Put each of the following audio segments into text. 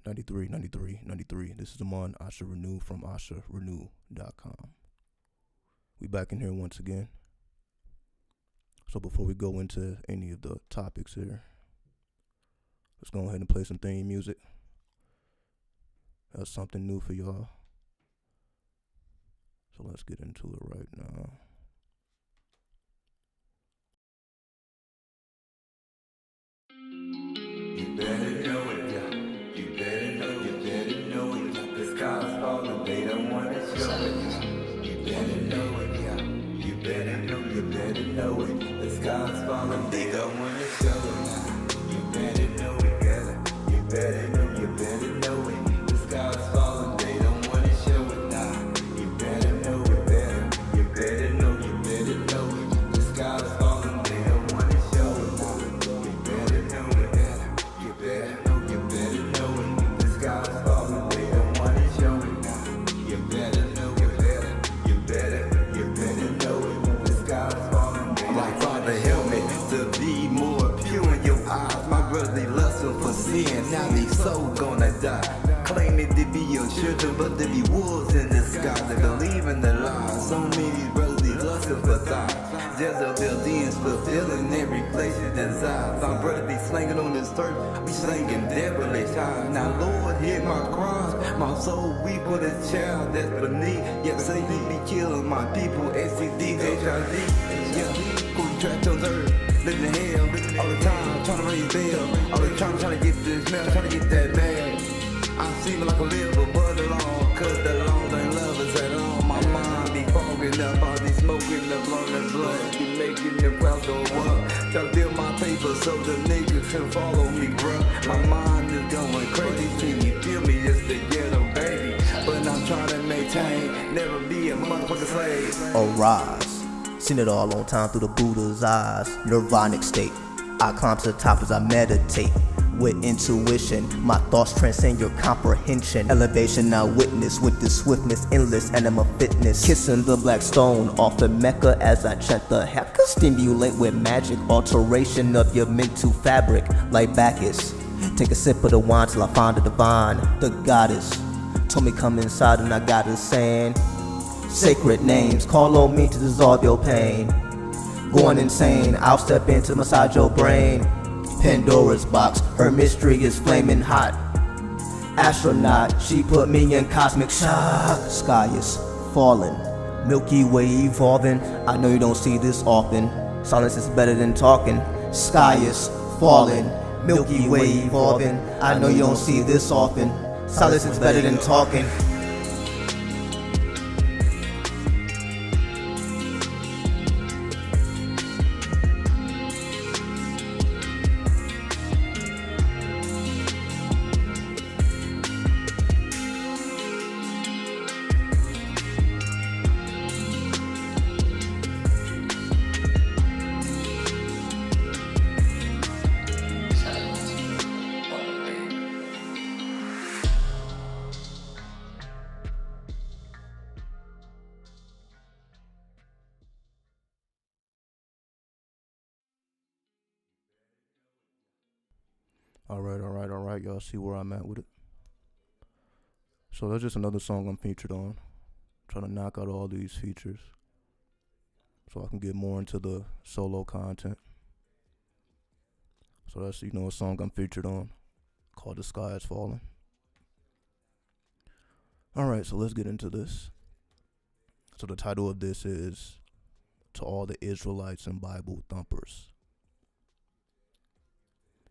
93, 93, 93. This is Amon Asha Renew from asharenew.com. We back in here once again. So before we go into any of the topics here, let's go ahead and play some theme music. That's something new for y'all. So let's get into it right now. You better know it, yeah. You better know it, yeah. The sky's falling, they don't want to show it, yeah. You better know it, yeah. You better know it. The sky's falling, they don't want to show it, yeah. You better know it, yeah. You better know it. The sky's falling, they don't want to show it, nah. You better know it, better. You better know it. The sky's falling, they don't want to show it, nah. You better know it, better. You better know it. The sky's falling, they don't want to show it, nah. You better know it, better. You better know it. The sky's falling, they don't want to show it. Like Father, help me to be more pure in your eyes. My brother lusting for sin, now they so gonna die. Claiming to be your children, but they be wolves in disguise. They believe in the lies. So many brothers be lusting for thighs. Jezebel demons fulfilling every place you desire. My brother be slanging on this turf, we slanging devilish eyes. Now Lord, hear my cries. My soul weep for the child that's beneath. Yet say he be killing my people. SCD, HIV. Yeah, go trapped on earth, living in hell all the time, trying to raise bail. All the time trying to get this mail, trying to get that mail. I seem like a little but alone, cause the Lord ain't love us at all. My mind be fogging up, I be smoking the blood, be making the crowd go up. Try to build my paper so the niggas can follow me, bruh. My mind is going crazy, see me, feel me, just to get a baby. But I'm trying to maintain, never be a motherfucking slave. Arise, seen it all on time through the Buddha's eyes, nirvanic state. I climb to the top as I meditate. With intuition, my thoughts transcend your comprehension. Elevation I witness with the swiftness, endless anima fitness. Kissing the black stone off the Mecca as I chant the Hecka. Stimulate with magic, alteration of your mental fabric like Bacchus. Take a sip of the wine till I find the divine, the goddess. Told me come inside and I got a saying. Sacred names, call on me to dissolve your pain. Going insane, I'll step in to massage your brain. Pandora's box, her mystery is flaming hot. Astronaut, she put me in cosmic shock. Sky is falling, Milky Way evolving. I know you don't see this often. Silence is better than talking. Sky is falling, Milky Way evolving. I know you don't see this often. Silence is better than talking. All right. Y'all see where I'm at with it. So that's just another song I'm featured on. Trying to knock out all these features so I can get more into the solo content. So that's, a song I'm featured on called The Sky is Falling. All right, so let's get into this. So the title of this is To All the Israelites and Bible Thumpers.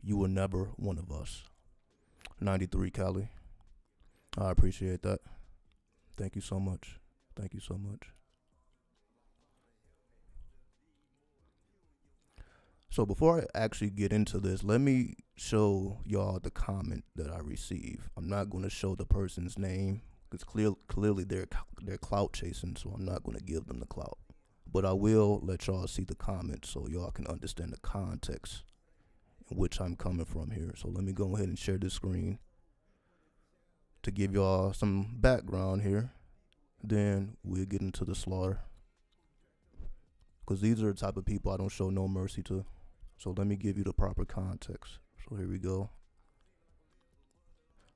You were never one of us. 93 Cali. I appreciate that. Thank you so much. So before I actually get into this, let me show y'all the comment that I received. I'm not going to show the person's name because clearly they're clout chasing, so I'm not going to give them the clout. But I will let y'all see the comment so y'all can understand the context in which I'm coming from here. So let me go ahead and share this screen to give y'all some background here. Then we'll get into the slaughter, because these are the type of people I don't show no mercy to. So let me give you the proper context. So here we go.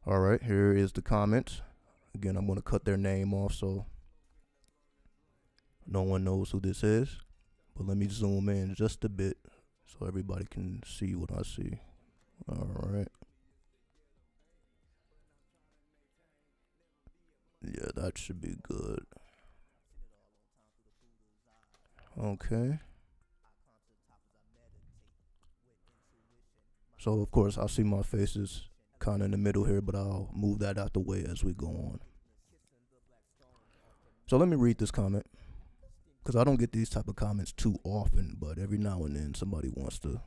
All right, here is the comment. Again, I'm going to cut their name off so no one knows who this is. But let me zoom in just a bit so everybody can see what I see. All right. Yeah, that should be good. Okay. So, of course, I see my faces kind of in the middle here, but I'll move that out the way as we go on. So let me read this comment, because I don't get these type of comments too often, but every now and then somebody wants to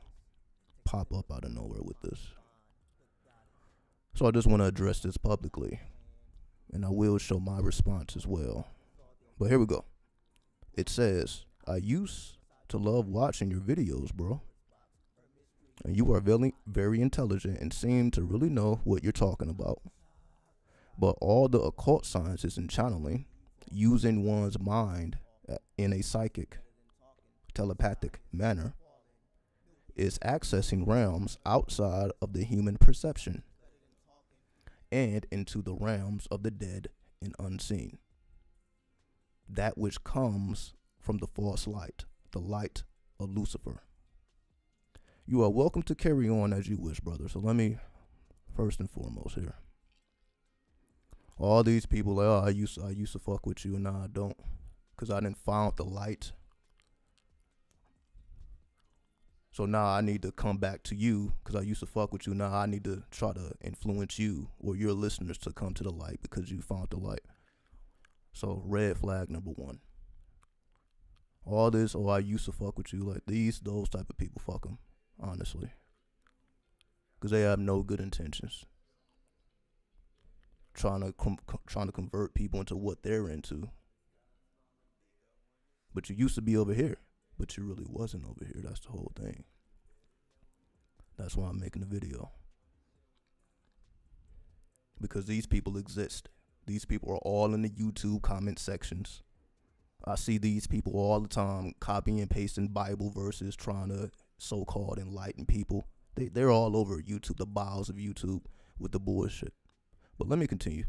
pop up out of nowhere with this. So I just want to address this publicly, and I will show my response as well. But here we go. It says, I used to love watching your videos, bro. And you are very, very intelligent and seem to really know what you're talking about. But all the occult sciences and channeling, using one's mind in a psychic, telepathic manner, is accessing realms outside of the human perception and into the realms of the dead and unseen. That which comes from the false light, the light of Lucifer. You are welcome to carry on as you wish, brother. So let me, first and foremost here. All these people, like, oh, I used to fuck with you, and now I don't, because I didn't found the light. So now I need to come back to you, because I used to fuck with you. Now I need to try to influence you or your listeners to come to the light because you found the light. So red flag number one. All this, oh, I used to fuck with you, like those type of people, fuck them. Honestly, because they have no good intentions. Trying to convert people into what they're into. But you used to be over here, but you really wasn't over here. That's the whole thing. That's why I'm making the video. Because these people exist. These people are all in the YouTube comment sections. I see these people all the time copying and pasting Bible verses, trying to so-called enlighten people. They're all over YouTube, the bowels of YouTube with the bullshit. But let me continue,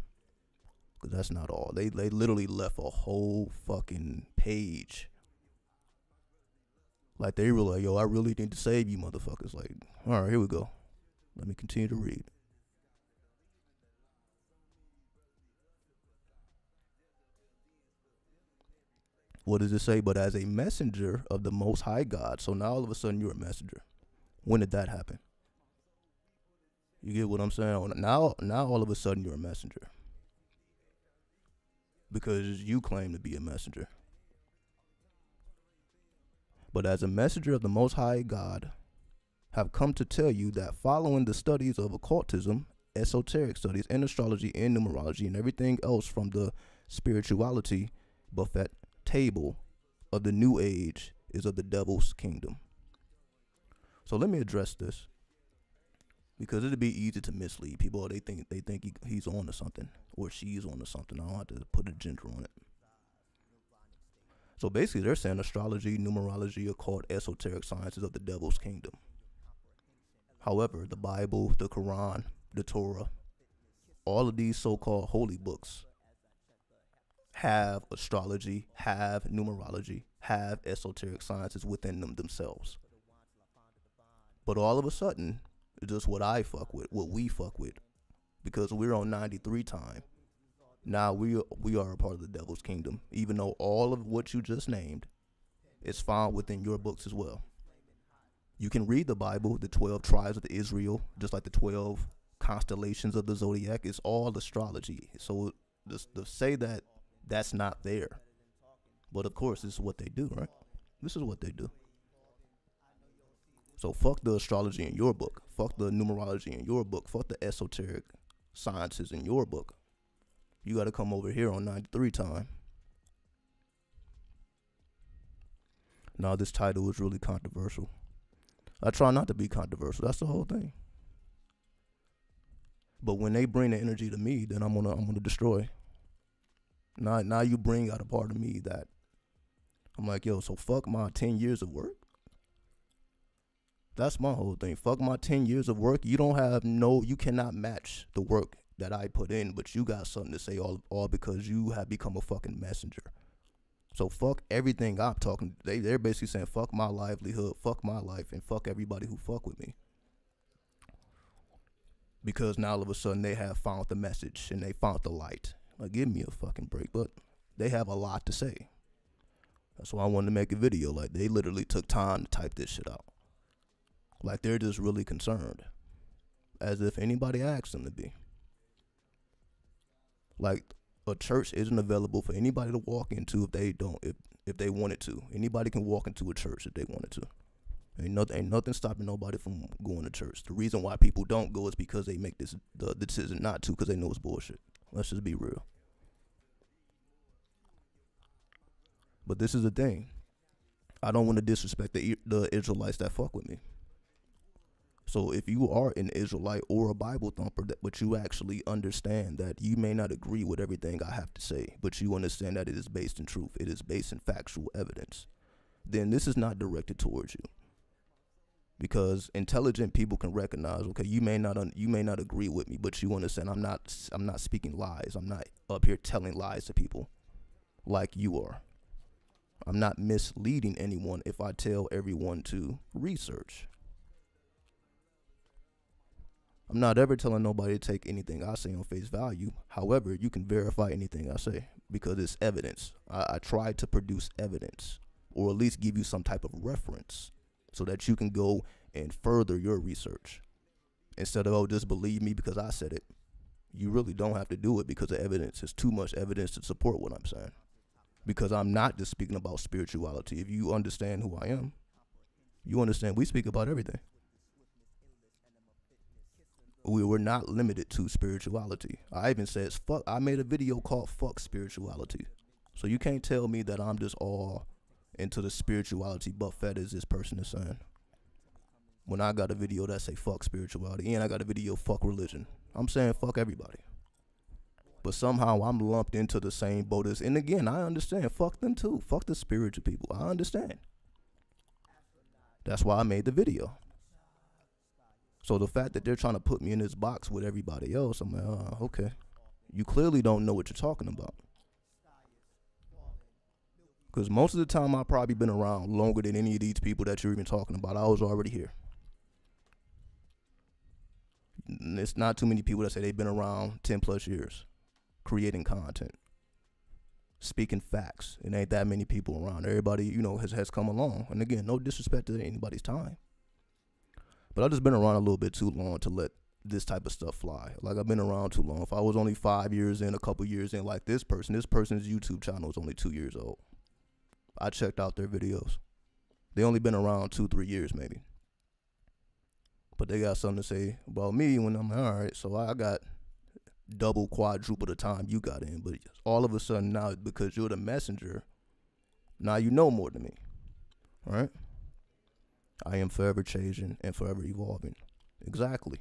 because that's not all. They literally left a whole fucking page. Like they were like, yo, I really need to save you motherfuckers. Like, all right, here we go. Let me continue to read. What does it say? But as a messenger of the Most High God. So now all of a sudden you're a messenger. When did that happen? You get what I'm saying? Now all of a sudden you're a messenger. Because you claim to be a messenger. But as a messenger of the Most High God, have come to tell you that following the studies of occultism, esoteric studies, and astrology, and numerology, and everything else from the spirituality buffet table of the new age is of the devil's kingdom. So let me address this, because it'd be easy to mislead people. They think he's on to something or she's on to something. I don't have to put a gender on it. So basically they're saying astrology, numerology, occult, esoteric sciences of the devil's kingdom. However, the Bible, the Quran, the Torah, all of these so-called holy books have astrology, have numerology, have esoteric sciences within them themselves. But all of a sudden, it's just what I fuck with, what we fuck with, because we're on 93 time. Now we are a part of the devil's kingdom, even though all of what you just named is found within your books as well. You can read the Bible, the 12 tribes of Israel, just like the 12 constellations of the zodiac. It's all astrology. So to say that that's not there. But of course, this is what they do, right? This is what they do. So fuck the astrology in your book. Fuck the numerology in your book. Fuck the esoteric sciences in your book. You got to come over here on 93 time. Now, this title is really controversial. I try not to be controversial. That's the whole thing. But when they bring the energy to me, then I'm gonna destroy. Now you bring out a part of me that I'm like, yo, so fuck my 10 years of work. That's my whole thing. Fuck my 10 years of work. You cannot match the work that I put in, but you got something to say all because you have become a fucking messenger. So fuck everything I'm talking. They're basically saying fuck my livelihood, fuck my life, and fuck everybody who fuck with me. Because now all of a sudden they have found the message and they found the light. Like, give me a fucking break. But they have a lot to say. That's why I wanted to make a video. Like, they literally took time to type this shit out. Like, they're just really concerned. As if anybody asked them to be. Like, a church isn't available for anybody to walk into if they wanted to. Anybody can walk into a church if they wanted to. Ain't nothing stopping nobody from going to church. The reason why people don't go is because they make the decision not to, because they know it's bullshit. Let's just be real. But this is the thing. I don't want to disrespect the Israelites that fuck with me. So if you are an Israelite or a Bible thumper, but you actually understand that you may not agree with everything I have to say, but you understand that it is based in truth, it is based in factual evidence, then this is not directed towards you. Because intelligent people can recognize, okay, you may not agree with me, but you understand I'm not speaking lies. I'm not up here telling lies to people like you are. I'm not misleading anyone if I tell everyone to research. I'm not ever telling nobody to take anything I say on face value. However, you can verify anything I say because it's evidence. I try to produce evidence, or at least give you some type of reference so that you can go and further your research. Instead of, oh, just believe me because I said it. You really don't have to do it because the evidence is too much evidence to support what I'm saying. Because I'm not just speaking about spirituality. If you understand who I am, you understand we speak about everything. We're not limited to spirituality. I even said, fuck, I made a video called Fuck Spirituality. So you can't tell me that I'm just all into the spirituality buffet as this person is saying. When I got a video that say fuck spirituality, and I got a video fuck religion. I'm saying fuck everybody. But somehow I'm lumped into the same boat as, and again, I understand, fuck them too. Fuck the spiritual people, I understand. That's why I made the video. So the fact that they're trying to put me in this box with everybody else, I'm like, okay. You clearly don't know what you're talking about. Because most of the time I've probably been around longer than any of these people that you're even talking about. I was already here. And it's not too many people that say they've been around 10 plus years creating content, speaking facts. It ain't that many people around. Everybody, has come along. And again, no disrespect to anybody's time. But I've just been around a little bit too long to let this type of stuff fly. Like, I've been around too long. If I was only 5 years in, a couple years in, like this person's YouTube channel is only 2 years old. I checked out their videos. They only been around 2-3 years maybe. But they got something to say about me when I'm like, all right, so I got double, quadruple the time you got in. But all of a sudden now, because you're the messenger, now you know more than me. All right? I am forever changing and forever evolving. Exactly.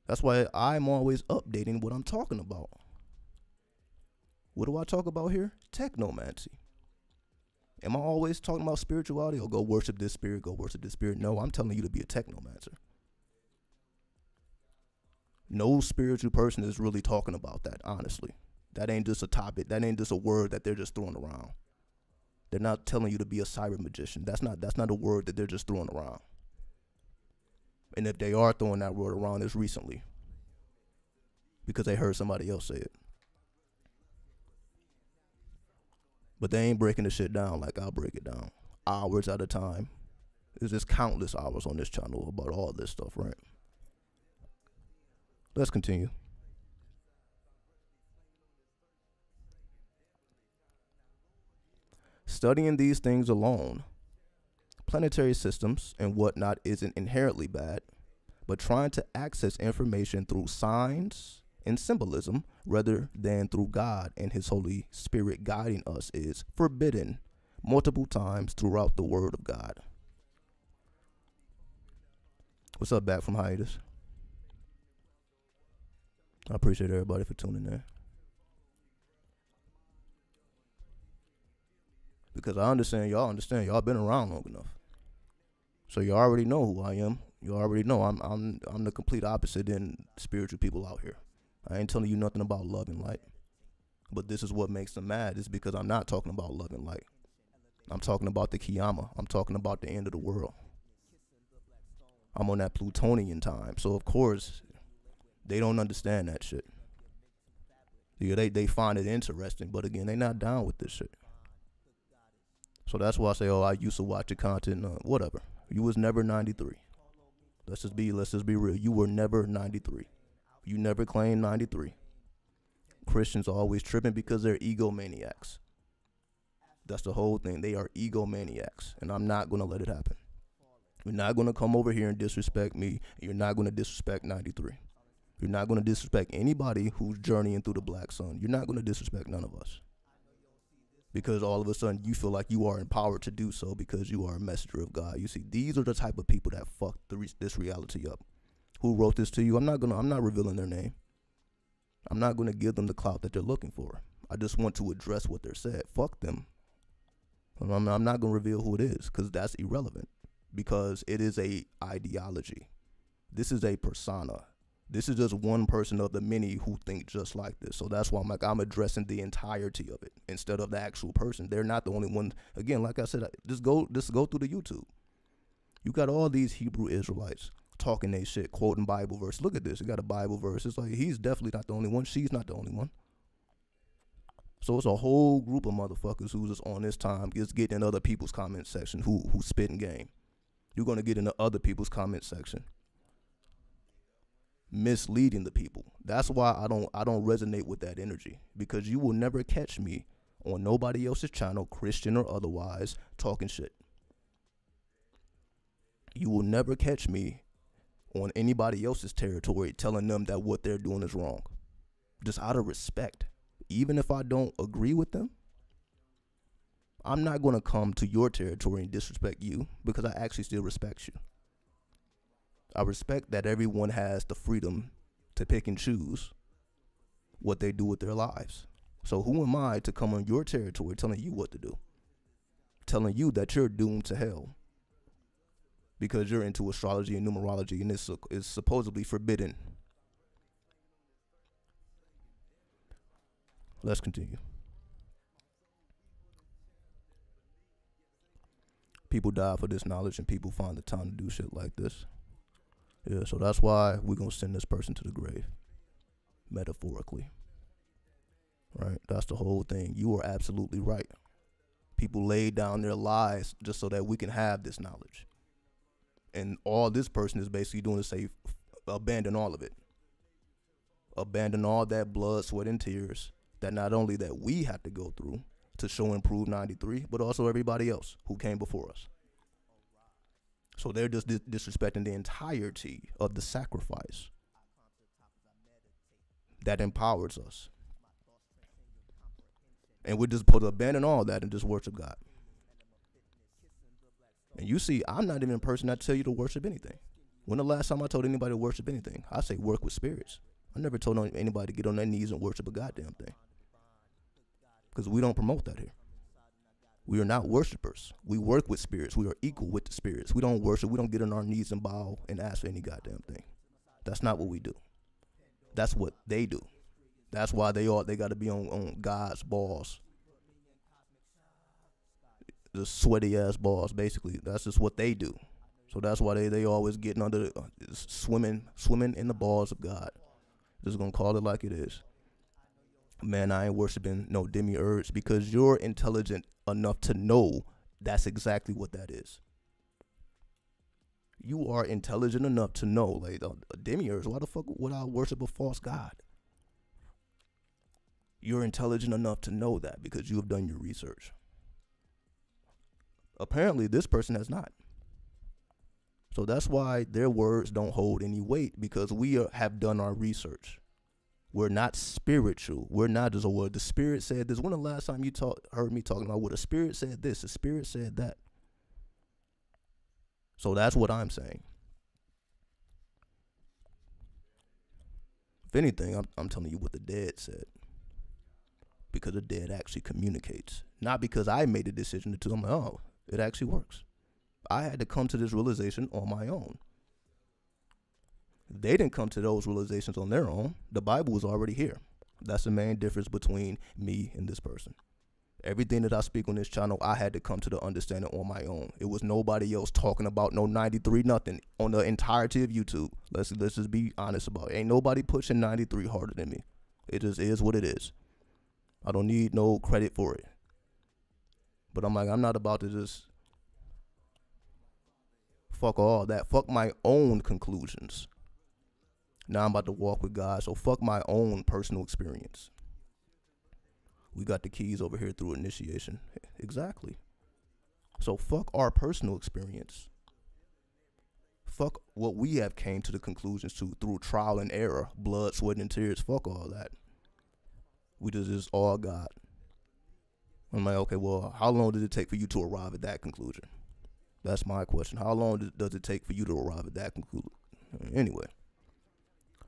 That's why I'm always updating what I'm talking about. What do I talk about here? Technomancy. Am I always talking about spirituality? Or go worship this spirit, go worship this spirit? No, I'm telling you to be a technomancer. No spiritual person is really talking about that, honestly. That ain't just a topic. That ain't just a word that they're just throwing around. They're not telling you to be a cyber magician. That's not a word that they're just throwing around. And if they are throwing that word around, it's recently. Because they heard somebody else say it. But they ain't breaking the shit down like I'll break it down. Hours at a time. There's just countless hours on this channel about all this stuff, right? Let's continue. Studying these things alone, planetary systems and whatnot, isn't inherently bad, but trying to access information through signs and symbolism rather than through God and His Holy Spirit guiding us is forbidden multiple times throughout the Word of God. What's up, back from hiatus? I appreciate everybody for tuning in. Because I understand y'all been around long enough. So you already know who I am. You already know I'm the complete opposite than spiritual people out here. I ain't telling you nothing about love and light. But this is what makes them mad, is because I'm not talking about love and light. I'm talking about the Kiyama. I'm talking about the end of the world. I'm on that Plutonian time. So, of course, they don't understand that shit. Yeah, they find it interesting, but again, they not down with this shit. So that's why I say, oh, I used to watch the content. Whatever. You was never 93. Let's just be real. You were never 93. You never claimed 93. Christians are always tripping because they're egomaniacs. That's the whole thing. They are egomaniacs, and I'm not going to let it happen. You're not going to come over here and disrespect me. You're not going to disrespect 93. You're not going to disrespect anybody who's journeying through the black sun. You're not going to disrespect none of us. Because all of a sudden you feel like you are empowered to do so because you are a messenger of God. You see, these are the type of people that fuck this reality up. Who wrote this to you? I'm not revealing their name. I'm not going to give them the clout that they're looking for. I just want to address what they're said. Fuck them. I'm not going to reveal who it is because that's irrelevant. Because it is a ideology. This is a persona. This is just one person of the many who think just like this. So that's why I'm addressing the entirety of it instead of the actual person. They're not the only one. Again, like I said, just go through the YouTube. You got all these Hebrew Israelites talking they shit, quoting Bible verse. Look at this. You got a Bible verse. It's like he's definitely not the only one. She's not the only one. So it's a whole group of motherfuckers who's just on this time just getting in other people's comment section who spitting game. You're gonna get into other people's comment section, misleading the people. That's why I don't resonate with that energy, because you will never catch me on nobody else's channel, Christian or otherwise, talking shit. You will never catch me on anybody else's territory telling them that what they're doing is wrong. Just out of respect. Even if I don't agree with them, I'm not going to come to your territory and disrespect you because I actually still respect you. I respect that everyone has the freedom to pick and choose what they do with their lives. So who am I to come on your territory telling you what to do? Telling you that you're doomed to hell because you're into astrology and numerology and it's supposedly forbidden. Let's continue. People die for this knowledge and people find the time to do shit like this. Yeah, so that's why we're going to send this person to the grave. Metaphorically. Right? That's the whole thing. You are absolutely right. People lay down their lives just so that we can have this knowledge. And all this person is basically doing is say, abandon all of it. Abandon all that blood, sweat, and tears that not only that we have to go through to show and prove 93, but also everybody else who came before us. So they're just disrespecting the entirety of the sacrifice that empowers us. And we just supposed to abandon all that and just worship God. And you see, I'm not even a person that tell you to worship anything. When the last time I told anybody to worship anything? I say work with spirits. I never told anybody to get on their knees and worship a goddamn thing. Because we don't promote that here. We are not worshipers. We work with spirits. We are equal with the spirits. We don't worship. We don't get on our knees and bow and ask for any goddamn thing. That's not what we do. That's what they do. That's why they got to be on God's balls. The sweaty ass balls, basically. That's just what they do. So that's why they always getting under swimming in the balls of God. Just gonna call it like it is. Man, I ain't worshiping no demiurge because you're intelligent enough to know that's exactly what that is. You are intelligent enough to know, like, a demiurge, why the fuck would I worship a false god? You're intelligent enough to know that because you have done your research. Apparently, this person has not. So that's why their words don't hold any weight, because we have done our research. We're not spiritual. We're not just, well, the spirit said this. When the last time you heard me talking about, well, the spirit said this, the spirit said that. So that's what I'm saying. If anything, I'm telling you what the dead said. Because the dead actually communicates. Not because I made a decision to tell them, oh, it actually works. I had to come to this realization on my own. They didn't come to those realizations on their own. The Bible was already here. That's the main difference between me and this person. Everything that I speak on this channel, I had to come to the understanding on my own. It was nobody else talking about no 93 nothing on the entirety of YouTube. Let's just be honest about it. Ain't nobody pushing 93 harder than me. It just is what it is. I don't need no credit for it. But I'm like, I'm not about to just fuck all that. Fuck my own conclusions. Now I'm about to walk with God, so fuck my own personal experience. We got the keys over here through initiation. Exactly. So fuck our personal experience. Fuck what we have came to the conclusions to through trial and error, blood, sweat, and tears. Fuck all that. We just all God. I'm like, okay, well, how long did it take for you to arrive at that conclusion? That's my question. How long does it take for you to arrive at that conclusion? Anyway,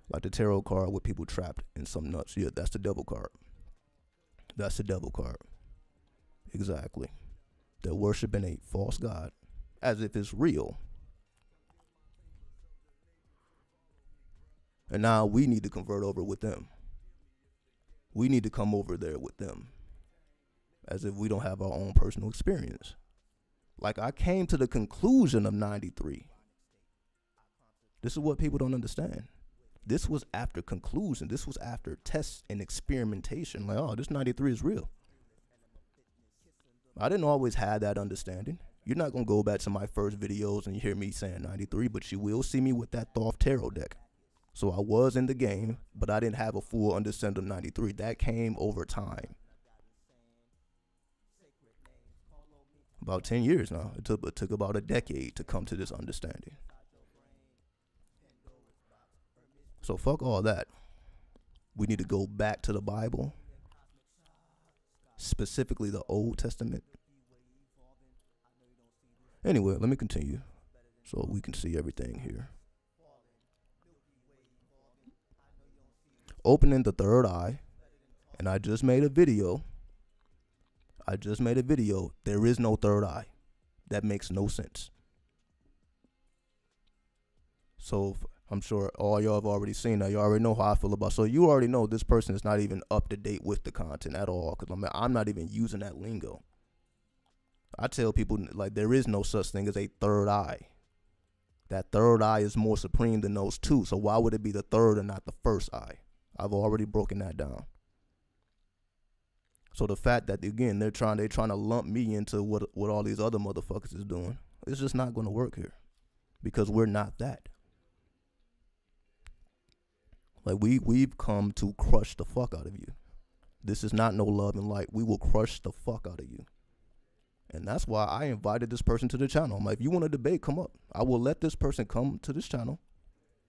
like the tarot card with people trapped in some nuts. Yeah, that's the devil card. That's the devil card. Exactly. They're worshiping a false god as if it's real. And now we need to convert over with them. We need to come over there with them as if we don't have our own personal experience. Like I came to the conclusion of 93. This is what people don't understand. This was after conclusion. This was after tests and experimentation. Like, oh, this 93 is real. I didn't always have that understanding. You're not going to go back to my first videos and hear me saying 93, but you will see me with that Thoth tarot deck. So I was in the game, but I didn't have a full understanding of 93. That came over time. About 10 years now. It took about a decade to come to this understanding. So fuck all that. We need to go back to the Bible, specifically the Old Testament. Anyway, let me continue so we can see everything here. Opening the third eye, and I just made a video. There is no third eye. That makes no sense. So I'm sure all y'all have already seen that. You already know how I feel about. So you already know this person is not even up to date with the content at all. Because I'm not even using that lingo. I tell people like there is no such thing as a third eye. That third eye is more supreme than those two. So why would it be the third and not the first eye? I've already broken that down. So the fact that again they're trying to lump me into what all these other motherfuckers is doing, it's just not going to work here, because we're not that. Like we've come to crush the fuck out of you. This is not no love and light. We will crush the fuck out of you. And that's why I invited this person to the channel. I'm like, if you want to debate, come up. I will let this person come to this channel,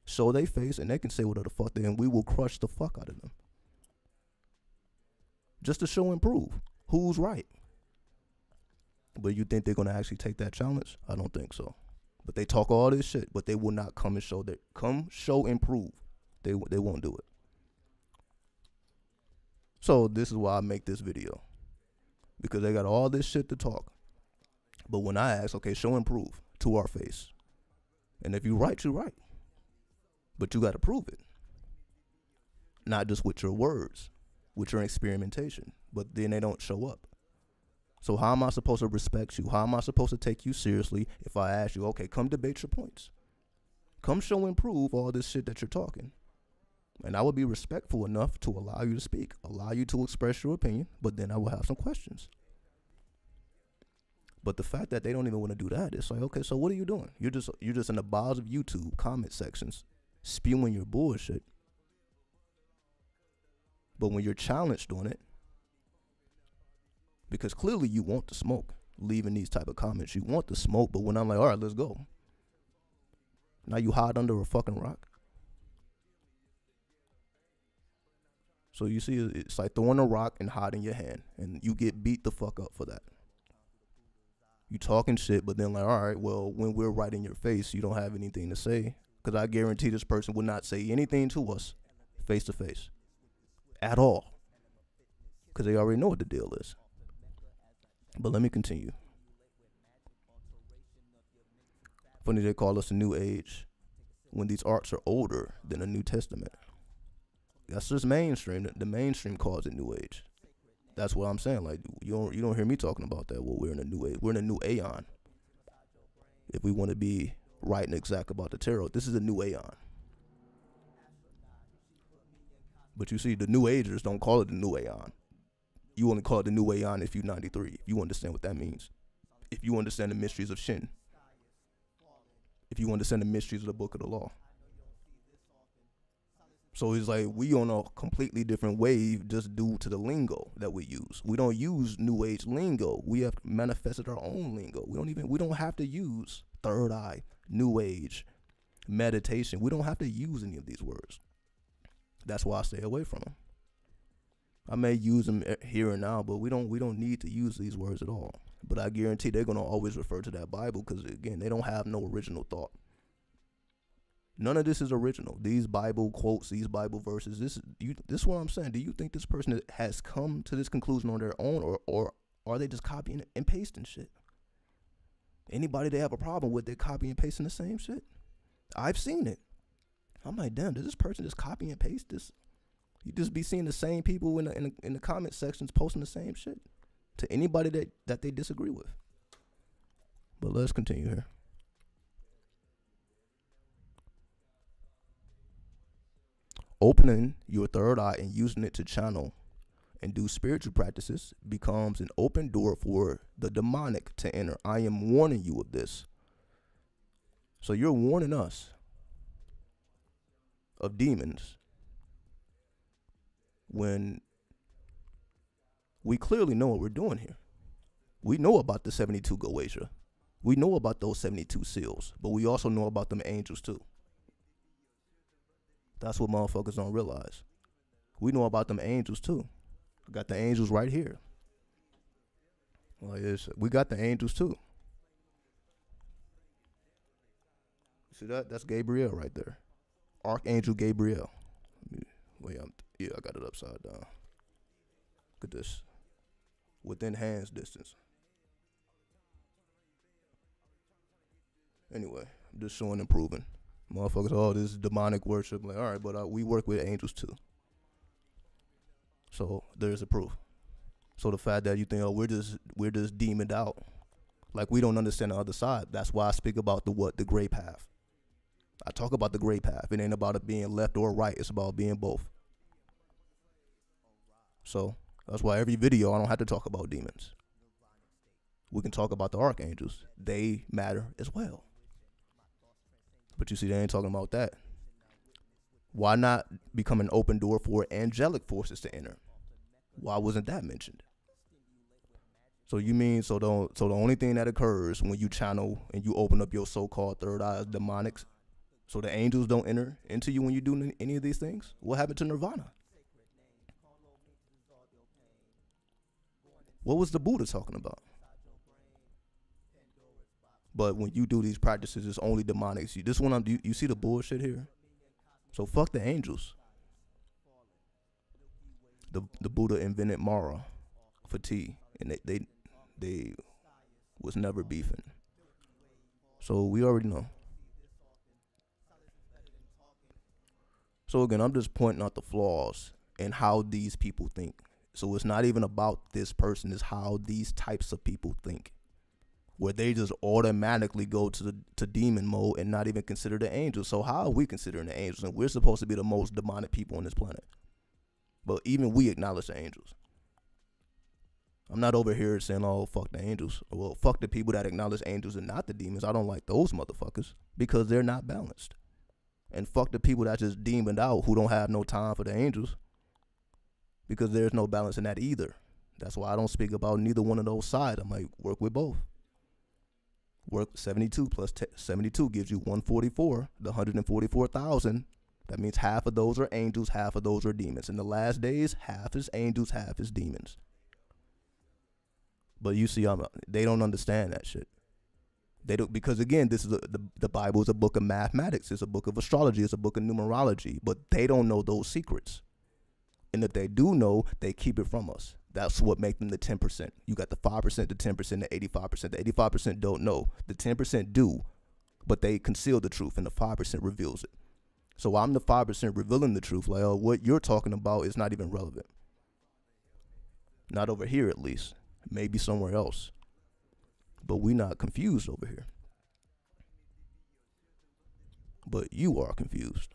show their face, and they can say whatever the fuck they, and we will crush the fuck out of them. Just to show and prove who's right. But you think they're going to actually take that challenge? I don't think so. But they talk all this shit, but they will not come and show that. Come show and prove. They won't do it. So this is why I make this video. Because they got all this shit to talk. But when I ask, okay, show and prove to our face. And if you're right, you're right. But you got to prove it. Not just with your words, with your experimentation. But then they don't show up. So how am I supposed to respect you? How am I supposed to take you seriously if I ask you, okay, come debate your points? Come show and prove all this shit that you're talking. And I would be respectful enough to allow you to speak, allow you to express your opinion, but then I will have some questions. But the fact that they don't even want to do that, it's like, okay, so what are you doing? You're just in the bowels of YouTube comment sections spewing your bullshit. But when you're challenged on it, because clearly you want the smoke, leaving these type of comments, you want the smoke, but when I'm like, all right, let's go. Now you hide under a fucking rock. So you see, it's like throwing a rock and hiding your hand, and you get beat the fuck up for that. You talking shit, but then like, all right, well, when we're right in your face, you don't have anything to say, because I guarantee this person will not say anything to us face to face at all, because they already know what the deal is. But let me continue. Funny they call us a new age. when these arts are older than the New Testament. That's just mainstream. The mainstream calls it New Age. That's what I'm saying. Like, you don't hear me talking about that. Well, we're in a new age. We're in a new aeon. If we want to be right and exact about the tarot, this is a new aeon. But you see, the New Agers don't call it the new aeon. You only call it the new aeon if you're 93. If you understand what that means. If you understand the mysteries of Shin. If you understand the mysteries of the Book of the Law. So it's like we on a completely different wave just due to the lingo that we use. We don't use New Age lingo. We have manifested our own lingo. We don't have to use third eye, New Age, meditation. We don't have to use any of these words. That's why I stay away from them. I may use them here and now, but we don't need to use these words at all. But I guarantee they're gonna always refer to that Bible because again, they don't have no original thought. None of this is original. These Bible quotes, these Bible verses, this is what I'm saying. Do you think this person has come to this conclusion on their own, or are they just copying and pasting shit? Anybody they have a problem with, they copy and pasting the same shit. I've seen it. I'm like, damn, does this person just copy and paste this? You just be seeing the same people in the comment sections posting the same shit to anybody that they disagree with. But let's continue here. Opening your third eye and using it to channel and do spiritual practices becomes an open door for the demonic to enter. I am warning you of this. So you're warning us of demons when we clearly know what we're doing here. We know about the 72 Goetia. We know about those 72 seals, but we also know about them angels too. That's what motherfuckers don't realize. We know about them angels too. We got the angels right here. We got the angels too. See that? That's Gabriel right there. Archangel Gabriel. I got it upside down. Look at this. Within hands distance. Anyway, I'm just showing and proving. Motherfuckers, this is demonic worship. Like, all right, but we work with angels too. So there's a proof. So the fact that you think, we're just demoned out, like we don't understand the other side. That's why I speak about the gray path. I talk about the gray path. It ain't about it being left or right. It's about being both. So that's why every video I don't have to talk about demons. We can talk about the archangels. They matter as well. But you see, they ain't talking about that. Why not become an open door for angelic forces to enter? Why wasn't that mentioned? So you mean, so the only thing that occurs when you channel and you open up your so-called third eye is demonics, so the angels don't enter into you when you do any of these things? What happened to nirvana? What was the Buddha talking about? But when you do these practices, it's only demonics. You see the bullshit here? So fuck the angels. The Buddha invented Mara for tea, and they was never beefing. So we already know. So again, I'm just pointing out the flaws in how these people think. So it's not even about this person, it's how these types of people think, where they just automatically go to demon mode and not even consider the angels. So how are we considering the angels? And we're supposed to be the most demonic people on this planet. But even we acknowledge the angels. I'm not over here saying, fuck the angels. Well, fuck the people that acknowledge angels and not the demons. I don't like those motherfuckers because they're not balanced. And fuck the people that just demoned out who don't have no time for the angels, because there's no balance in that either. That's why I don't speak about neither one of those sides. I'm like, work with both. Work 72 plus 72 gives you 144, the 144,000. That means half of those are angels, half of those are demons. In the last days, half is angels, half is demons. But you see, they don't understand that shit. They don't, because again, this is the Bible is a book of mathematics. It's a book of astrology. It's a book of numerology. But they don't know those secrets. And if they do know, they keep it from us. That's what makes them the 10%. You got the 5%, the 10%, the 85%. The 85% don't know. The 10% do. but they conceal the truth, and the 5% reveals it. So I'm the 5% revealing the truth. Like, oh, what you're talking about is not even relevant. Not over here, at least. Maybe somewhere else. But we not confused over here. But you are confused.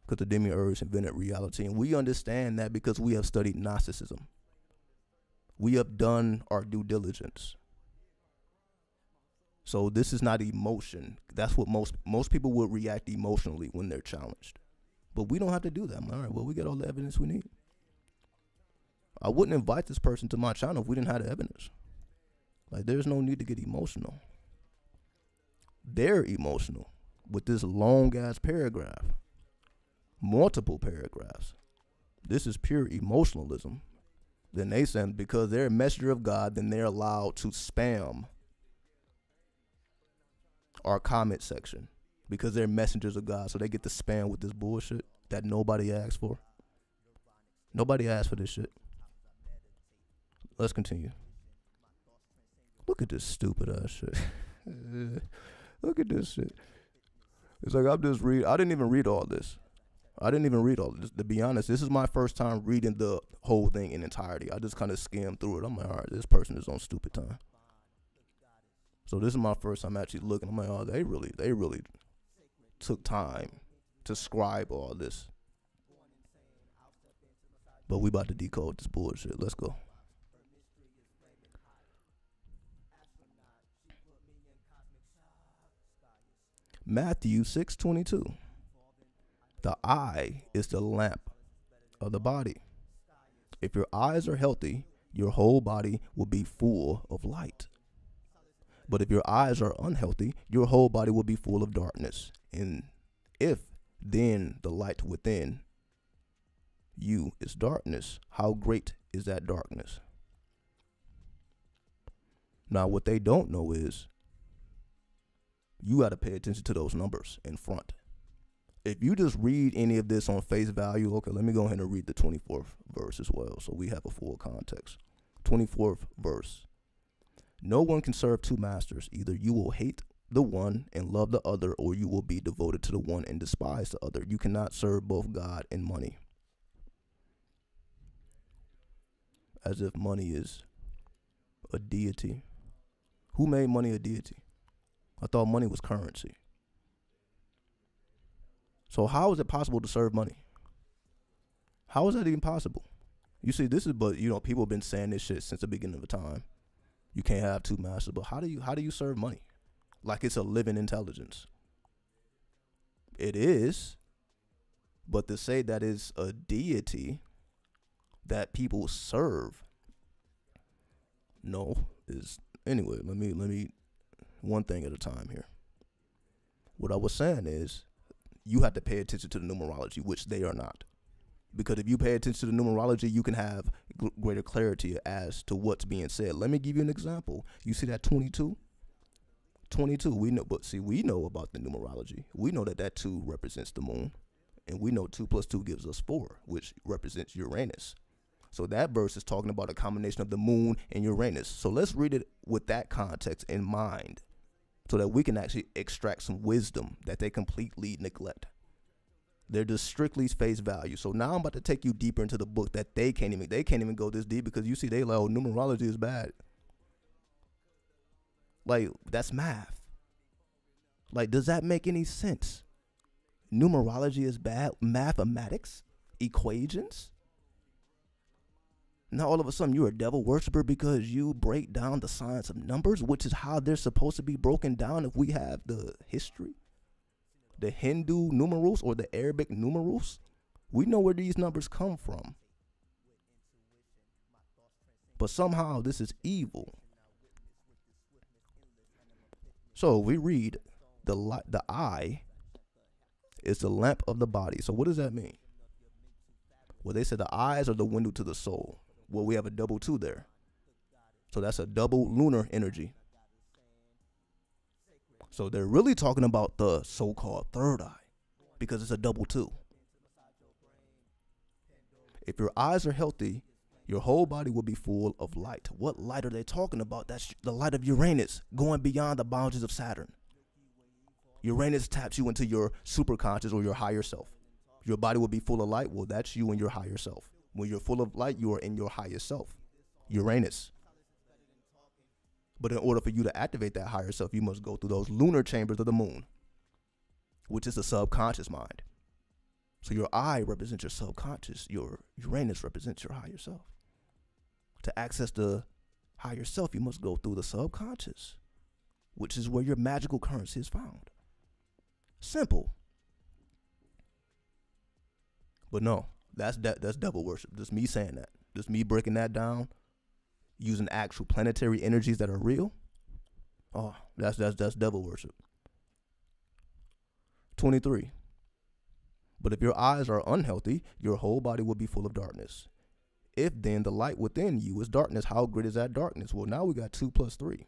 Because the demiurge invented reality. And we understand that because we have studied Gnosticism. We have done our due diligence. So this is not emotion. That's what most people would react emotionally when they're challenged. But we don't have to do that. All right, well, we got all the evidence we need. I wouldn't invite this person to my channel if we didn't have the evidence. Like, there's no need to get emotional. They're emotional with this long-ass paragraph. Multiple paragraphs. This is pure emotionalism. Then they said because they're a messenger of God, then they're allowed to spam our comment section because they're messengers of God. So they get to spam with this bullshit that nobody asked for. Nobody asked for this shit. Let's continue. Look at this stupid ass shit. Look at this shit. It's like I didn't even read all this. To be honest, this is my first time reading the whole thing in entirety. I just kind of skimmed through it. I'm like, all right, this person is on stupid time. So this is my first time actually looking. I'm like, oh, they really took time to scribe all this. But we about to decode this bullshit. Let's go. Matthew 6:22. The eye is the lamp of the body. If your eyes are healthy, your whole body will be full of light. But if your eyes are unhealthy, your whole body will be full of darkness. And if then the light within you is darkness, how great is that darkness? Now, what they don't know is you got to pay attention to those numbers in front. If you just read any of this on face value, okay, let me go ahead and read the 24th verse as well, so we have a full context. 24th verse. No one can serve two masters. Either you will hate the one and love the other, or you will be devoted to the one and despise the other. You cannot serve both God and money. As if money is a deity. Who made money a deity? I thought money was currency. So how is it possible to serve money? How is that even possible? You see, people have been saying this shit since the beginning of the time. You can't have two masters, but how do you serve money? Like it's a living intelligence. It is, but to say that is a deity that people serve, no, is anyway, let me one thing at a time here. What I was saying is you have to pay attention to the numerology, which they are not. Because if you pay attention to the numerology, you can have greater clarity as to what's being said. Let me give you an example. You see that 22? 22, we know about the numerology. We know that 2 represents the moon. And we know 2 plus 2 gives us 4, which represents Uranus. So that verse is talking about a combination of the moon and Uranus. So let's read it with that context in mind, so that we can actually extract some wisdom that they completely neglect. They're just strictly face value. So now I'm about to take you deeper into the book that they can't even go this deep, because you see they like, oh, numerology is bad. Like, that's math. Like, does that make any sense? Numerology is bad? Mathematics? Equations? Now all of a sudden you're a devil worshiper because you break down the science of numbers, which is how they're supposed to be broken down if we have the history. The Hindu numerals or the Arabic numerals. We know where these numbers come from. But somehow this is evil. So we read the eye is the lamp of the body. So what does that mean? Well, they said the eyes are the window to the soul. Well, we have a double 2 there. So that's a double lunar energy. So they're really talking about the so-called third eye, because it's a double 2. If your eyes are healthy, Your whole body will be full of light. What light are they talking about? That's the light of Uranus, going beyond the boundaries of Saturn. Uranus taps you into your superconscious or your higher self. Your body will be full of light. Well, that's you and your higher self. When you're full of light, you are in your highest self, Uranus. But in order for you to activate that higher self, you must go through those lunar chambers of the moon, which is the subconscious mind. So your eye represents your subconscious. Your Uranus represents your higher self. To access the higher self, you must go through the subconscious, which is where your magical currency is found. Simple. But no, that's devil worship. Just me saying that. Just me breaking that down, using actual planetary energies that are real. Oh, that's devil worship. 23. But if your eyes are unhealthy, your whole body will be full of darkness. If then the light within you is darkness, how great is that darkness? Well, now we got 2 plus 3.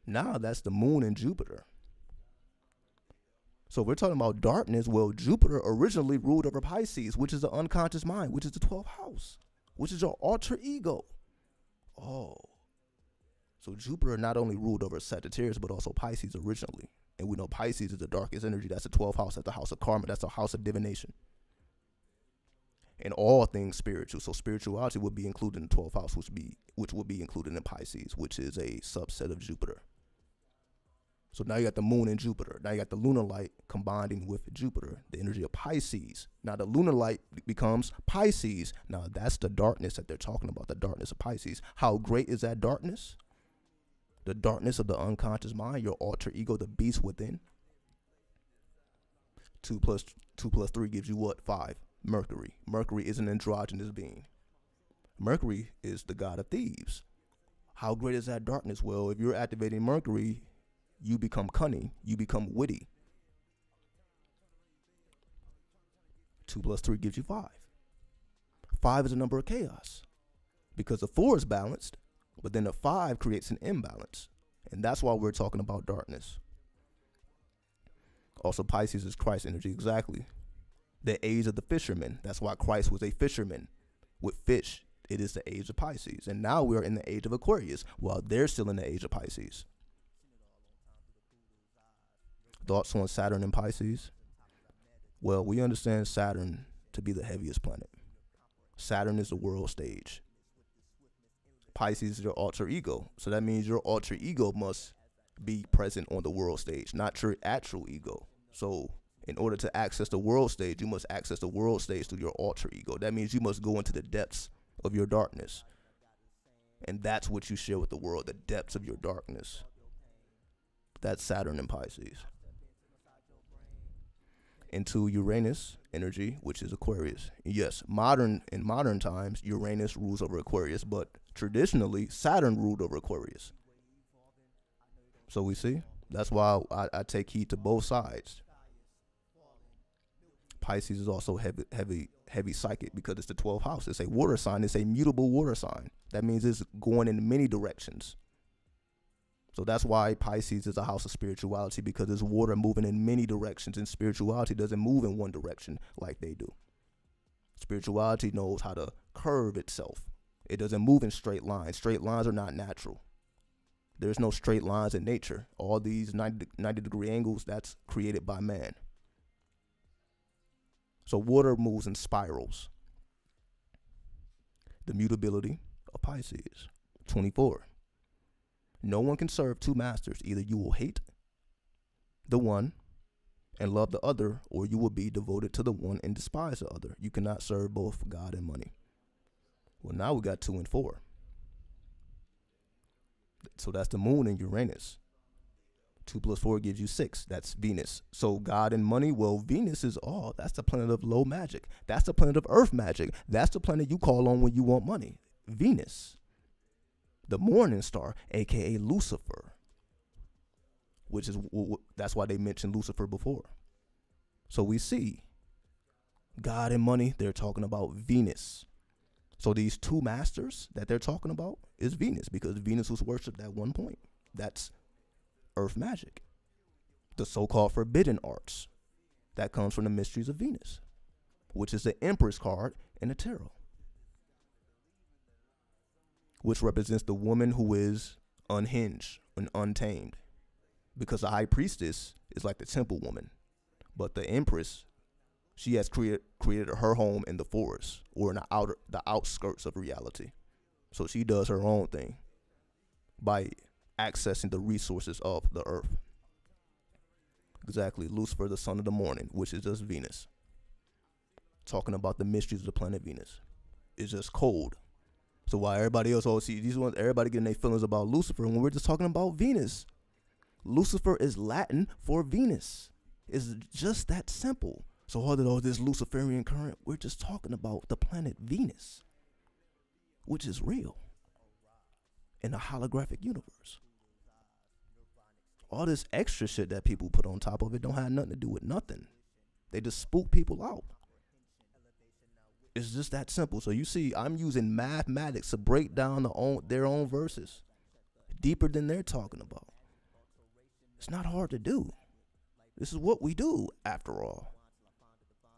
Now that's the moon and Jupiter. So we're talking about darkness. Well, Jupiter originally ruled over Pisces, which is the unconscious mind, which is the 12th house, which is your alter ego. Oh. So Jupiter not only ruled over Sagittarius, but also Pisces originally. And we know Pisces is the darkest energy. That's the 12th house. That's the house of karma. That's the house of divination. And all things spiritual. So spirituality would be included in the 12th house, which would be included in Pisces, which is a subset of Jupiter. So now you got the moon and Jupiter. Now you got the lunar light combining with Jupiter, the energy of Pisces. Now the lunar light becomes Pisces. Now that's the darkness that they're talking about, the darkness of Pisces. How great is that darkness? The darkness of the unconscious mind, your alter ego, the beast within. 2 plus 3 gives you what? 5. Mercury. Mercury is an androgynous being. Mercury is the god of thieves. How great is that darkness? Well, if you're activating Mercury, you become cunning. You become witty. 2 plus 3 gives you 5. 5 is a number of chaos because the 4 is balanced, but then the 5 creates an imbalance. And that's why we're talking about darkness. Also, Pisces is Christ energy, exactly. The age of the fisherman. That's why Christ was a fisherman with fish. It is the age of Pisces. And now we are in the age of Aquarius, while they're still in the age of Pisces. Thoughts on Saturn and Pisces? Well, we understand Saturn to be the heaviest planet. Saturn is the world stage. Pisces is your alter ego. So that means your alter ego must be present on the world stage, not your actual ego. So in order to access the world stage, you must access the world stage through your alter ego. That means you must go into the depths of your darkness. And that's what you share with the world, the depths of your darkness. That's Saturn and Pisces. Into Uranus energy, which is Aquarius. Yes, in modern times, Uranus rules over Aquarius, but traditionally, Saturn ruled over Aquarius. So we see, that's why I take heed to both sides. Pisces is also heavy psychic because it's the 12th house. It's a water sign. It's a mutable water sign. That means it's going in many directions. So that's why Pisces is a house of spirituality, because it's water moving in many directions, and spirituality doesn't move in one direction like they do. Spirituality knows how to curve itself. It doesn't move in straight lines. Straight lines are not natural. There's no straight lines in nature. All these 90-degree angles, that's created by man. So water moves in spirals. The mutability of Pisces. 24. No one can serve 2 masters. Either you will hate the one and love the other, or you will be devoted to the one and despise the other. You cannot serve both God and money. Well, now we got 2 and 4. So that's the moon and Uranus. 2 plus 4 gives you 6. That's Venus. So God and money, well, Venus is that's the planet of low magic. That's the planet of earth magic. That's the planet you call on when you want money. Venus. The morning star, aka Lucifer, which is, that's why they mentioned Lucifer before. So we see God and money, they're talking about Venus. So these 2 masters that they're talking about is Venus, because Venus was worshipped at one point. That's earth magic, the so-called forbidden arts that comes from the mysteries of Venus, which is the Empress card in the tarot. which represents the woman who is unhinged and untamed. Because the high priestess is like the temple woman. But the empress, she has created her home in the forest or in the outskirts of reality. So she does her own thing by accessing the resources of the earth. Exactly, Lucifer, the son of the morning, which is just Venus. Talking about the mysteries of the planet Venus. It's just cold. So why everybody else always see these ones, everybody getting their feelings about Lucifer when we're just talking about Venus. Lucifer is Latin for Venus. It's just that simple. So all this Luciferian current, we're just talking about the planet Venus, which is real in a holographic universe. All this extra shit that people put on top of it don't have nothing to do with nothing. They just spook people out. It's just that simple. So you see, I'm using mathematics to break down their own verses deeper than they're talking about. It's not hard to do. This is what we do, after all.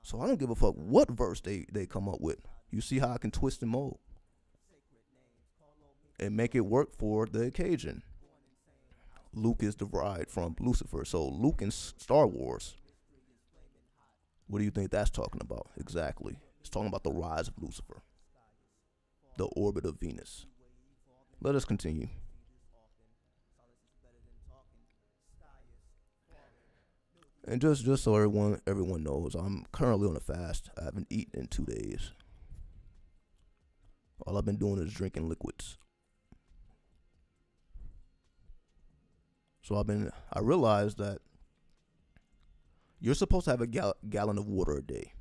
So I don't give a fuck what verse they come up with. You see how I can twist and mold and make it work for the occasion. Luke is derived from Lucifer. So Luke in Star Wars, what do you think that's talking about? Exactly. It's talking about the rise of Lucifer, the orbit of Venus. Let us continue. And just so everyone knows, I'm currently on a fast. I haven't eaten in 2 days. All I've been doing is drinking liquids. So I realized that you're supposed to have a gallon of water a day.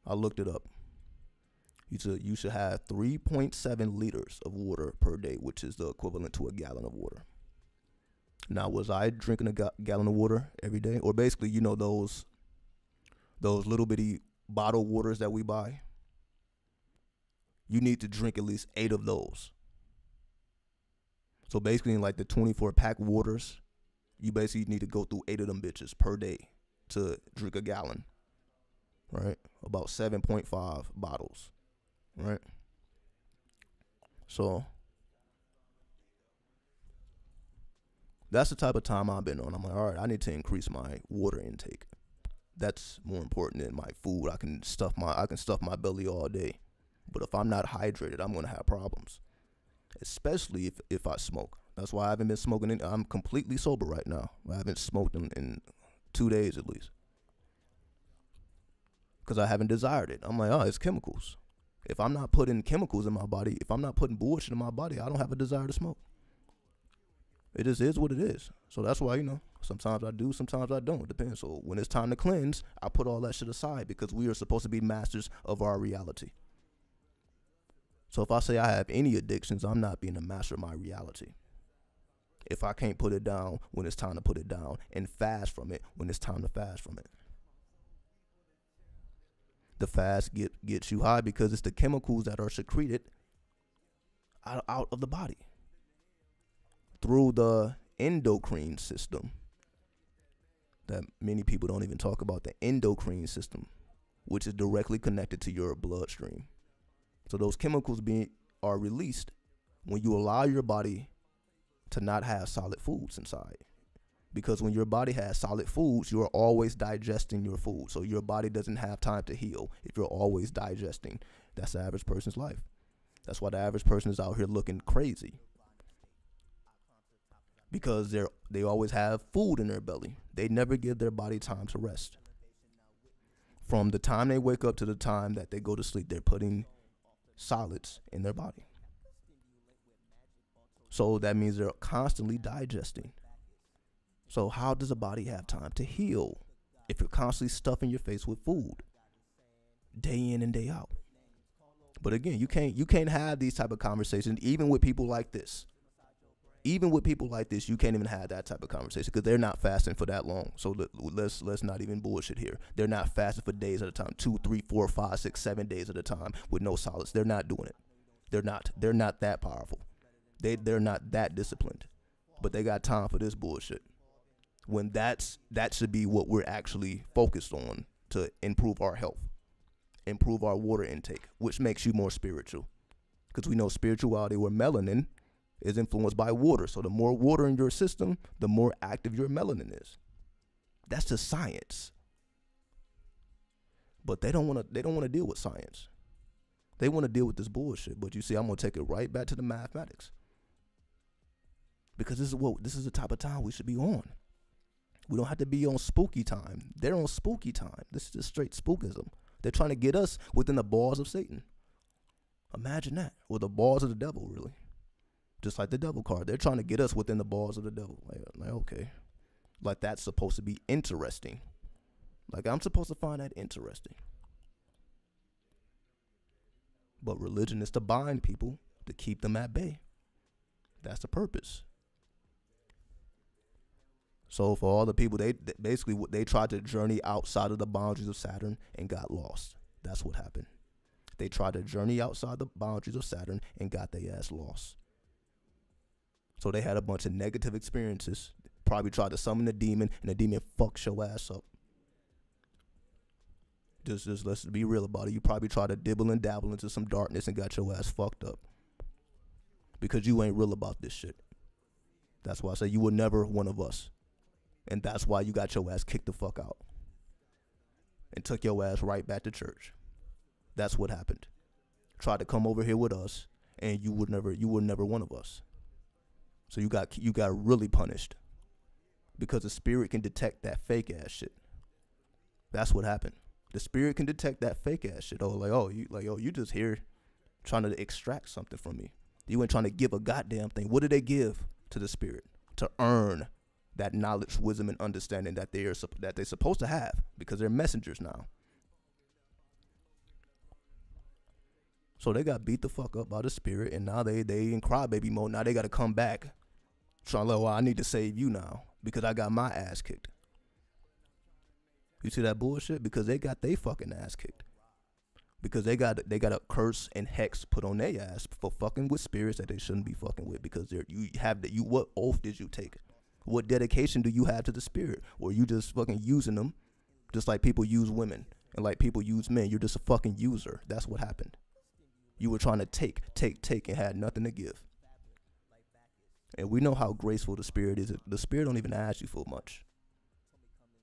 I looked it up. You should have 3.7 liters of water per day, which is the equivalent to a gallon of water. Now, was I drinking a gallon of water every day? Or basically, you know, those little bitty bottled waters that we buy? You need to drink at least 8 of those. So basically, in like the 24-pack waters, you basically need to go through 8 of them bitches per day to drink a gallon, right? About 7.5 bottles, right? So that's the type of time I've been on. I'm like, all right, I need to increase my water intake. That's more important than my food. I can stuff my belly all day, but if I'm not hydrated, I'm gonna have problems. Especially if I smoke. That's why I haven't been smoking. I'm completely sober right now. I haven't smoked in 2 days at least. Because I haven't desired it. I'm like, oh, it's chemicals. If I'm not putting chemicals in my body, if I'm not putting bullshit in my body, I don't have a desire to smoke. It just is what it is. So that's why, sometimes I do, sometimes I don't. It depends. So when it's time to cleanse, I put all that shit aside because we are supposed to be masters of our reality. So if I say I have any addictions, I'm not being a master of my reality. If I can't put it down when it's time to put it down and fast from it when it's time to fast from it. The fast gets you high because it's the chemicals that are secreted out of the body through the endocrine system that many people don't even talk about, the endocrine system, which is directly connected to your bloodstream. So those chemicals are released when you allow your body to not have solid foods inside. Because when your body has solid foods, you are always digesting your food. So your body doesn't have time to heal if you're always digesting. That's the average person's life. That's why the average person is out here looking crazy. Because they always have food in their belly. They never give their body time to rest. From the time they wake up to the time that they go to sleep, they're putting solids in their body. So that means they're constantly digesting. So how does a body have time to heal if you're constantly stuffing your face with food day in and day out? But again, you can't have these type of conversations even with people like this. Even with people like this, you can't even have that type of conversation because they're not fasting for that long. So let's not even bullshit here. They're not fasting for days at a time, 2, 3, 4, 5, 6, 7 days at a time with no solids. They're not doing it. They're not that powerful. They're not that disciplined. But they got time for this bullshit. When that should be what we're actually focused on to improve our health, improve our water intake, which makes you more spiritual. Because we know spirituality, where melanin is influenced by water. So the more water in your system, the more active your melanin is. That's just science. But they don't want to deal with science. They want to deal with this bullshit. But you see, I'm gonna take it right back to the mathematics. Because this is the type of time we should be on. We don't have to be on spooky time. They're on spooky time. This is just straight spookism. They're trying to get us within the balls of Satan. Imagine that. Or the balls of the devil, really. Just like the devil card. They're trying to get us within the balls of the devil. Like okay. Like that's supposed to be interesting. Like I'm supposed to find that interesting. But religion is to bind people, to keep them at bay. That's the purpose. So for all the people, they tried to journey outside of the boundaries of Saturn and got lost. That's what happened. They tried to journey outside the boundaries of Saturn and got their ass lost. So they had a bunch of negative experiences. Probably tried to summon the demon, and the demon fucks your ass up. Just let's be real about it. You probably tried to dibble and dabble into some darkness and got your ass fucked up. Because you ain't real about this shit. That's why I say you were never one of us. And that's why you got your ass kicked the fuck out. And took your ass right back to church. That's what happened. Tried to come over here with us, and you were never one of us. So you got really punished. Because the spirit can detect that fake ass shit. That's what happened. The spirit can detect that fake ass shit. You just here trying to extract something from me. You ain't trying to give a goddamn thing. What did they give to the spirit? To earn that knowledge, wisdom, and understanding that they're supposed to have, because they're messengers now. So they got beat the fuck up by the spirit, and now they in crybaby mode. Now they got to come back, trying to I need to save you now because I got my ass kicked. You see that bullshit? Because they got they fucking ass kicked. Because they got a curse and hex put on their ass for fucking with spirits that they shouldn't be fucking with. Because what oath did you take? What dedication do you have to the spirit? Or you just fucking using them, just like people use women and like people use men? You're just a fucking user. That's what happened. You were trying to take and had nothing to give. And we know how graceful the spirit is. The spirit don't even ask you for much.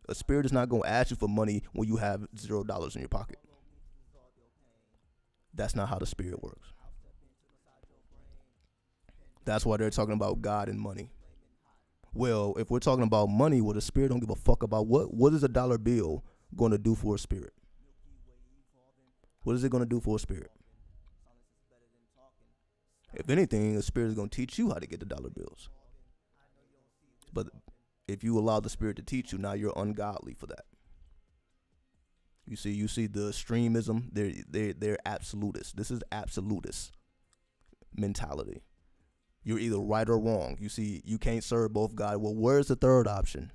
A spirit is not going to ask you for money when you have $0 in your pocket. That's not how the spirit works. That's why they're talking about God and money. Well, if we're talking about money, well, the spirit don't give a fuck about what is a dollar bill going to do for a spirit? What is it going to do for a spirit? If anything, the spirit is going to teach you how to get the dollar bills. But if you allow the spirit to teach you, now you're ungodly for that. You see the extremism. They're absolutists. This is absolutist mentality. You're either right or wrong. You see, you can't serve both God. Well, where's the third option?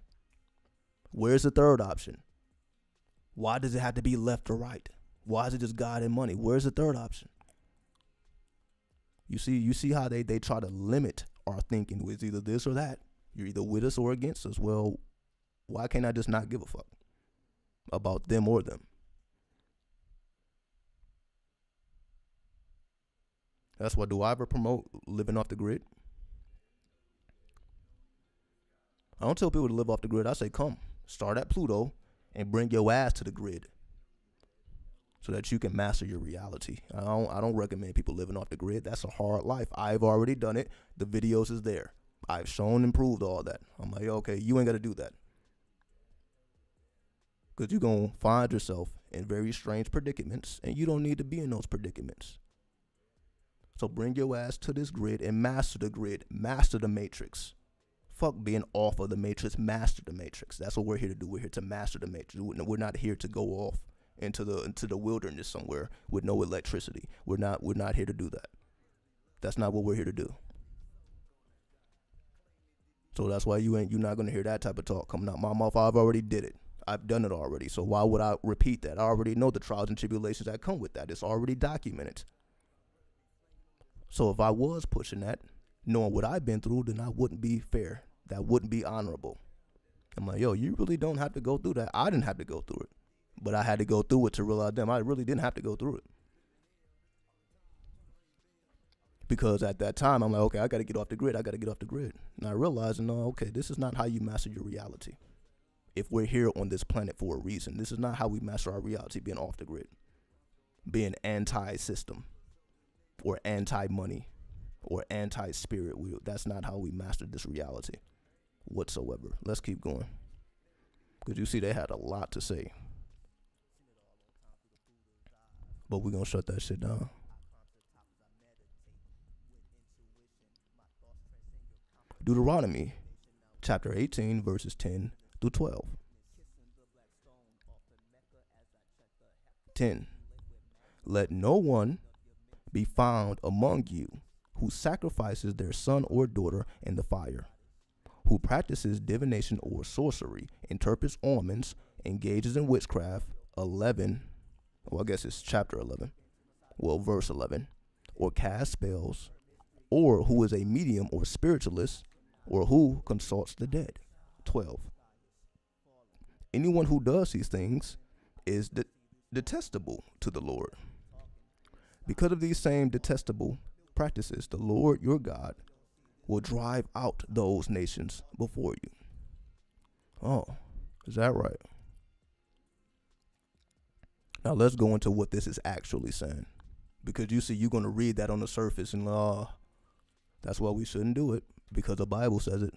Where's the third option? Why does it have to be left or right? Why is it just God and money? Where's the third option? You see how they try to limit our thinking with either this or that. You're either with us or against us. Well, why can't I just not give a fuck about them or them? That's why, do I ever promote living off the grid? I don't tell people to live off the grid. I say, come, start at Pluto and bring your ass to the grid so that you can master your reality. I don't recommend people living off the grid. That's a hard life. I've already done it. The videos is there. I've shown and proved all that. I'm like, okay, you ain't got to do that. Because you're going to find yourself in very strange predicaments, and you don't need to be in those predicaments. So bring your ass to this grid and master the grid. Master the matrix. Fuck being off of the matrix. Master the matrix. That's what we're here to do. We're here to master the matrix. We're not here to go off into the wilderness somewhere with no electricity. We're not here to do that. That's not what we're here to do. So that's why you're not gonna hear that type of talk coming out my mouth. I've already did it. I've done it already. So why would I repeat that? I already know the trials and tribulations that come with that. It's already documented. So if I was pushing that, knowing what I've been through, then I wouldn't be fair. That wouldn't be honorable. I'm like, yo, you really don't have to go through that. I didn't have to go through it. But I had to go through it to realize, damn, I really didn't have to go through it. Because at that time, I'm like, okay, I got to get off the grid. And I realized, no, okay, this is not how you master your reality. If we're here on this planet for a reason, this is not how we master our reality, being off the grid, being anti-system or anti-money or anti-spirit. That's not how we master this reality whatsoever. Let's keep going. Because you see, they had a lot to say. But we're going to shut that shit down. Deuteronomy chapter 18, verses 10 through 12. 10. Let no one be found among you who sacrifices their son or daughter in the fire, who practices divination or sorcery, interprets omens, engages in witchcraft, 11, well, I guess it's chapter 11, well, verse 11, or casts spells, or who is a medium or spiritualist, or who consults the dead, 12. Anyone who does these things is detestable to the Lord. Because of these same detestable practices, the Lord your God will drive out those nations before you. Oh, is that right? Now let's go into what this is actually saying. Because you see, you're going to read that on the surface and that's why we shouldn't do it, because the Bible says it.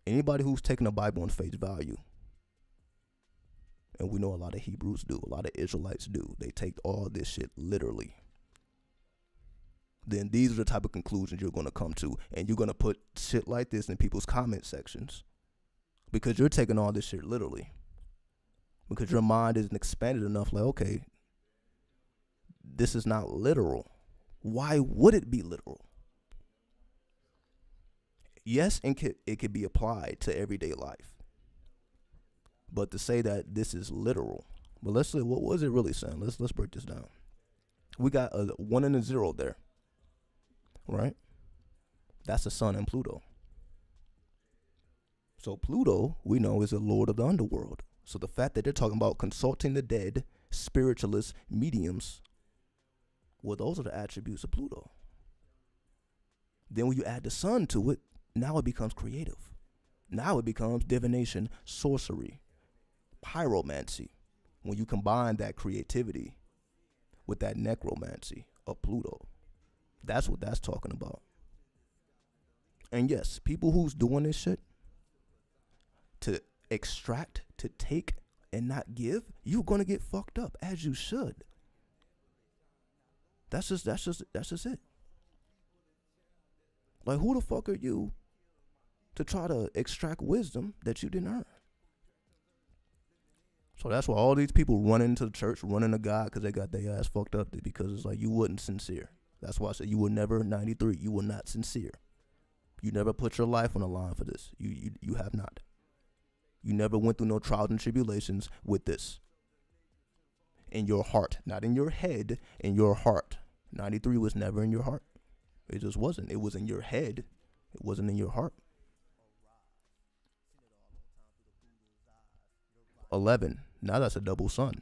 Anybody who's taking the Bible on face value, and we know a lot of Hebrews do, a lot of Israelites do, they take all this shit literally, then these are the type of conclusions you're going to come to, and you're going to put shit like this in people's comment sections because you're taking all this shit literally, because your mind isn't expanded enough. Like, okay, this is not literal. Why would it be literal? Yes, it could be applied to everyday life, but to say that this is literal, but let's say, what was it really saying? Let's break this down. We got a 1 and a 0 there, right? That's the sun and Pluto. So Pluto, we know, is the lord of the underworld. So the fact that they're talking about consulting the dead, spiritualists, mediums, well, those are the attributes of Pluto. Then when you add the sun to it, now it becomes creative. Now it becomes divination, sorcery, pyromancy. When you combine that creativity with that necromancy of Pluto, that's what that's talking about. And yes, people who's doing this shit to extract, to take, and not give, you're gonna get fucked up, as you should. That's just it. Like, who the fuck are you to try to extract wisdom that you didn't earn? So that's why all these people run into the church, running to God, because they got their ass fucked up, because it's like you wasn't sincere. That's why I said you were never 93. You were not sincere. You never put your life on the line for this. You have not. You never went through no trials and tribulations with this. In your heart, not in your head, in your heart. 93 was never in your heart. It just wasn't. It was in your head. It wasn't in your heart. 11. Now that's a double sun,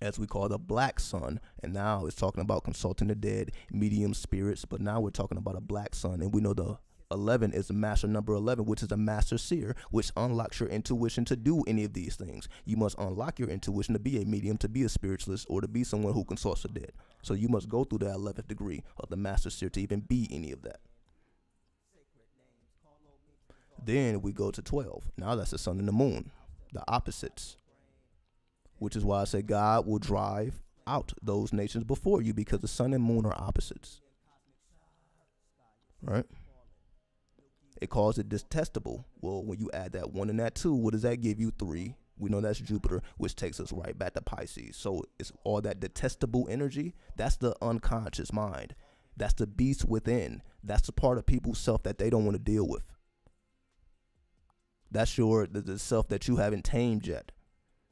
as we call the black sun. And now it's talking about consulting the dead, medium spirits. But now we're talking about a black sun. And we know the 11 is the master number 11, which is a master seer, which unlocks your intuition to do any of these things. You must unlock your intuition to be a medium, to be a spiritualist, or to be someone who consults the dead. So you must go through that 11th degree of the master seer to even be any of that. Then we go to 12. Now that's the sun and the moon, the opposites, which is why I say God will drive out those nations before you, because the sun and moon are opposites, right? It calls it detestable. Well, when you add that 1 and that 2, what does that give you? 3. We know that's Jupiter, which takes us right back to Pisces. So it's all that detestable energy. That's the unconscious mind. That's the beast within. That's the part of people's self that they don't want to deal with. That's the self that you haven't tamed yet.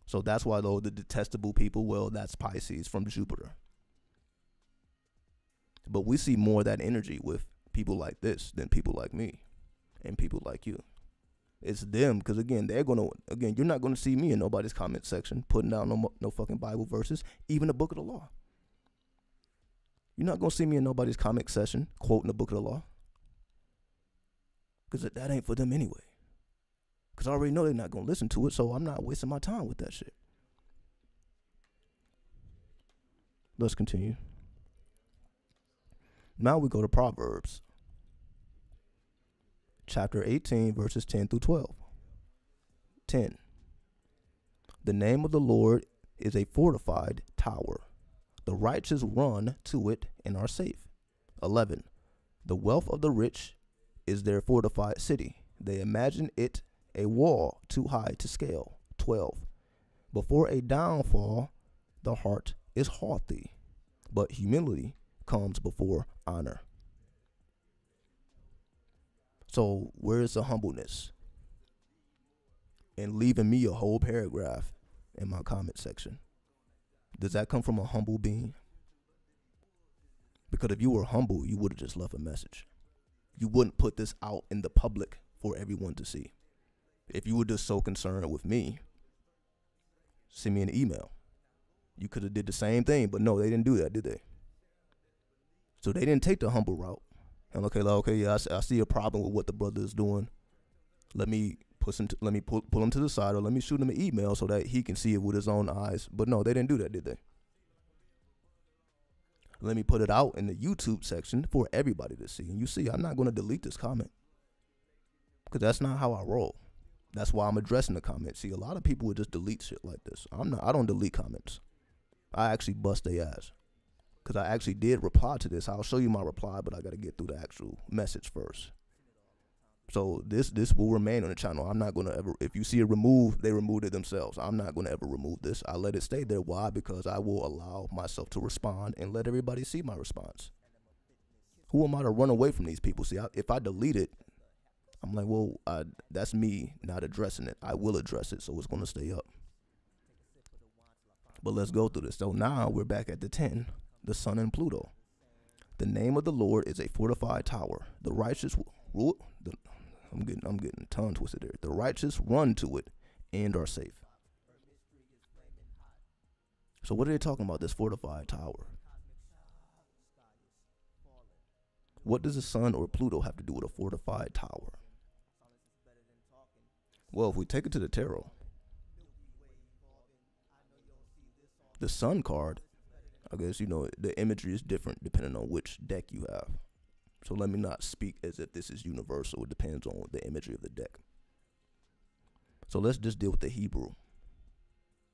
So that's why, though, the detestable people, well, that's Pisces from Jupiter. But we see more of that energy with people like this than people like me and people like you. It's them, because again, you're not gonna see me in nobody's comment section putting down no fucking Bible verses, even the book of the law. You're not going to see me in nobody's comment session quoting the book of the law. Because that ain't for them anyway. Because I already know they're not going to listen to it, so I'm not wasting my time with that shit. Let's continue. Now we go to Proverbs. Chapter 18, verses 10 through 12. 10. The name of the Lord is a fortified tower. The righteous run to it and are safe. 11. The wealth of the rich is their fortified city. They imagine it a wall too high to scale. 12. Before a downfall, the heart is haughty, but humility comes before honor. So where is the humbleness? And leaving me a whole paragraph in my comment section. Does that come from a humble being? Because if you were humble, you would have just left a message. You wouldn't put this out in the public for everyone to see. If you were just so concerned with me, send me an email. You could have did the same thing, but no, they didn't do that, did they? So they didn't take the humble route. And okay, yeah, I see a problem with what the brother is doing. Let me pull him to the side, or let me shoot him an email so that he can see it with his own eyes. But no, they didn't do that, did they? Let me put it out in the YouTube section for everybody to see. And you see, I'm not going to delete this comment, because that's not how I roll. That's why I'm addressing the comments. See, a lot of people would just delete shit like this. I don't delete comments. I actually bust their ass. Because I actually did reply to this. I'll show you my reply, but I got to get through the actual message first. So this will remain on the channel. I'm not going to ever, if you see it removed, they removed it themselves. I'm not going to ever remove this. I let it stay there. Why? Because I will allow myself to respond and let everybody see my response. Who am I to run away from these people? See, if I delete it, I'm like, well, that's me not addressing it. I will address it, so it's going to stay up. But let's go through this. So now we're back at the 10. The sun and Pluto. The name of the Lord is a fortified tower. The righteous rule. I'm getting tongue twisted there. The righteous run to it and are safe. So what are they talking about? This fortified tower. What does the sun or Pluto have to do with a fortified tower? Well, if we take it to the tarot, the sun card, I guess, the imagery is different depending on which deck you have. So let me not speak as if this is universal. It depends on the imagery of the deck. So let's just deal with the Hebrew.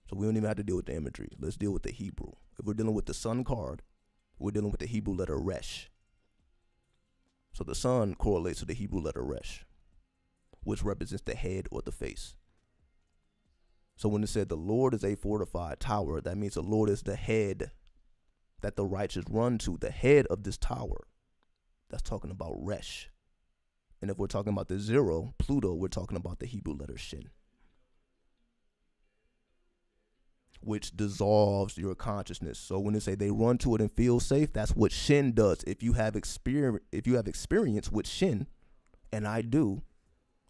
So we don't even have to deal with the imagery. Let's deal with the Hebrew. If we're dealing with the sun card, we're dealing with the Hebrew letter Resh. So the sun correlates to the Hebrew letter Resh, which represents the head or the face. So when it said the Lord is a fortified tower, that means the Lord is the head that the righteous run to, the head of this tower. That's talking about Resh. And if we're talking about the 0, Pluto, we're talking about the Hebrew letter Shin, which dissolves your consciousness. So when they say they run to it and feel safe, that's what Shin does. If you have experience with Shin, and I do,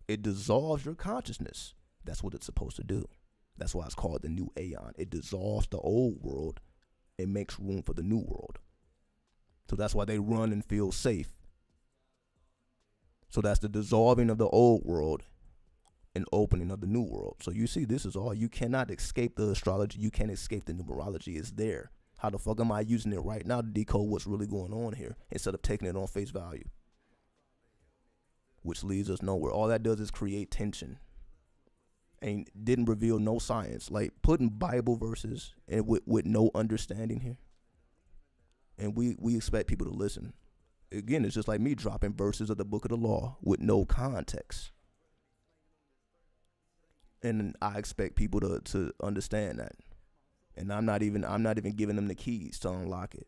it dissolves your consciousness. That's what it's supposed to do. That's why it's called the new Aeon. It dissolves the old world. It makes room for the new world. So that's why they run and feel safe. So that's the dissolving of the old world and opening of the new world. So you see, this is all. You cannot escape the astrology. You can't escape the numerology. It's there. How the fuck am I using it right now to decode what's really going on here instead of taking it on face value? Which leads us nowhere. All that does is create tension. And didn't reveal no science. Like putting Bible verses and with no understanding here. And we expect people to listen. Again, it's just like me dropping verses of the book of the law with no context. And I expect people to understand that. And I'm not even giving them the keys to unlock it.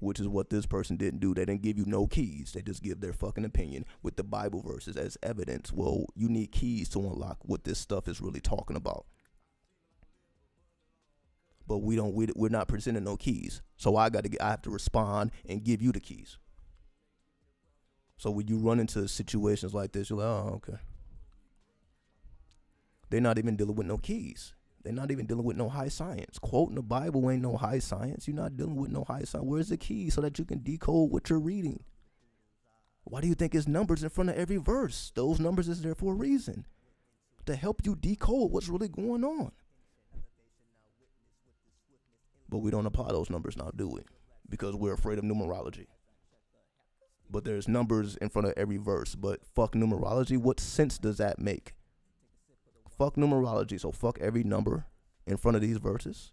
Which is what this person didn't do. They didn't give you no keys. They just give their fucking opinion with the Bible verses as evidence. Well, you need keys to unlock what this stuff is really talking about. But we're not presenting no keys. So I have to respond and give you the keys. So when you run into situations like this, you're like, oh, okay. They're not even dealing with no keys. They're not even dealing with no high science. Quoting the Bible ain't no high science. You're not dealing with no high science. Where's the key so that you can decode what you're reading? Why do you think it's numbers in front of every verse? Those numbers is there for a reason, to help you decode what's really going on. But we don't apply those numbers now, do we? Because we're afraid of numerology. But there's numbers in front of every verse. But fuck numerology. What sense does that make? Fuck numerology. So fuck every number in front of these verses.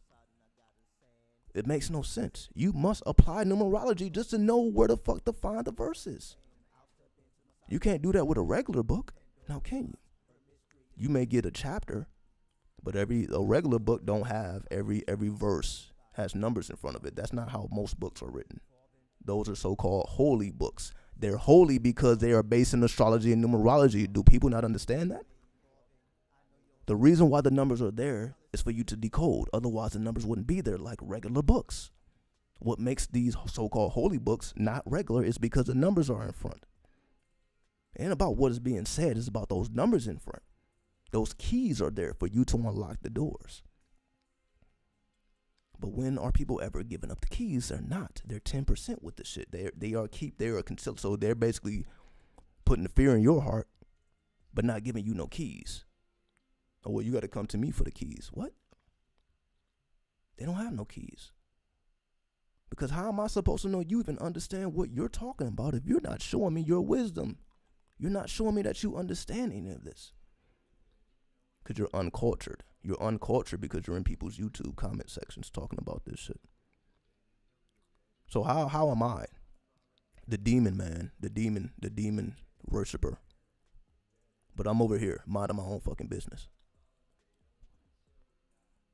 It makes no sense. You must apply numerology just to know where the fuck to find the verses. You can't do that with a regular book. Now can you? You may get a chapter, but a regular book don't have every verse has numbers in front of it. That's not how most books are written. Those are so-called holy books. They're holy because they are based in astrology and numerology. Do people not understand that? The reason why the numbers are there is for you to decode. Otherwise, the numbers wouldn't be there like regular books. What makes these so-called holy books not regular is because the numbers are in front. And about what is being said is about those numbers in front. Those keys are there for you to unlock the doors. But when are people ever giving up the keys? They're not. They're 10% with the shit. They are concealed. So they're basically putting the fear in your heart, but not giving you no keys. Oh, well, you got to come to me for the keys. What? They don't have no keys. Because how am I supposed to know you even understand what you're talking about if you're not showing me your wisdom? You're not showing me that you understand any of this. Because you're uncultured. You're uncultured because you're in people's YouTube comment sections talking about this shit. So how am I, the demon man, the demon worshiper, but I'm over here minding my own fucking business?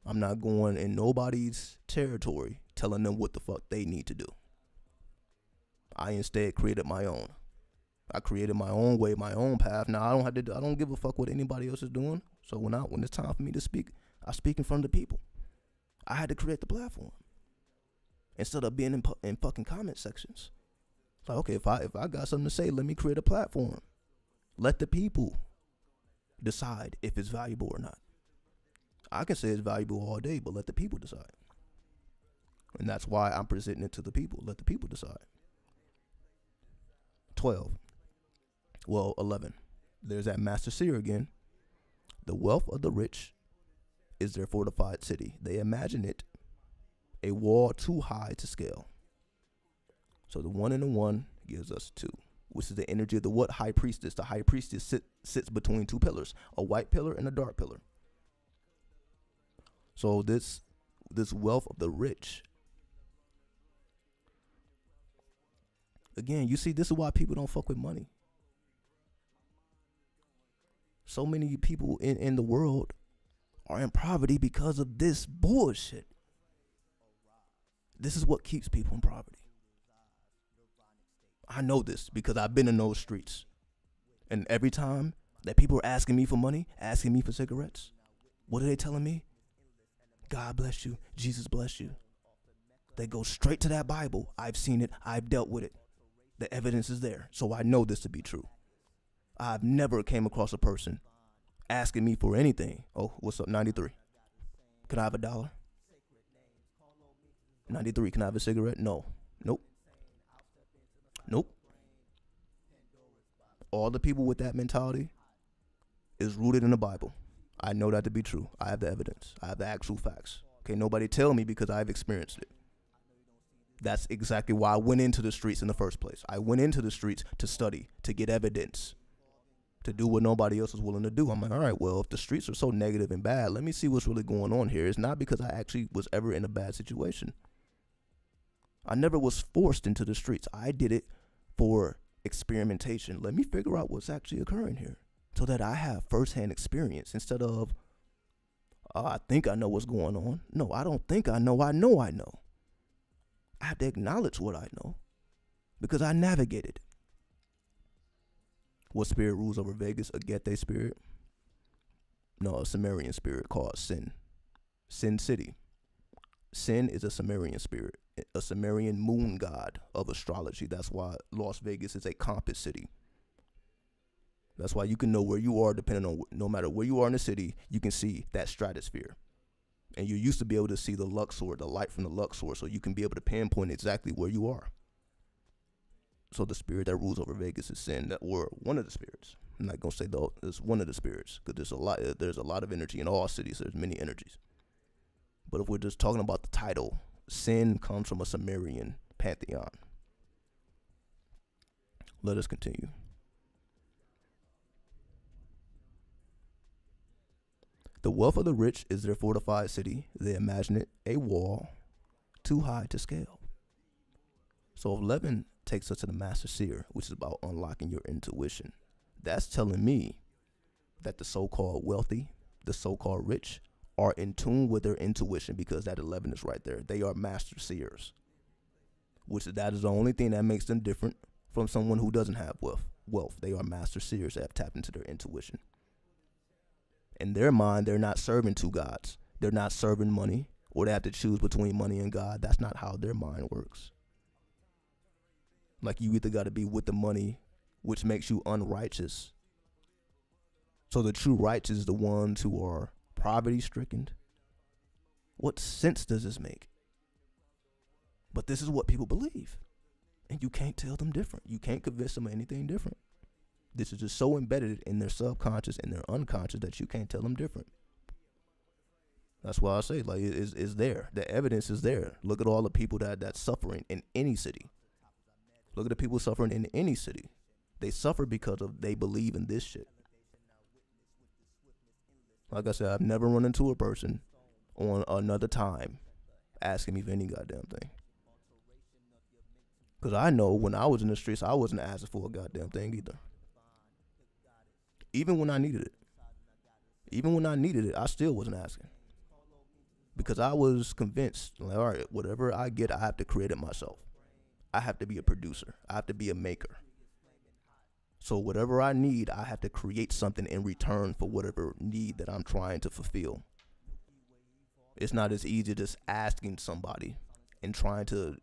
I'm not going in nobody's territory telling them what the fuck they need to do. I instead created my own. I created my own way, my own path. Now I don't give a fuck what anybody else is doing. So when it's time for me to speak, I speak in front of the people. I had to create the platform instead of being in fucking comment sections. It's like, okay, if I got something to say, let me create a platform. Let the people decide if it's valuable or not. I can say it's valuable all day, but let the people decide. And that's why I'm presenting it to the people. Let the people decide. 11. There's that master seer again. The wealth of the rich is their fortified city. They imagine it a wall too high to scale. So the 1 and the 1 gives us 2, which is the energy of the what? High priestess. The high priestess sits between 2 pillars, a white pillar and a dark pillar. So this wealth of the rich. Again, you see, this is why people don't fuck with money. So many people in the world are in poverty because of this bullshit. This is what keeps people in poverty. I know this because I've been in those streets. And every time that people are asking me for money, asking me for cigarettes, what are they telling me? God bless you. Jesus bless you. They go straight to that Bible. I've seen it. I've dealt with it. The evidence is there. So I know this to be true. I've never came across a person asking me for anything. Oh, what's up, 93? Can I have $1? 93, can I have a cigarette? No. Nope. All the people with that mentality is rooted in the Bible. I know that to be true. I have the evidence. I have the actual facts. Okay, nobody tell me because I've experienced it. That's exactly why I went into the streets in the first place. I went into the streets to study, to get evidence, to do what nobody else was willing to do. I'm like, all right, well, if the streets are so negative and bad, let me see what's really going on here. It's not because I actually was ever in a bad situation. I never was forced into the streets. I did it for experimentation. Let me figure out what's actually occurring here so that I have firsthand experience instead of, I think I know what's going on. No, I don't think I know. I know I know. I have to acknowledge what I know because I navigated. What spirit rules over Vegas? A Gete spirit? No, a Sumerian spirit called Sin. Sin City. Sin is a Sumerian spirit, a Sumerian moon god of astrology. That's why Las Vegas is a compass city. That's why you can know where you are depending on, no matter where you are in the city, you can see that stratosphere. And you used to be able to see the Luxor, the light from the Luxor, so you can be able to pinpoint exactly where you are. So the spirit that rules over Vegas is sin, or one of the spirits. I'm not gonna say though it's one of the spirits, because there's a lot of energy in all cities. There's many energies. But if we're just talking about the title, sin comes from a Sumerian pantheon. Let us continue. The wealth of the rich is their fortified city. They imagine it a wall too high to scale. So 11 takes us to the Master Seer, which is about unlocking your intuition. That's telling me that the so-called wealthy, the so-called rich, are in tune with their intuition, because that 11 is right there. They are Master Seers, which that is the only thing that makes them different from someone who doesn't have wealth. They are Master Seers that have tapped into their intuition. In their mind, they're not serving two gods. They're not serving money, or they have to choose between money and God. That's not how their mind works. Like, you either got to be with the money, which makes you unrighteous. So the true righteous is the ones who are poverty-stricken. What sense does this make? But this is what people believe. And you can't tell them different. You can't convince them of anything different. This is just so embedded in their subconscious and their unconscious that you can't tell them different. That's why I say, like, it's there. The evidence is there. Look at all the people that's suffering in any city. Look at the people suffering in any city. They suffer because they believe in this shit. Like I said, I've never run into a person on another time asking me for any goddamn thing. Because I know when I was in the streets, I wasn't asking for a goddamn thing either. Even when I needed it, I still wasn't asking. Because I was convinced, like, all right, whatever I get, I have to create it myself. I have to be a producer. I have to be a maker. So whatever I need, I have to create something in return for whatever need that I'm trying to fulfill. It's not as easy just asking somebody and trying to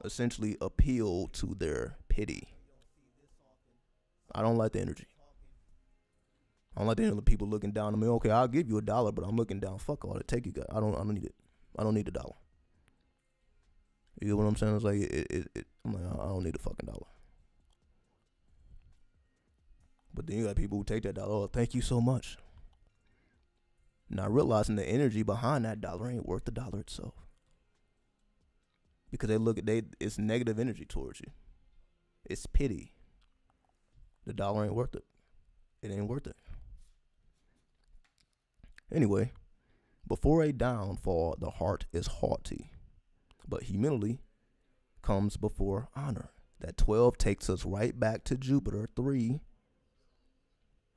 essentially appeal to their pity. I don't like the energy. I don't like the energy of people looking down on me. Okay, I'll give you $1, but I'm looking down. Fuck all that. Take it. I don't need it. I don't need $1. You get what I'm saying? It's like I'm like, I don't need a fucking $1. But then you got people who take that $1. Oh, thank you so much. Not realizing the energy behind that $1 ain't worth the $1 itself. Because it's negative energy towards you. It's pity. The $1 ain't worth it. It ain't worth it. Anyway, before a downfall, the heart is haughty, but humility comes before honor. That 12 takes us right back to Jupiter 3.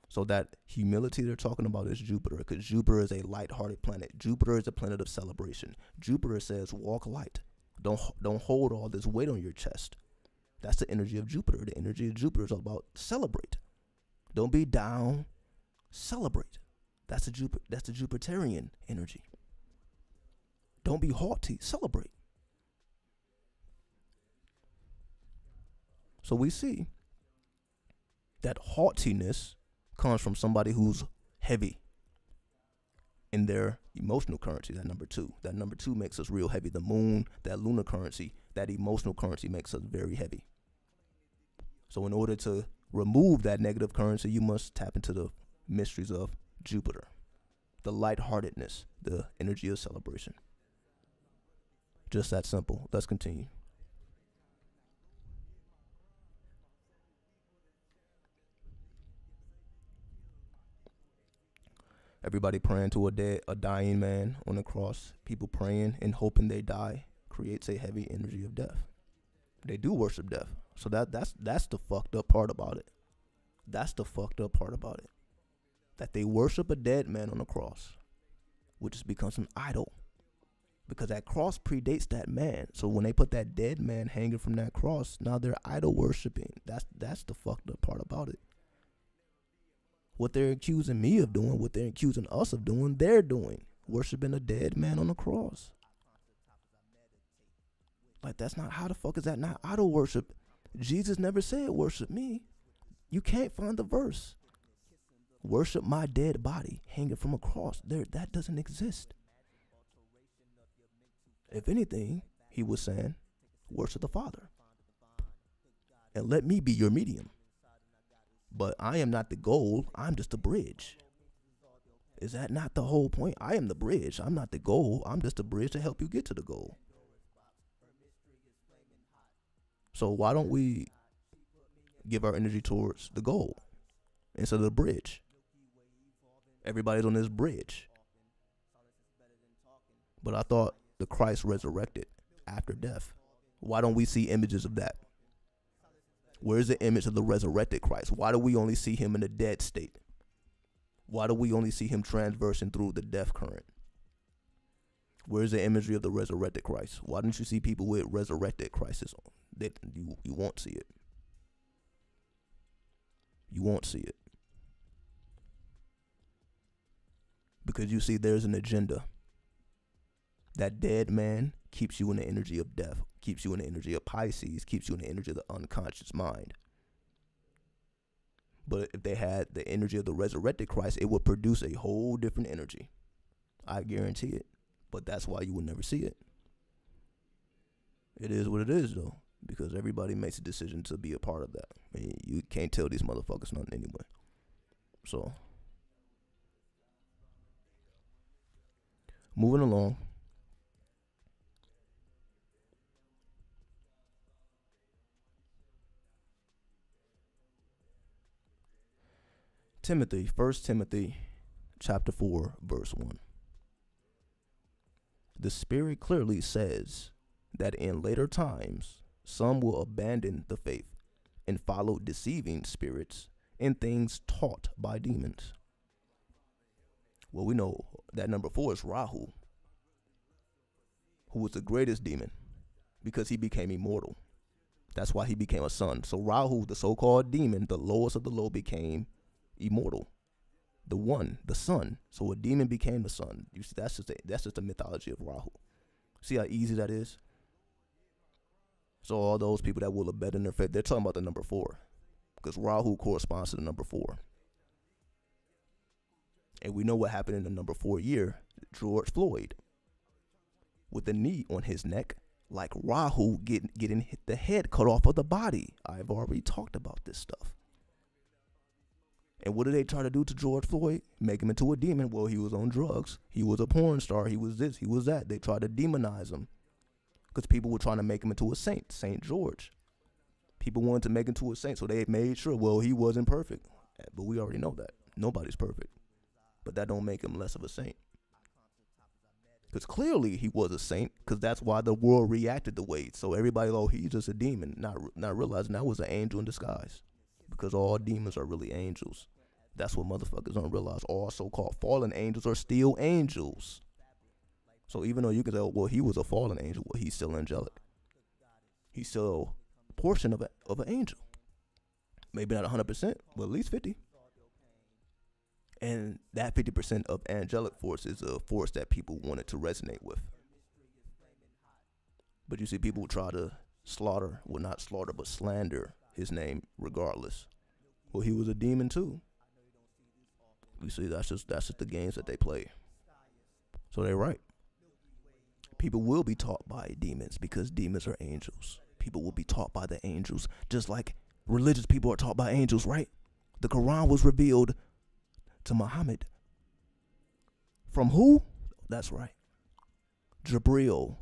So that humility they're talking about is Jupiter, because Jupiter is a light-hearted planet. Jupiter is a planet of celebration. Jupiter says, walk light. Don't hold all this weight on your chest. That's the energy of Jupiter. The energy of Jupiter is all about celebrate. Don't be down. Celebrate. That's the Jupiterian energy. Don't be haughty. Celebrate. So we see that haughtiness comes from somebody who's heavy in their emotional currency, that number 2. That number 2 makes us real heavy. The moon, that lunar currency, that emotional currency makes us very heavy. So in order to remove that negative currency, you must tap into the mysteries of Jupiter, the lightheartedness, the energy of celebration. Just that simple. Let's continue. Everybody praying to a dying man on the cross. People praying and hoping they die creates a heavy energy of death. They do worship death. So that's the fucked up part about it. That's the fucked up part about it. That they worship a dead man on the cross, which has become an idol. Because that cross predates that man. So when they put that dead man hanging from that cross, now they're idol worshiping. That's the fucked up part about it. What they're accusing me of doing, what they're accusing us of doing, they're doing. Worshiping a dead man on the cross. Like, that's not, how the fuck is that not idol worship? Jesus never said worship me. You can't find the verse. Worship my dead body hanging from a cross. That doesn't exist. If anything, he was saying, worship the Father. And let me be your medium. But I am not the goal. I'm just a bridge. Is that not the whole point? I am the bridge. I'm not the goal. I'm just a bridge to help you get to the goal. So why don't we give our energy towards the goal instead of the bridge? Everybody's on this bridge. But I thought the Christ resurrected after death. Why don't we see images of that? Where's the image of the resurrected Christ? Why do we only see him in a dead state? Why do we only see him transversing through the death current? Where's the imagery of the resurrected Christ? Why don't you see people with resurrected Christs on? You won't see it. You won't see it. Because you see, there's an agenda. That dead man keeps you in the energy of death, keeps you in the energy of Pisces, keeps you in the energy of the unconscious mind. But if they had the energy of the resurrected Christ, it would produce a whole different energy. I guarantee it. But that's why you will never see it. It is what it is, though, because everybody makes a decision to be a part of that. I mean, you can't tell these motherfuckers nothing anyway. So, moving along. Timothy, 1 Timothy chapter 4, verse 1. The Spirit clearly says that in later times, some will abandon the faith and follow deceiving spirits and things taught by demons. Well, we know that number 4 is Rahu, who was the greatest demon because he became immortal. That's why he became a sun. So Rahu, the so-called demon, the lowest of the low, became immortal. The one, the sun. So a demon became the sun. You see, that's just the mythology of Rahu. See how easy that is? So all those people that will abandon their faith, they're talking about the number 4. Because Rahu corresponds to the number 4. And we know what happened in the number 4 year. George Floyd, with the knee on his neck, like Rahu getting hit the head cut off of the body. I've already talked about this stuff. And what did they try to do to George Floyd? Make him into a demon. Well, he was on drugs. He was a porn star. He was this. He was that. They tried to demonize him because people were trying to make him into a saint, Saint George. People wanted to make him into a saint, so they made sure, well, he wasn't perfect. But we already know that. Nobody's perfect. But that don't make him less of a saint. Because clearly he was a saint, because that's why the world reacted the way. So everybody, oh, he's just a demon, not realizing that was an angel in disguise. Because all demons are really angels. That's what motherfuckers don't realize. All so-called fallen angels are still angels. So even though you can say, well, he was a fallen angel, well, he's still angelic. He's still a portion of an angel. Maybe not 100%, but at least 50. And that 50% of angelic force is a force that people wanted to resonate with. But you see, people try to slaughter, well, not slaughter, but slander his name regardless. Well, he was a demon too. You see, that's just the games that they play. So they're right. People will be taught by demons because demons are angels. People will be taught by the angels, just like religious people are taught by angels, right? The Quran was revealed to Muhammad from who? That's right. Jibril,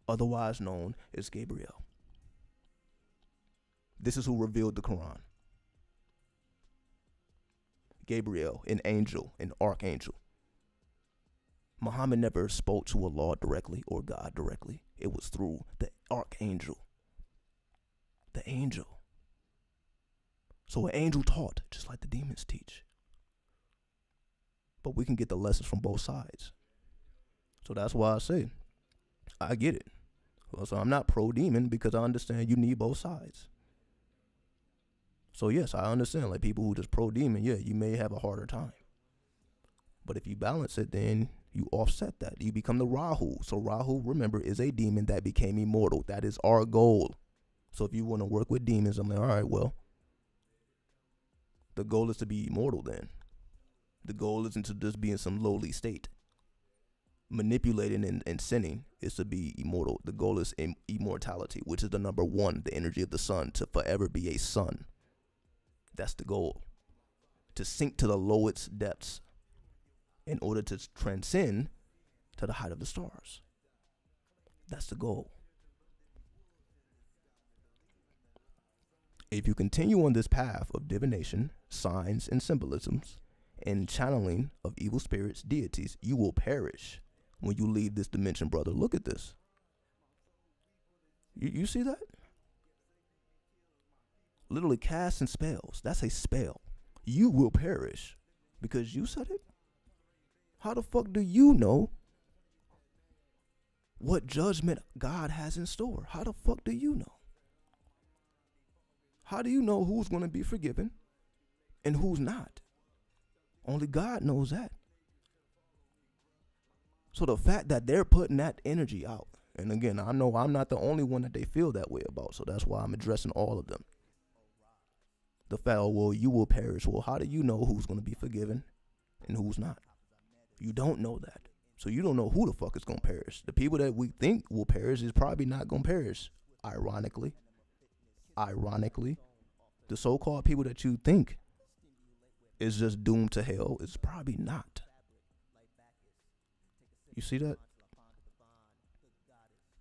otherwise known as Gabriel. This is who revealed the Quran. Gabriel, an angel, an archangel. Muhammad never spoke to Allah directly or God directly. It was through the archangel. The angel. So an angel taught, just like the demons teach. But we can get the lessons from both sides. So that's why I say, I get it. So I'm not pro-demon because I understand you need both sides. So yes, I understand, like people who just pro-demon, yeah, you may have a harder time. But if you balance it, then you offset that. You become the Rahu. So Rahu, remember, is a demon that became immortal. That is our goal. So if you want to work with demons, I'm like, all right, well, the goal is to be immortal then. The goal isn't to just be in some lowly state. Manipulating and sinning is to be immortal. The goal is immortality, which is the number one, the energy of the sun, to forever be a sun. That's the goal. To sink to the lowest depths in order to transcend to the height of the stars. That's the goal. If you continue on this path of divination, signs, and symbolisms, and channeling of evil spirits, deities, you will perish when you leave this dimension, brother. Look at this. You see that? Literally casting spells. That's a spell. You will perish because you said it. How the fuck do you know what judgment God has in store? How the fuck do you know? How do you know who's going to be forgiven and who's not? Only God knows that. So the fact that they're putting that energy out, and again, I know I'm not the only one that they feel that way about, so that's why I'm addressing all of them. The fact, oh, well, you will perish. Well, how do you know who's going to be forgiven and who's not? You don't know that. So you don't know who the fuck is going to perish. The people that we think will perish is probably not going to perish, ironically. The so-called people that you think is just doomed to hell is probably not. You see that?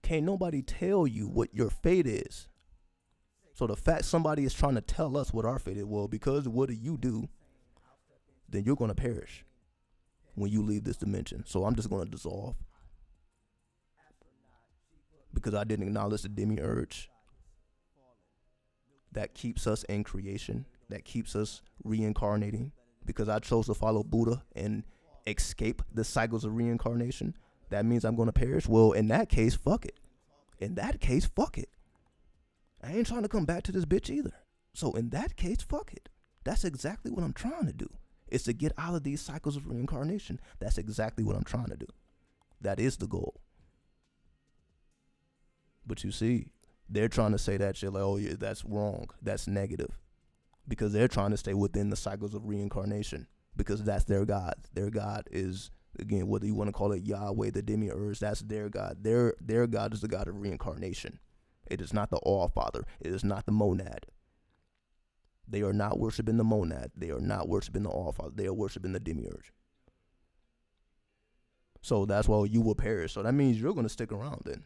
Can't nobody tell you what your fate is. So the fact somebody is trying to tell us what our fate is, well, because what do you do, then you're going to perish when you leave this dimension. So I'm just going to dissolve because I didn't acknowledge the demiurge that keeps us in creation, that keeps us reincarnating, because I chose to follow Buddha and escape the cycles of reincarnation. That means I'm going to perish. Well, in that case, fuck it. I ain't trying to come back to this bitch either. So in that case, fuck it. That's exactly what I'm trying to do. Is to get out of these cycles of reincarnation. That's exactly what I'm trying to do. That is the goal. But you see, they're trying to say that shit like, oh yeah, that's wrong. That's negative. Because they're trying to stay within the cycles of reincarnation. Because that's their God. Their God is, again, whether you want to call it Yahweh, the demiurge, that's their God. Their God is the God of reincarnation. It is not the All-Father. It is not the monad. They are not worshiping the monad. They are not worshiping the All-Father. They are worshiping the demiurge. So that's why you will perish. So that means you're going to stick around then.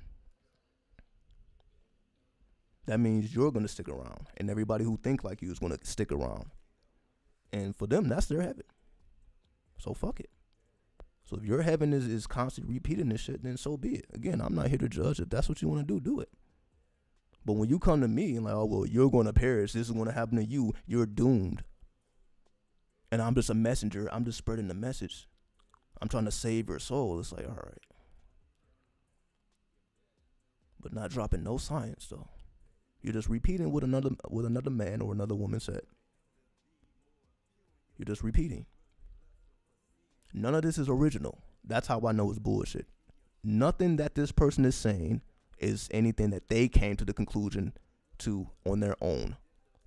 That means you're going to stick around. And everybody who think like you is going to stick around. And for them, that's their heaven. So fuck it. So if your heaven is constantly repeating this shit, then so be it. Again, I'm not here to judge. If that's what you want to do it. But when you come to me and like, oh, well, you're going to perish, this is going to happen to you, you're doomed. And I'm just a messenger. I'm just spreading the message. I'm trying to save your soul. It's like, all right. But not dropping no science, though. You're just repeating what another man or another woman said. You're just repeating. None of this is original. That's how I know it's bullshit. Nothing that this person is saying is anything that they came to the conclusion to on their own.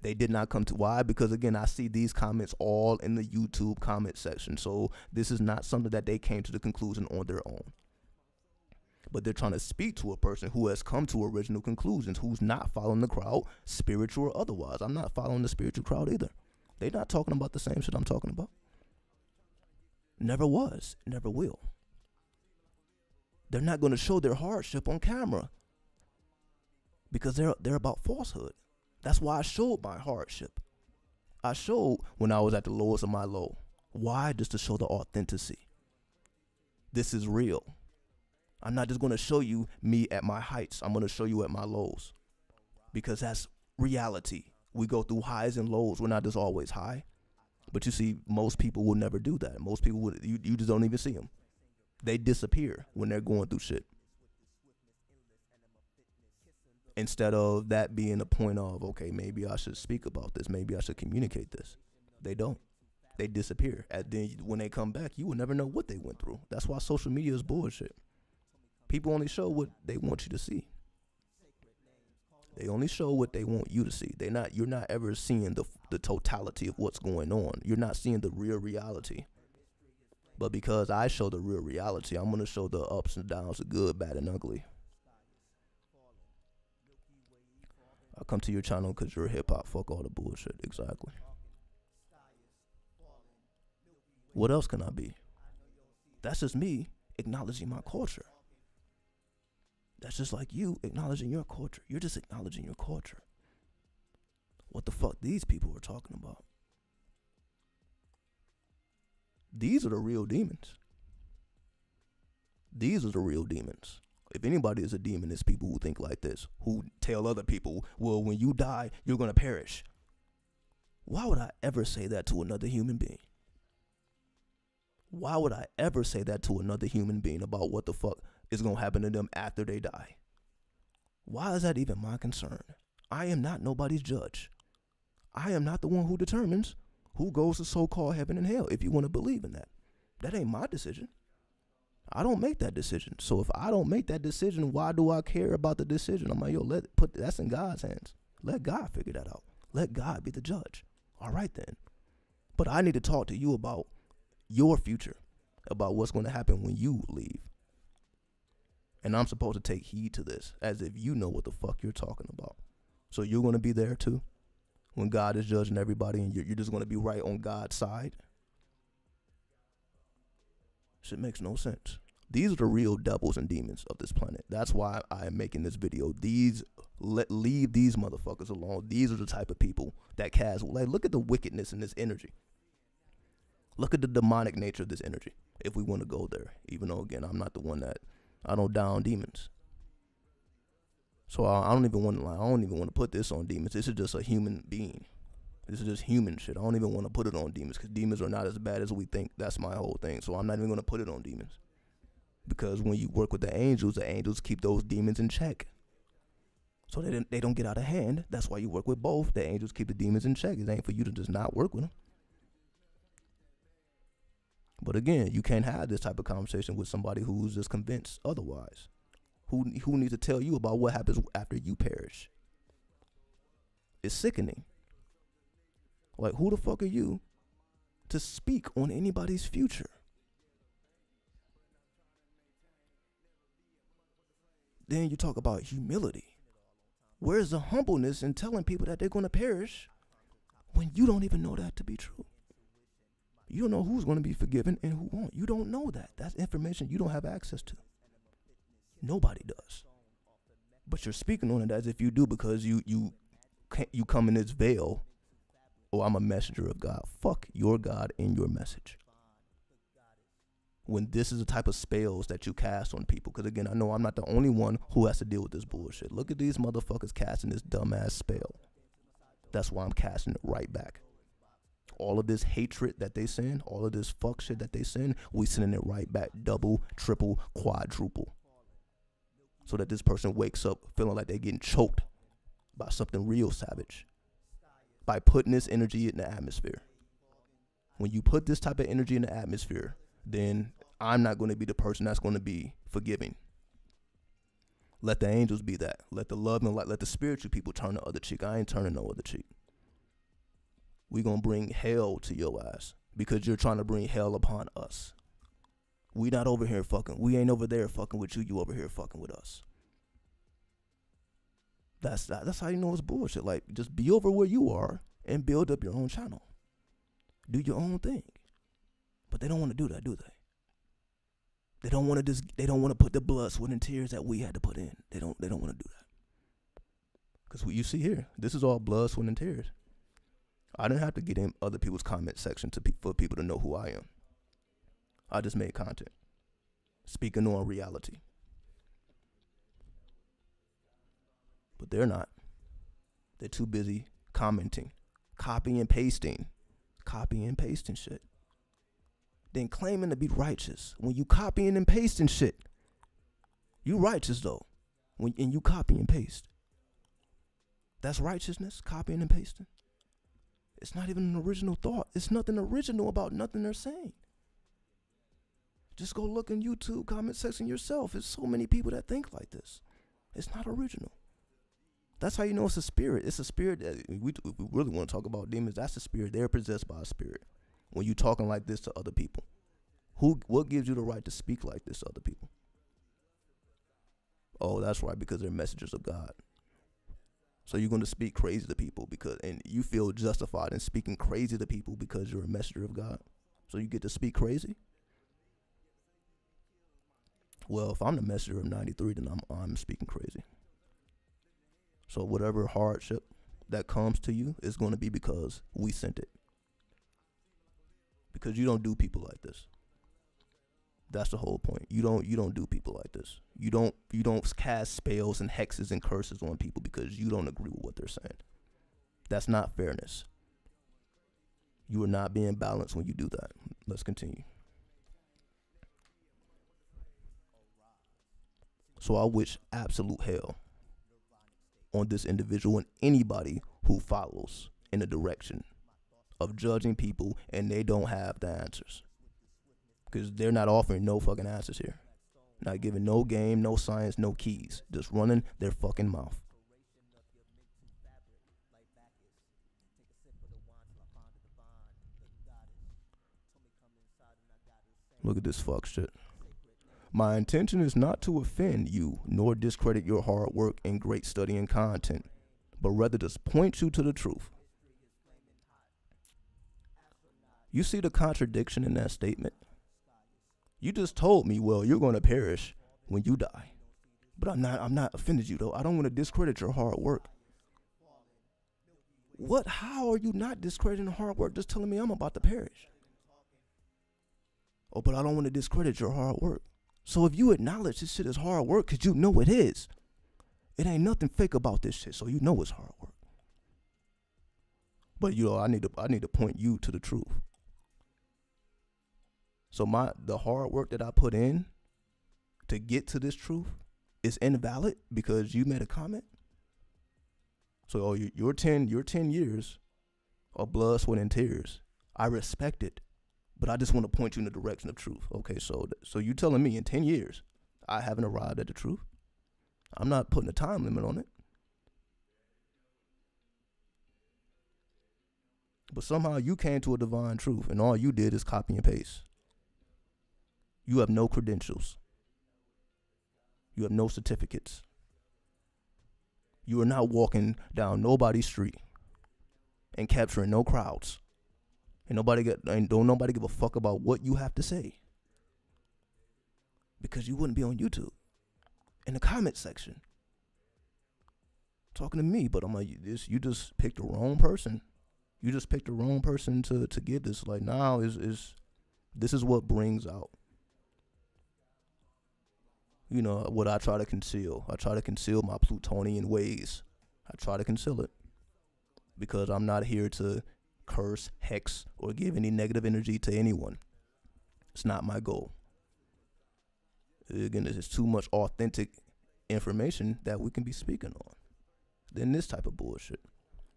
They did not come to. Why? Because again, I see these comments all in the YouTube comment section. So this is not something that they came to the conclusion on their own. But they're trying to speak to a person who has come to original conclusions, who's not following the crowd, spiritual or otherwise. I'm not following the spiritual crowd either. They're not talking about the same shit I'm talking about. Never was, never will. They're not going to show their hardship on camera because they're about falsehood. That's why I showed my hardship. I showed when I was at the lowest of my low. Why? Just to show the authenticity. This is real. I'm not just going to show you me at my heights. I'm going to show you at my lows because that's reality. We go through highs and lows. We're not just always high. But you see, most people will never do that. Most people would, you just don't even see them. They disappear when they're going through shit. Instead of that being a point of, okay, maybe I should speak about this. Maybe I should communicate this. They don't. They disappear. And then when they come back, you will never know what they went through. That's why social media is bullshit. People only show what they want you to see. They only show what they want you to see. You're not ever seeing the totality of what's going on. You're not seeing the real reality. But because I show the real reality, I'm going to show the ups and downs, the good, bad, and ugly. I come to your channel because you're hip-hop. Fuck all the bullshit. Exactly. What else can I be? That's just me acknowledging my culture. That's just like you acknowledging your culture. You're just acknowledging your culture. What the fuck these people are talking about? These are the real demons. These are the real demons. If anybody is a demon, it's people who think like this, who tell other people, well, when you die, you're going to perish. Why would I ever say that to another human being? Why would I ever say that to another human being about what the fuck is going to happen to them after they die? Why is that even my concern? I am not nobody's judge. I am not the one who determines who goes to so-called heaven and hell, if you want to believe in that. That ain't my decision. I don't make that decision. So if I don't make that decision, why do I care about the decision? I'm like, yo, that's in God's hands. Let God figure that out. Let God be the judge. All right then. But I need to talk to you about your future, about what's going to happen when you leave. And I'm supposed to take heed to this as if you know what the fuck you're talking about. So you're going to be there too when God is judging everybody, and you're just going to be right on God's side. Shit makes no sense. These are the real devils and demons of this planet. That's why I am making this video. Leave these motherfuckers alone. These are the type of people that cast. Like, look at the wickedness in this energy. Look at the demonic nature of this energy. If we want to go there, even though again I'm not the one that I don't down demons. So I don't even want to put this on demons. This is just a human being. This is just human shit. I don't even want to put it on demons because demons are not as bad as we think. That's my whole thing. So I'm not even going to put it on demons. Because when you work with the angels keep those demons in check. So they don't get out of hand. That's why you work with both. The angels keep the demons in check. It ain't for you to just not work with them. But again, you can't have this type of conversation with somebody who's just convinced otherwise. Who needs to tell you about what happens after you perish? It's sickening. Like, who the fuck are you to speak on anybody's future? Then you talk about humility. Where's the humbleness in telling people that they're going to perish when you don't even know that to be true? You don't know who's going to be forgiven and who won't. You don't know that. That's information you don't have access to. Nobody does. But you're speaking on it as if you do because you come in this veil. Oh, I'm a messenger of God. Fuck your God and your message. When this is the type of spells that you cast on people. Because again, I know I'm not the only one who has to deal with this bullshit. Look at these motherfuckers casting this dumbass spell. That's why I'm casting it right back. All of this hatred that they send, all of this fuck shit that they send, we sending it right back. Double, triple, quadruple. So that this person wakes up feeling like they're getting choked by something real savage. By putting this energy in the atmosphere. When you put this type of energy in the atmosphere, then I'm not going to be the person that's going to be forgiving. Let the angels be that. Let the love and light, let the spiritual people turn the other cheek. I ain't turning no other cheek. We going to bring hell to your ass because you're trying to bring hell upon us. We not over here fucking. We ain't over there fucking with you. You over here fucking with us. That's how you know it's bullshit. Like, just be over where you are and build up your own channel. Do your own thing. But they don't want to do that, do they? They don't want to put the blood, sweat, and tears that we had to put in. They don't want to do that. Because what you see here, this is all blood, sweat, and tears. I didn't have to get in other people's comment section for people to know who I am. I just made content. Speaking on reality. But they're not. They're too busy commenting, copying and pasting shit. Then claiming to be righteous. When you copying and pasting shit, you righteous though. And you copy and paste. That's righteousness, copying and pasting. It's not even an original thought. It's nothing original about nothing they're saying. Just go look in YouTube comment section yourself. There's so many people that think like this. It's not original. That's how you know it's a spirit. It's a spirit that if we really want to talk about demons. That's a spirit. They're possessed by a spirit. When you talking like this to other people, What gives you the right to speak like this to other people? Oh, that's right, because they're messengers of God. So you're going to speak crazy to people and you feel justified in speaking crazy to people because you're a messenger of God. So you get to speak crazy? Well, if I'm the messenger of 93, then I'm speaking crazy. So whatever hardship that comes to you is going to be because we sent it. Because you don't do people like this. That's the whole point. You don't do people like this. You don't cast spells and hexes and curses on people because you don't agree with what they're saying. That's not fairness. You are not being balanced when you do that. Let's continue. So I wish absolute hell on this individual and anybody who follows in the direction of judging people and they don't have the answers. Because they're not offering no fucking answers here. Not giving no game, no science, no keys. Just running their fucking mouth. Look at this fuck shit. My intention is not to offend you nor discredit your hard work and great study and content, but rather just point you to the truth. You see the contradiction in that statement? You just told me, well, you're going to perish when you die. But I'm not offended you though. I don't want to discredit your hard work. How are you not discrediting hard work? Just telling me I'm about to perish. Oh, but I don't want to discredit your hard work. So if you acknowledge this shit is hard work, because you know it is. It ain't nothing fake about this shit, so you know it's hard work. But I need to point you to the truth. So the hard work that I put in to get to this truth is invalid because you made a comment. So your 10 years of blood, sweat, and tears, I respect it, but I just want to point you in the direction of truth. Okay, so you telling me in 10 years I haven't arrived at the truth? I'm not putting a time limit on it. But somehow you came to a divine truth and all you did is copy and paste. You have no credentials. You have no certificates. You are not walking down nobody's street and capturing no crowds. And don't nobody give a fuck about what you have to say. Because you wouldn't be on YouTube in the comment section talking to me, but I'm like, you just picked the wrong person. You just picked the wrong person to give this. Like now this is what brings out, what I try to conceal. I try to conceal my Plutonian ways. I try to conceal it because I'm not here to curse, hex, or give any negative energy to anyone. It's not my goal. Again, there's too much authentic information that we can be speaking on than this type of bullshit.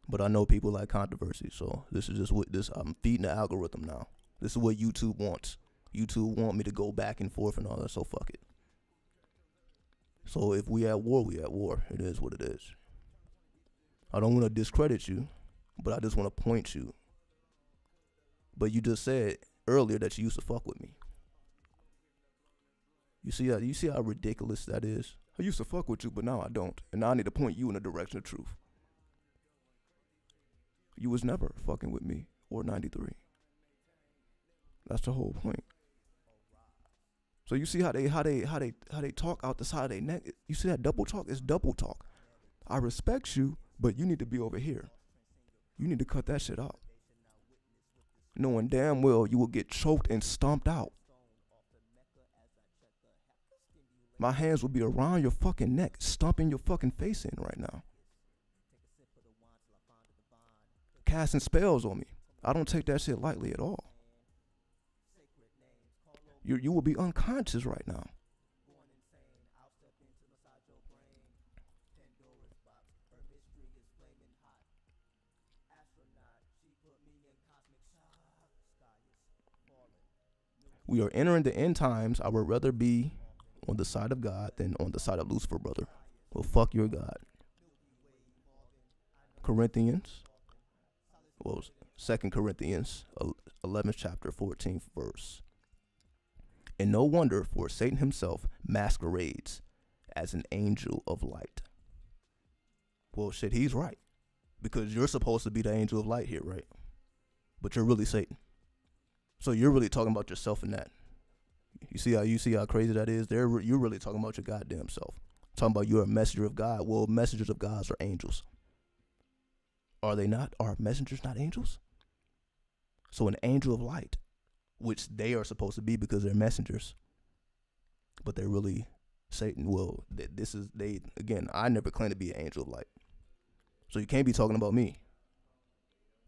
But I know people like controversy, so this is just I'm feeding the algorithm now. This is what YouTube wants. YouTube want me to go back and forth and all that, so fuck it. So if we at war, we at war. It is what it is. I don't want to discredit you, but I just want to point you. But you just said earlier that you used to fuck with me. You see how ridiculous that is? I used to fuck with you, but now I don't. And now I need to point you in the direction of truth. You was never fucking with me or 93. That's the whole point. So you see how they talk out the side of their neck. You see that double talk? It's double talk. I respect you, but you need to be over here. You need to cut that shit out. Knowing damn well you will get choked and stomped out. My hands will be around your fucking neck, stomping your fucking face in right now. Casting spells on me. I don't take that shit lightly at all. You will be unconscious right now. We are entering the end times. I would rather be on the side of God than on the side of Lucifer, brother. Well, fuck your God. Corinthians. Well, 2 Corinthians, 11th chapter, 14th verse. And no wonder, for Satan himself masquerades as an angel of light. Well, shit, he's right. Because you're supposed to be the angel of light here, right? But you're really Satan. So you're really talking about yourself in that. You see how crazy that is? You're really talking about your goddamn self. Talking about you're a messenger of God. Well, messengers of God are angels. Are they not? Are messengers not angels? So an angel of light, which they are supposed to be because they're messengers, but they're really Satan. Well, again, I never claimed to be an angel of light. So you can't be talking about me.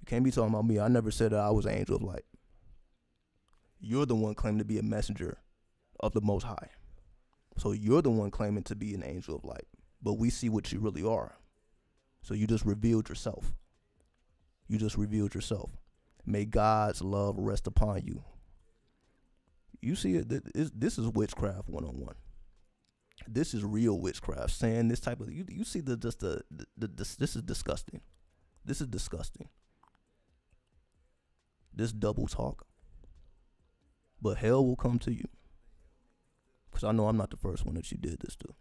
You can't be talking about me. I never said that I was an angel of light. You're the one claiming to be a messenger of the Most High. So you're the one claiming to be an angel of light. But we see what you really are. So you just revealed yourself. You just revealed yourself. May God's love rest upon you. You see it. This is witchcraft 101. This is real witchcraft. Saying this type of you see this is disgusting. This is disgusting. This double talk. But hell will come to you. Because I know I'm not the first one that you did this to.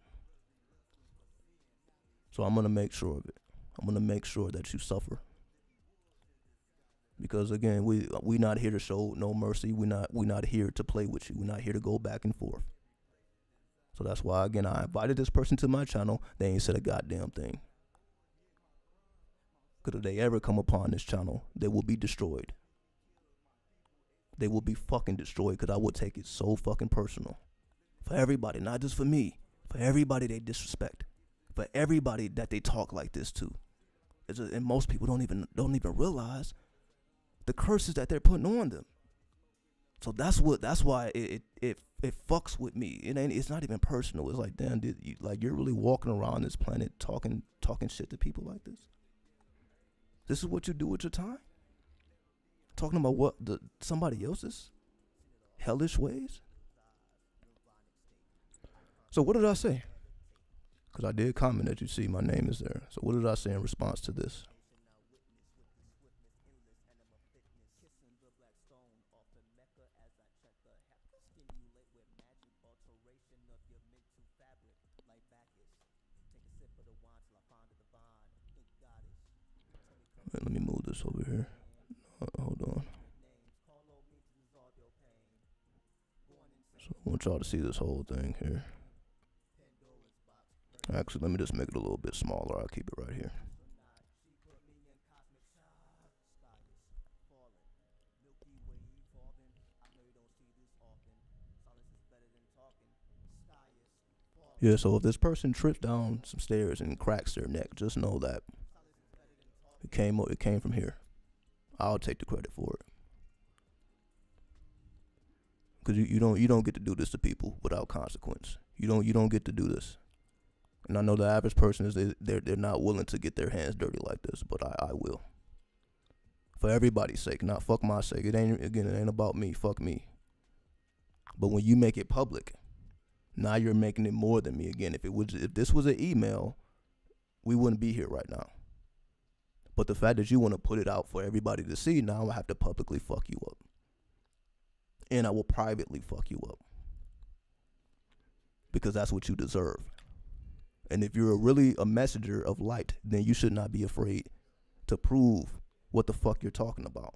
So I'm going to make sure of it. I'm going to make sure that you suffer. Because again, we not here to show no mercy. We not here to play with you. We're not here to go back and forth. So that's why, again, I invited this person to my channel. They ain't said a goddamn thing. Because if they ever come upon this channel, they will be destroyed. They will be fucking destroyed because I will take it so fucking personal. For everybody, not just for me. For everybody they disrespect. For everybody that they talk like this to. And most people don't even realize the curses that they're putting on them. So that's why it fucks with me. It's not even personal. It's like, damn, you're really walking around this planet talking shit to people like this. This is what you do with your time? Talking about somebody else's hellish ways? So what did I say? Because I did comment that you see my name is there. So what did I say in response to this? Wait, let me move this over here. Hold on. So I want y'all to see this whole thing here. Actually, let me just make it a little bit smaller. I'll keep it right here. Yeah, so if this person trips down some stairs and cracks their neck, just know that it came from here. I'll take the credit for it. Because you don't get to do this to people without consequence. You don't get to do this. And I know the average person is they're not willing to get their hands dirty like this, but I will. For everybody's sake, not fuck my sake. It ain't about me. Fuck me. But when you make it public, now you're making it more than me again. If this was an email, we wouldn't be here right now. But the fact that you want to put it out for everybody to see, now I have to publicly fuck you up. And I will privately fuck you up. Because that's what you deserve. And if you're really a messenger of light, then you should not be afraid to prove what the fuck you're talking about.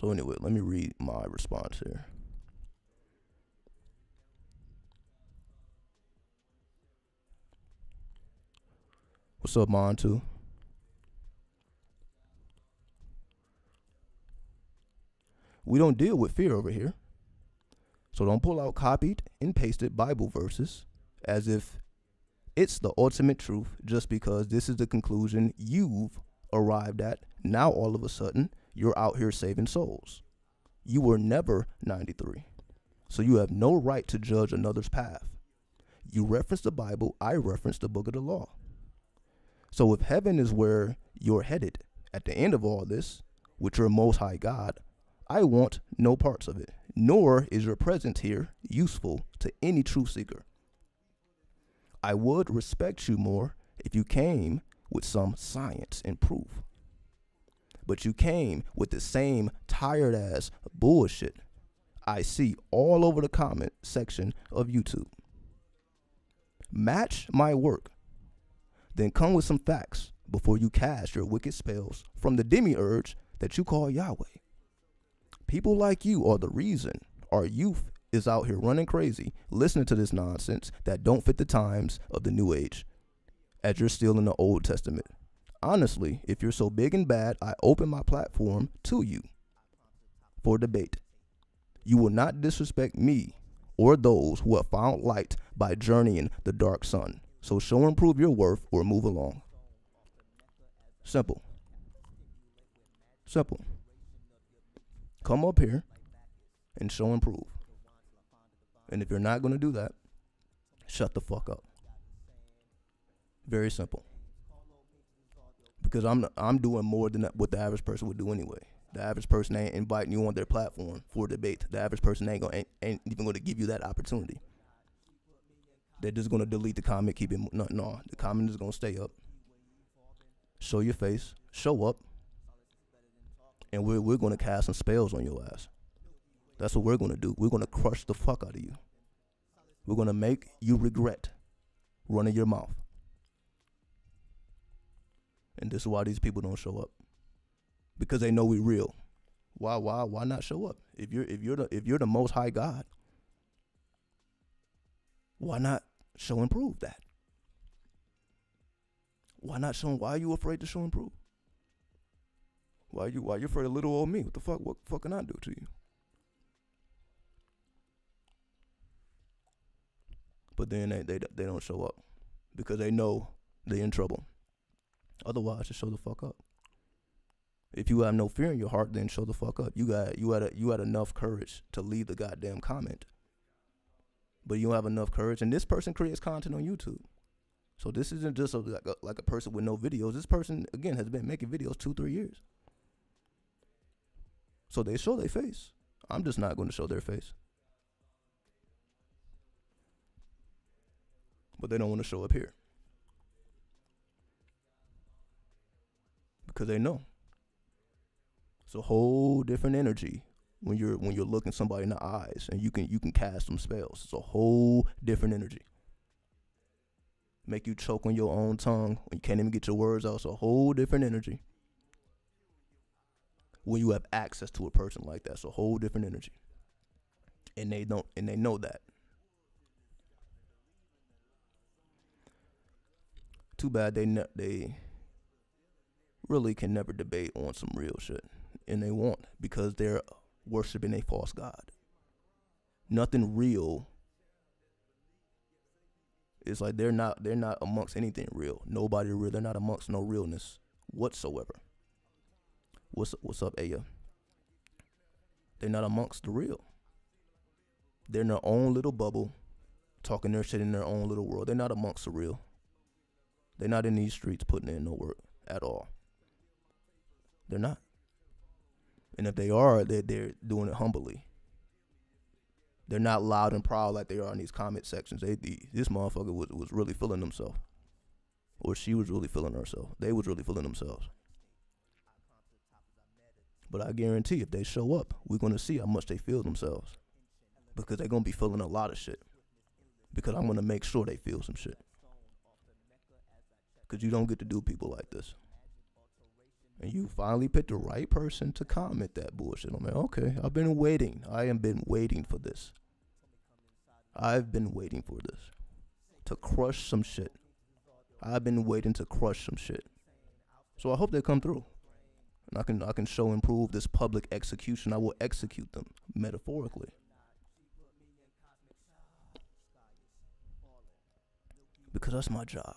So anyway, let me read my response here. What's up, Montu? We don't deal with fear over here. So don't pull out copied and pasted Bible verses as if it's the ultimate truth just because this is the conclusion you've arrived at. Now all of a sudden, you're out here saving souls. You were never 93. So you have no right to judge another's path. You reference the Bible, I reference the book of the law. So if heaven is where you're headed at the end of all this, with your most high God, I want no parts of it, nor is your presence here useful to any truth seeker. I would respect you more if you came with some science and proof. But you came with the same tired ass bullshit I see all over the comment section of YouTube. Match my work, then come with some facts before you cast your wicked spells from the demiurge that you call Yahweh. People like you are the reason our youth is out here running crazy, listening to this nonsense that don't fit the times of the new age, as you're still in the Old Testament. Honestly, if you're so big and bad, I open my platform to you for debate. You will not disrespect me or those who have found light by journeying the dark sun. So show and prove your worth or move along. Simple. Simple. Come up here and show and prove. And if you're not going to do that, shut the fuck up. Very simple. Because I'm doing more than what the average person would do anyway. The average person ain't inviting you on their platform for debate. The average person ain't even going to give you that opportunity. They're just going to delete the comment, keep it. No, the comment is going to stay up. Show your face, show up, and we're going to cast some spells on your ass. That's what we're going to do. We're going to crush the fuck out of you. We're going to make you regret running your mouth. And this is why these people don't show up. Because they know we real. Why not show up? If you're the most high God, why not show and prove that? Why not show? Why are you afraid to show and prove? Why you afraid of little old me? What the fuck? What the fuck can I do to you? But then they don't show up because they know they're in trouble. Otherwise, just show the fuck up. If you have no fear in your heart, then show the fuck up. You had enough courage to leave the goddamn comment, but you don't have enough courage. And this person creates content on YouTube, so this isn't just like a person with no videos. This person again has been making videos 2-3 years. So they show their face. I'm just not going to show their face, but they don't want to show up here because they know. It's a whole different energy when you're looking somebody in the eyes and you can cast some spells. It's a whole different energy. Make you choke on your own tongue when you can't even get your words out. It's a whole different energy. When you have access to a person like that, it's a whole different energy. And they know that. Too bad they really can never debate on some real shit. And they won't, because they're worshiping a false god. Nothing real. It's like they're not amongst anything real. Nobody real. They're not amongst no realness whatsoever. What's up, Aya? They're not amongst the real. They're in their own little bubble, talking their shit in their own little world. They're not amongst the real. They're not in these streets putting in no work at all. They're not. And if they are, they're doing it humbly. They're not loud and proud like they are in these comment sections. This motherfucker was really feeling himself. Or she was really feeling herself. They was really feeling themselves. But I guarantee if they show up, we're going to see how much they feel themselves. Because they're going to be feeling a lot of shit. Because I'm going to make sure they feel some shit. Because you don't get to do people like this. And you finally picked the right person to comment that bullshit. I'm like, okay, I've been waiting. I have been waiting for this. I've been waiting for this. To crush some shit. I've been waiting to crush some shit. So I hope they come through. And I can show and prove this public execution. I will execute them metaphorically. Because that's my job.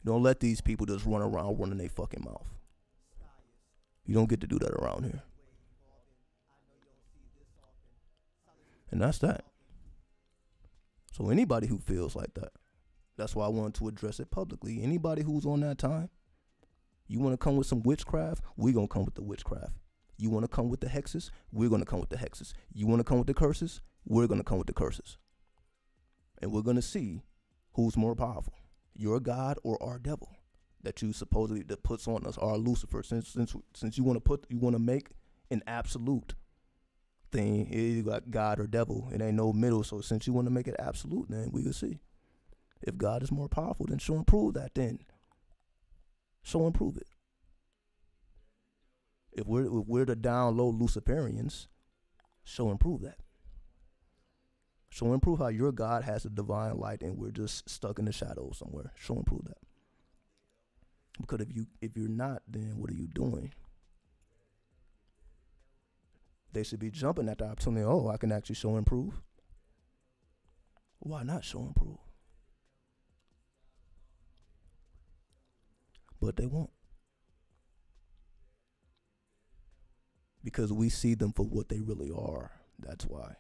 Don't let these people just run around running their fucking mouth. You don't get to do that around here. And that's that. So anybody who feels like that, that's why I wanted to address it publicly. Anybody who's on that time, you want to come with some witchcraft, we're going to come with the witchcraft. You want to come with the hexes, we're going to come with the hexes. You want to come with the curses, we're going to come with the curses. And we're going to see who's more powerful, your God or our devil. that you supposedly that puts on us are Lucifer. Since you want to make an absolute thing, you got God or devil. It ain't no middle. So since you want to make it absolute, then we can see if God is more powerful, then show and prove that. Then show and prove it. If we're the down low Luciferians, show and prove that. Show and prove how your God has a divine light and we're just stuck in the shadows somewhere. Show and prove that. Because if you're not, then what are you doing? They should be jumping at the opportunity. Oh, I can actually show and prove. Why not show and prove? But they won't. Because we see them for what they really are. That's why.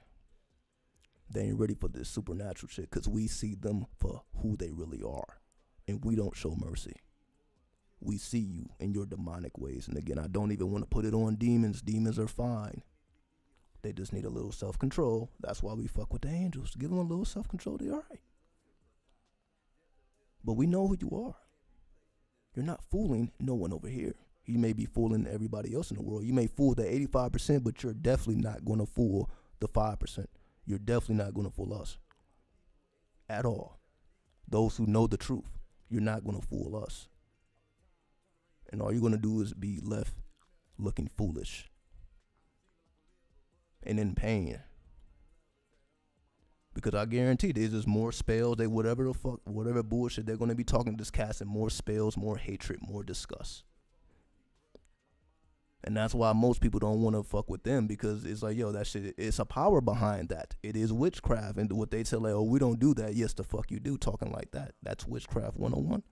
They ain't ready for this supernatural shit because we see them for who they really are. And we don't show mercy. We see you in your demonic ways. And again, I don't even want to put it on demons. Demons are fine. They just need a little self-control. That's why we fuck with the angels. Give them a little self-control, they all right. But we know who you are. You're not fooling no one over here. You may be fooling everybody else in the world. You may fool the 85%, but you're definitely not going to fool the 5%. You're definitely not going to fool us at all. Those who know the truth, you're not going to fool us. And all you're going to do is be left looking foolish and in pain. Because I guarantee there's just more spells, whatever bullshit they're going to be talking, just casting more spells, more hatred, more disgust. And that's why most people don't want to fuck with them, because it's like, yo, that shit, it's a power behind that. It is witchcraft. And what they tell, like, oh, we don't do that. Yes, the fuck you do, talking like that. That's witchcraft 101.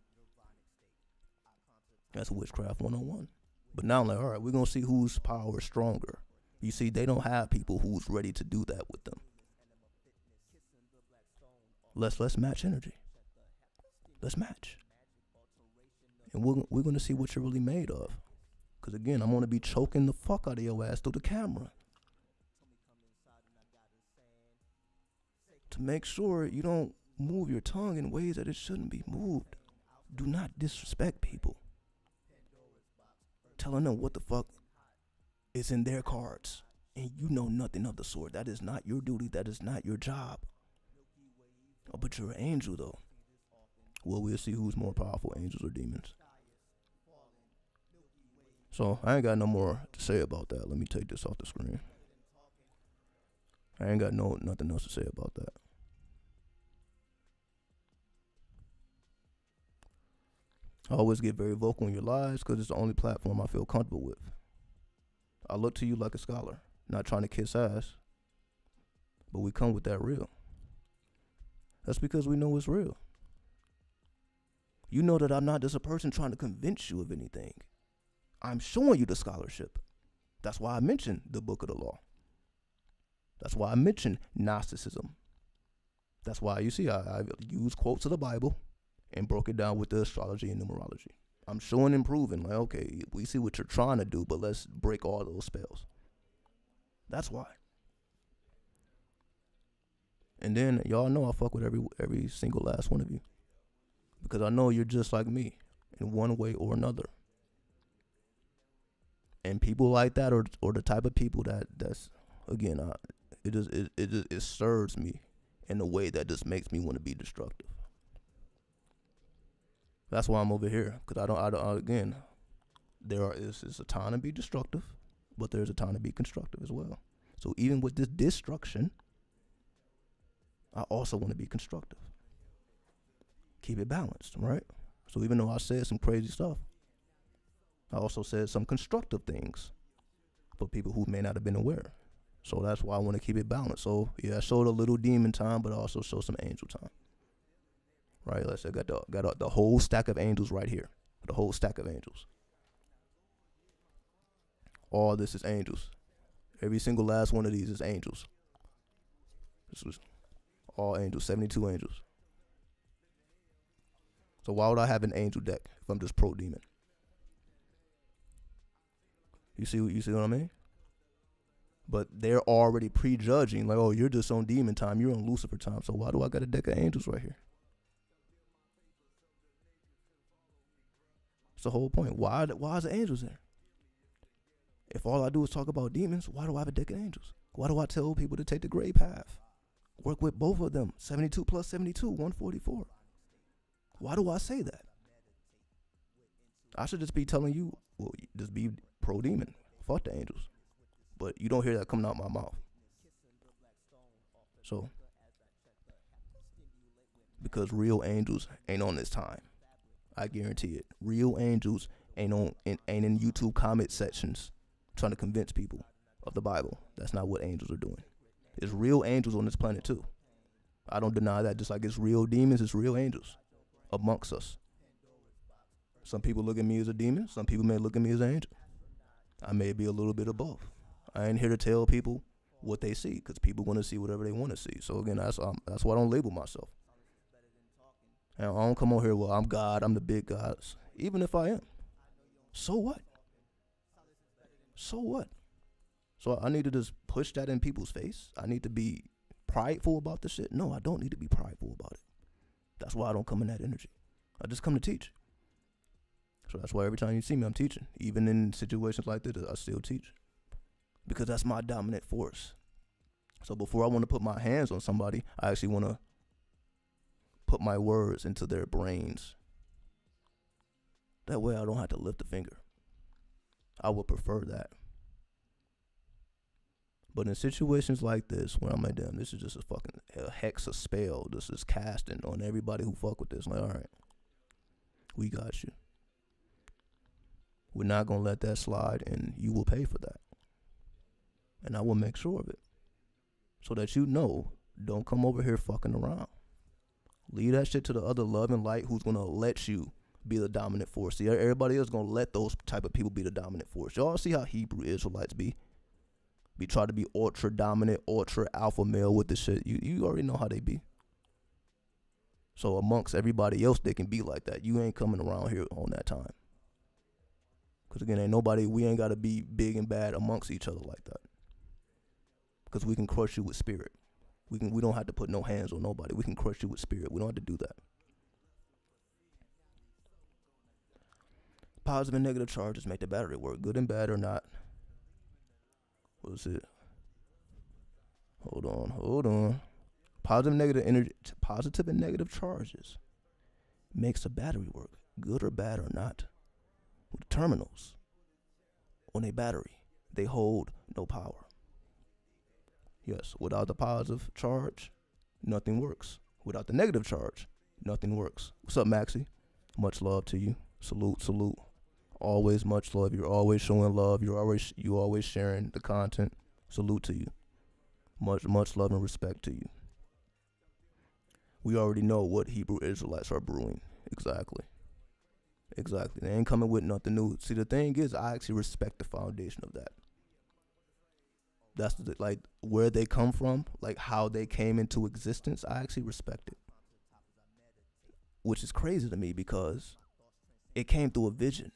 That's witchcraft 101. But now I'm like, all right, we're going to see whose power is stronger. You see, they don't have people who's ready to do that with them. Let's match energy. Let's match. And we're going to see what you're really made of. Because again, I'm going to be choking the fuck out of your ass through the camera. To make sure you don't move your tongue in ways that it shouldn't be moved. Do not disrespect people. Telling them what the fuck is in their cards. And you know nothing of the sort. That is not your duty. That is not your job. Oh, but you're an angel though. Well, we'll see who's more powerful, angels or demons. So I ain't got no more to say about that. Let me take this off the screen. I ain't got nothing else to say about that. I always get very vocal in your lives because it's the only platform I feel comfortable with. I look to you like a scholar, not trying to kiss ass, but we come with that real. That's because we know it's real. You know that I'm not just a person trying to convince you of anything. I'm showing you the scholarship. That's why I mentioned the book of the law. That's why I mentioned Gnosticism. That's why you see I used quotes of the Bible and broke it down with the astrology and numerology. I'm showing and proving, like, okay, we see what you're trying to do, but let's break all those spells. That's why. And then y'all know I fuck with every single last one of you. Because I know you're just like me in one way or another. And people like that or the type of people that's again, it serves me in a way that just makes me want to be destructive. That's why I'm over here. Because I don't again, it's a time to be destructive, but there's a time to be constructive as well. So even with this destruction, I also want to be constructive. Keep it balanced, right? So even though I said some crazy stuff, I also said some constructive things for people who may not have been aware. So that's why I want to keep it balanced. So yeah, I showed a little demon time, but I also showed some angel time. Right? Let's say I got the whole stack of angels right here. The whole stack of angels. All this is angels. Every single last one of these is angels. This was all angels, 72 angels. So why would I have an angel deck if I'm just pro-demon? You see what I mean? But they're already prejudging, like, oh, you're just on demon time, you're on Lucifer time, so why do I got a deck of angels right here? It's the whole point. Why is the angels there? If all I do is talk about demons, why do I have a deck of angels? Why do I tell people to take the gray path? Work with both of them. 72 plus 72, 144. Why do I say that? I should just be telling you, well, just be pro-demon. Fuck the angels. But you don't hear that coming out my mouth. So, because real angels ain't on this time. I guarantee it. Real angels ain't in YouTube comment sections trying to convince people of the Bible. That's not what angels are doing. There's real angels on this planet too. I don't deny that. Just like it's real demons, it's real angels amongst us. Some people look at me as a demon. Some people may look at me as an angel. I may be a little bit of both. I ain't here to tell people what they see, because people want to see whatever they want to see. So again, that's why I don't label myself. And I don't come on here, well, I'm God, I'm the big God. Even if I am. So what? So what? So I need to just push that in people's face. I need to be prideful about the shit. No, I don't need to be prideful about it. That's why I don't come in that energy. I just come to teach. So that's why every time you see me, I'm teaching. Even in situations like this, I still teach. Because that's my dominant force. So before I want to put my hands on somebody, I actually want to put my words into their brains. That way I don't have to lift a finger. I would prefer that. But in situations like this, where I'm like, damn, this is just a hex, a spell. This is casting on everybody who fuck with this. Like, all right, we got you. We're not going to let that slide, and you will pay for that. And I will make sure of it. So that you know, don't come over here fucking around. Leave that shit to the other love and light who's going to let you be the dominant force. See, everybody else is going to let those type of people be the dominant force. Y'all see how Hebrew Israelites be try to be ultra dominant, ultra alpha male with this shit. You already know how they be. So amongst everybody else, they can be like that. You ain't coming around here on that time. Because again, we ain't got to be big and bad amongst each other like that. Because we can crush you with spirit. We don't have to put no hands on nobody. We can crush you with spirit. We don't have to do that. Positive and negative charges make the battery work. Good and bad or not. What's it? Hold on. Positive and negative charges makes the battery work. Good or bad or not. With the terminals on a battery, they hold no power. Yes, without the positive charge, nothing works. Without the negative charge, nothing works. What's up, Maxie? Much love to you. Salute. Always much love. You're always showing love. You always sharing the content. Salute to you. Much love and respect to you. We already know what Hebrew Israelites are brewing. Exactly. They ain't coming with nothing new. See, the thing is, I actually respect the foundation of that. That's like where they come from, like how they came into existence. I actually respect it. Which is crazy to me because it came through a vision.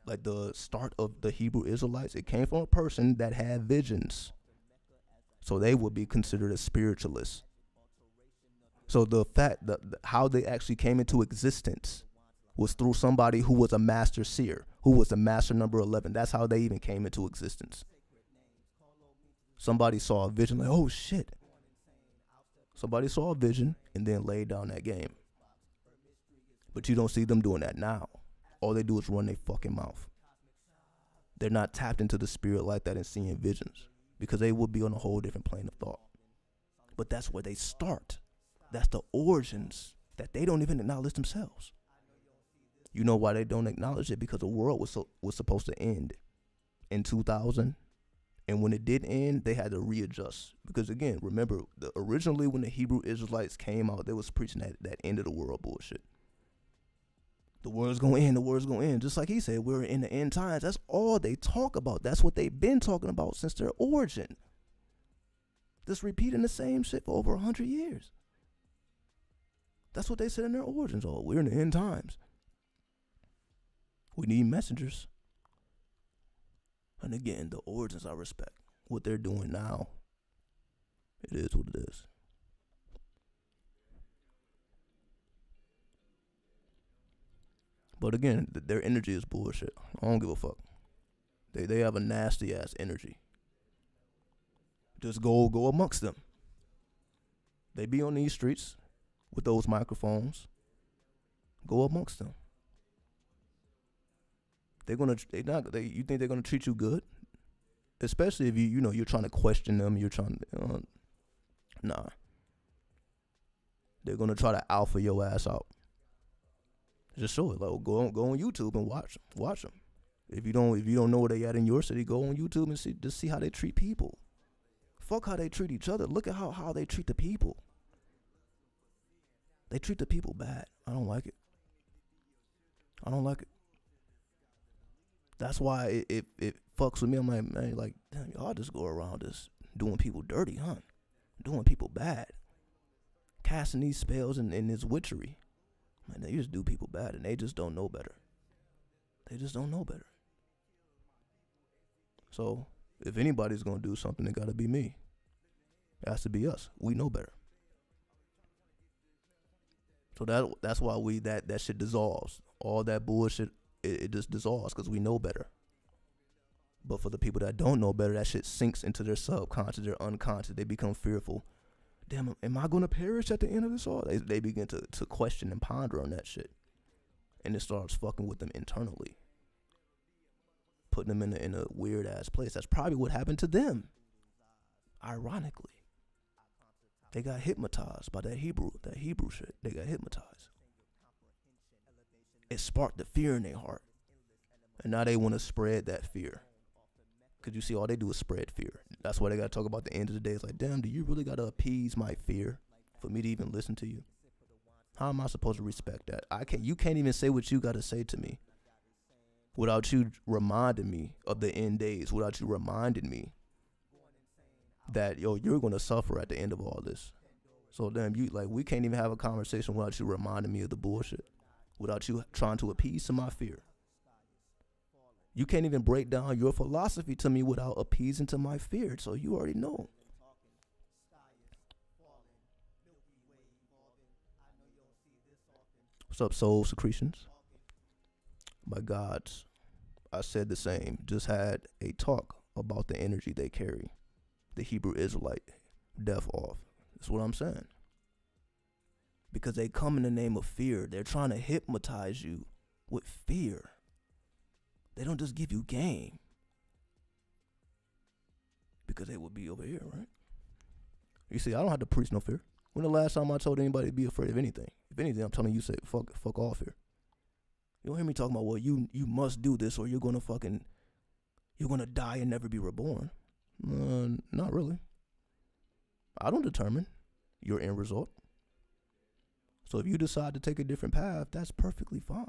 Like the start of the Hebrew Israelites, it came from a person that had visions. So they would be considered a spiritualist. So the fact that how they actually came into existence was through somebody who was a master seer, who was the master number 11. That's how they even came into existence. Somebody saw a vision, like, oh shit. Somebody saw a vision and then laid down that game. But you don't see them doing that now. All they do is run their fucking mouth. They're not tapped into the spirit like that and seeing visions, because they would be on a whole different plane of thought. But that's where they start. That's the origins that they don't even acknowledge themselves. You know why they don't acknowledge it? Because the world was supposed to end in 2000. And when it did end, they had to readjust. Because again, remember, originally when the Hebrew Israelites came out, they was preaching that end of the world bullshit. The world's going to end. Just like he said, we're in the end times. That's all they talk about. That's what they've been talking about since their origin. Just repeating the same shit for over 100 years. That's what they said in their origins. Oh, we're in the end times. We need messengers. And again, the origins I respect. What they're doing now, it is what it is. But again, their energy is bullshit. I don't give a fuck. They have a nasty ass energy. Just go amongst them. They be on these streets with those microphones. Go amongst them. You think they're gonna treat you good? Especially if you're trying to question them. You're trying to, nah. They're gonna try to alpha your ass out. Just show it. Like, go on YouTube and watch them. If you don't know where they at in your city, go on YouTube and see how they treat people. Fuck how they treat each other. Look at how they treat the people. They treat the people bad. I don't like it. That's why it fucks with me. I'm like, man, like, damn, y'all just go around just doing people dirty, huh? Doing people bad. Casting these spells and this witchery. Man, they just do people bad, and they just don't know better. So, if anybody's gonna do something, it gotta be me. It has to be us. We know better. So that's why that shit dissolves. All that bullshit, it just dissolves because we know better. But for the people that don't know better, that shit sinks into their subconscious, their unconscious. They become fearful. Damn, am I going to perish at the end of this all? They begin to question and ponder on that shit. And it starts fucking with them internally. Putting them in a weird ass place. That's probably what happened to them. Ironically. They got hypnotized by that Hebrew shit. They got hypnotized. It sparked the fear in their heart. And now they want to spread that fear. Because you see, all they do is spread fear. That's why they got to talk about the end of the day. It's like, damn, do you really got to appease my fear for me to even listen to you? How am I supposed to respect that? You can't even say what you got to say to me without you reminding me of the end days, without you reminding me that, you're going to suffer at the end of all this. So damn, we can't even have a conversation without you reminding me of the bullshit, without you trying to appease to my fear. You can't even break down your philosophy to me without appeasing to my fear. So you already know. What's up, soul secretions? My gods, I said the same. Just had a talk about the energy they carry. The Hebrew Israelite, death off. That's what I'm saying. Because they come in the name of fear. They're trying to hypnotize you with fear. They don't just give you game. Because they would be over here, right? You see, I don't have to preach no fear. When the last time I told anybody to be afraid of anything? If anything, I'm telling you, say, fuck all fear. You don't hear me talking about, well, you must do this or you're gonna die and never be reborn. Not really. I don't determine your end result. So if you decide to take a different path, that's perfectly fine.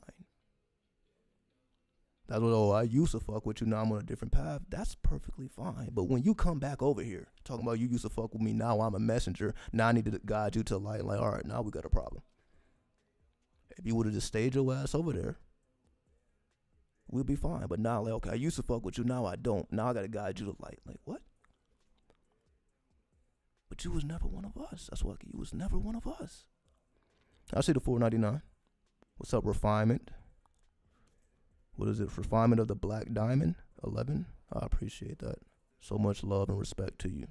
That's what, I used to fuck with you, now I'm on a different path. That's perfectly fine. But when you come back over here, talking about you used to fuck with me, now I'm a messenger, now I need to guide you to the light, like, all right, now we got a problem. If you would have just stayed your ass over there, we'll be fine. But now, like, okay, I used to fuck with you, now I don't. Now I got to guide you to light. Like, what? But you was never one of us. That's why you was never one of us. I see the 499. What's up, refinement? What is it? Refinement of the Black Diamond 11. I appreciate that. So much love and respect to you.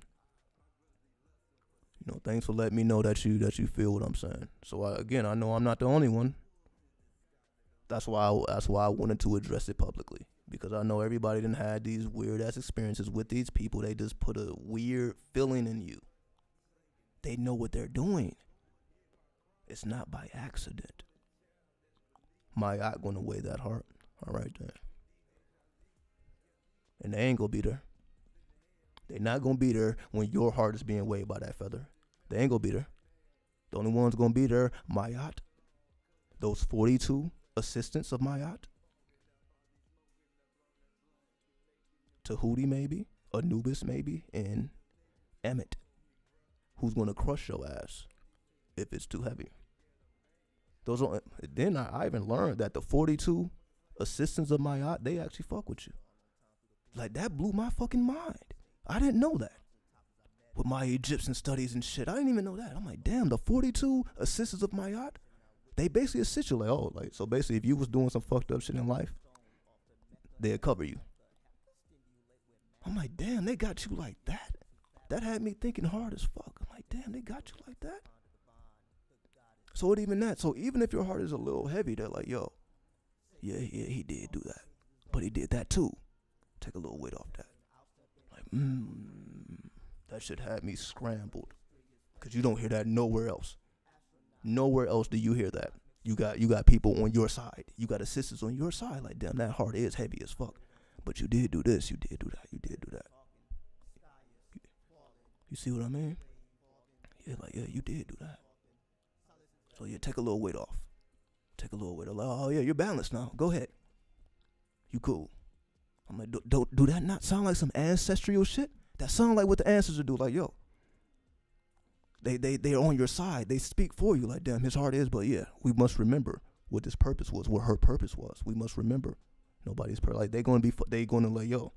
Thanks for letting me know that you feel what I'm saying. So I know I'm not the only one. That's why I wanted to address it publicly, because I know everybody done had these weird ass experiences with these people. They just put a weird feeling in you. They know what they're doing. It's not by accident. My yacht gonna weigh that hard. All right, then. And they ain't gonna be there. They not gonna be there when your heart is being weighed by that feather. They ain't gonna be there. The only ones gonna be there, my yacht. Those 42 assistants of my yacht. Tahuti maybe, Anubis maybe, and Emmett, who's gonna crush your ass if it's too heavy. Then I even learned that the 42 assistants of my yacht, they actually fuck with you. Like, that blew my fucking mind. I didn't know that. With my Egyptian studies and shit, I didn't even know that. I'm like, damn, the 42 assistants of my yacht, they basically assist you like, oh, like, so basically if you was doing some fucked up shit in life, they'd cover you. I'm like, damn, they got you like that? That had me thinking hard as fuck. I'm like, damn, they got you like that? So it even that. So even if your heart is a little heavy, they're like, yo, yeah, he did do that. But he did that too. Take a little weight off that. Like, that shit had me scrambled. Because you don't hear that nowhere else. Nowhere else do you hear that. You got people on your side. You got assistants on your side. Like, damn, that heart is heavy as fuck. But you did do this. You did do that. You did do that. You see what I mean? Yeah, like, yeah, you did do that. So, yeah, take a little weight off. Take a little weight off. Like, oh, yeah, you're balanced now. Go ahead. You cool. I'm like, do that not sound like some ancestral shit? That sound like what the ancestors do. Like, yo, they're on your side. They speak for you. Like, damn, his heart is. But, yeah, we must remember what this purpose was, what her purpose was. We must remember. Nobody's like, they going to like, yo,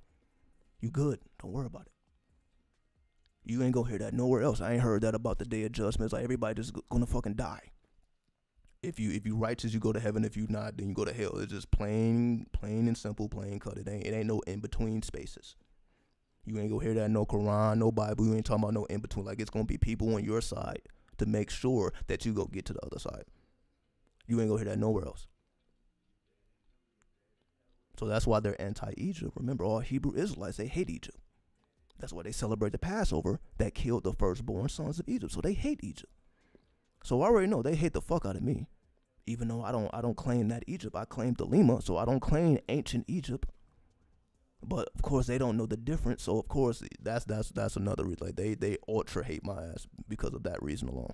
you good. Don't worry about it. You ain't gonna hear that nowhere else. I ain't heard that about the day of judgment. It's like everybody just gonna fucking die. If you righteous, you go to heaven. If you not, then you go to hell. It's just plain and simple, plain cut. It ain't no in between spaces. You ain't gonna hear that in no Quran, no Bible. You ain't talking about no in between. Like, it's gonna be people on your side to make sure that you go get to the other side. You ain't gonna hear that nowhere else. So that's why they're anti-Egypt. Remember, all Hebrew Israelites, they hate Egypt. That's why they celebrate the Passover that killed the firstborn sons of Egypt. So they hate Egypt. So I already know they hate the fuck out of me. Even though I don't claim that Egypt. I claim Thelema, so I don't claim ancient Egypt. But of course they don't know the difference. So of course that's another reason. Like they ultra hate my ass because of that reason alone.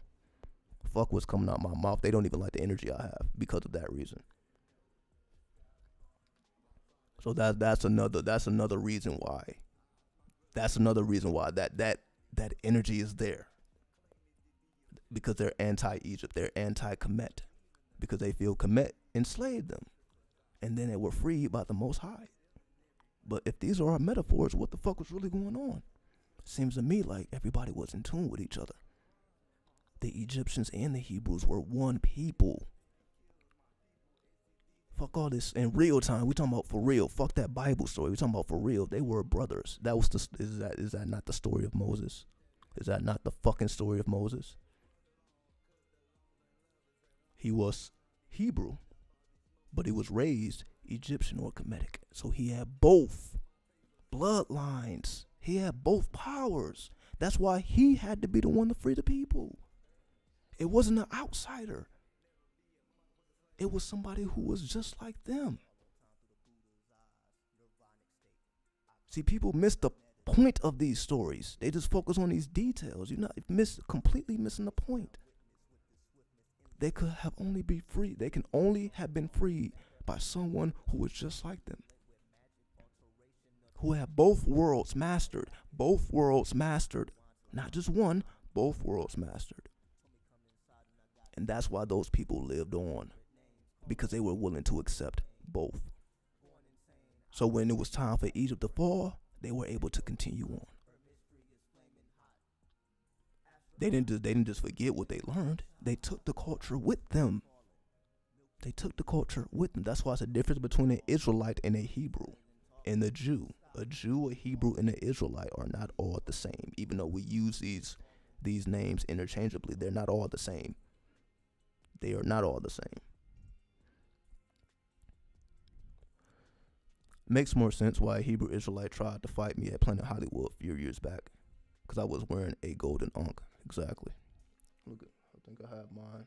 Fuck what's coming out my mouth. They don't even like the energy I have because of that reason. So that's another reason why. That's another reason why that energy is there. Because they're anti-Egypt. They're anti-Kemet. Because they feel Kemet enslaved them. And then they were freed by the Most High. But if these are our metaphors, what the fuck was really going on? Seems to me like everybody was in tune with each other. The Egyptians and the Hebrews were one people. Fuck all this in real time. We talking about for real. Fuck that Bible story. We talking about for real. They were brothers. That was is that not the story of Moses? Is that not the fucking story of Moses? He was Hebrew, but he was raised Egyptian or Kemetic. So he had both bloodlines. He had both powers. That's why he had to be the one to free the people. It wasn't an outsider. It was somebody who was just like them. See, people miss the point of these stories. They just focus on these details. You're not completely missing the point. They could have only be free. They can only have been freed by someone who was just like them. Who had both worlds mastered. Both worlds mastered. Not just one, both worlds mastered. And that's why those people lived on. Because they were willing to accept both. So when it was time for Egypt to fall, they were able to continue on. They didn't just forget what they learned. They took the culture with them. They took the culture with them. That's why it's a difference between an Israelite and a Hebrew and a Jew. A Jew, a Hebrew, and an Israelite are not all the same. Even though we use these names interchangeably, they're not all the same. They are not all the same. Makes more sense why a Hebrew Israelite tried to fight me at Planet Hollywood a few years back. Because I was wearing a golden ankh. Exactly. Look at, I think I have mine.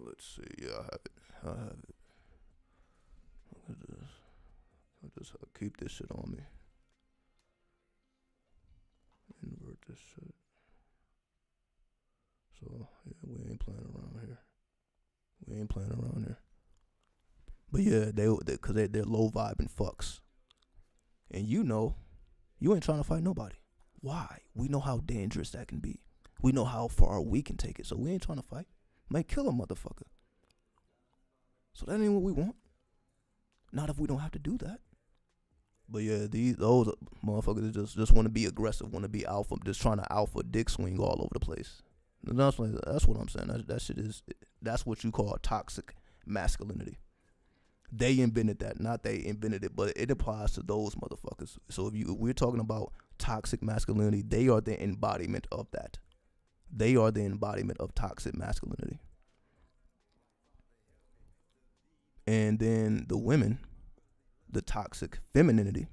Let's see. Yeah, I have it. Look at this. I'll just keep this shit on me. Invert this shit. So, yeah, we ain't playing around here. But yeah, because they're low vibing fucks. And you ain't trying to fight nobody. Why? We know how dangerous that can be. We know how far we can take it. So we ain't trying to fight. Might kill a motherfucker. So that ain't what we want. Not if we don't have to do that. But yeah, those motherfuckers just want to be aggressive, want to be alpha, just trying to alpha dick swing all over the place. That's what I'm saying. That shit is, that's what you call toxic masculinity. They invented that, not they invented it, but it applies to those motherfuckers. So if we're talking about toxic masculinity, they are the embodiment of that. They are the embodiment of toxic masculinity. And then the women, the toxic femininity,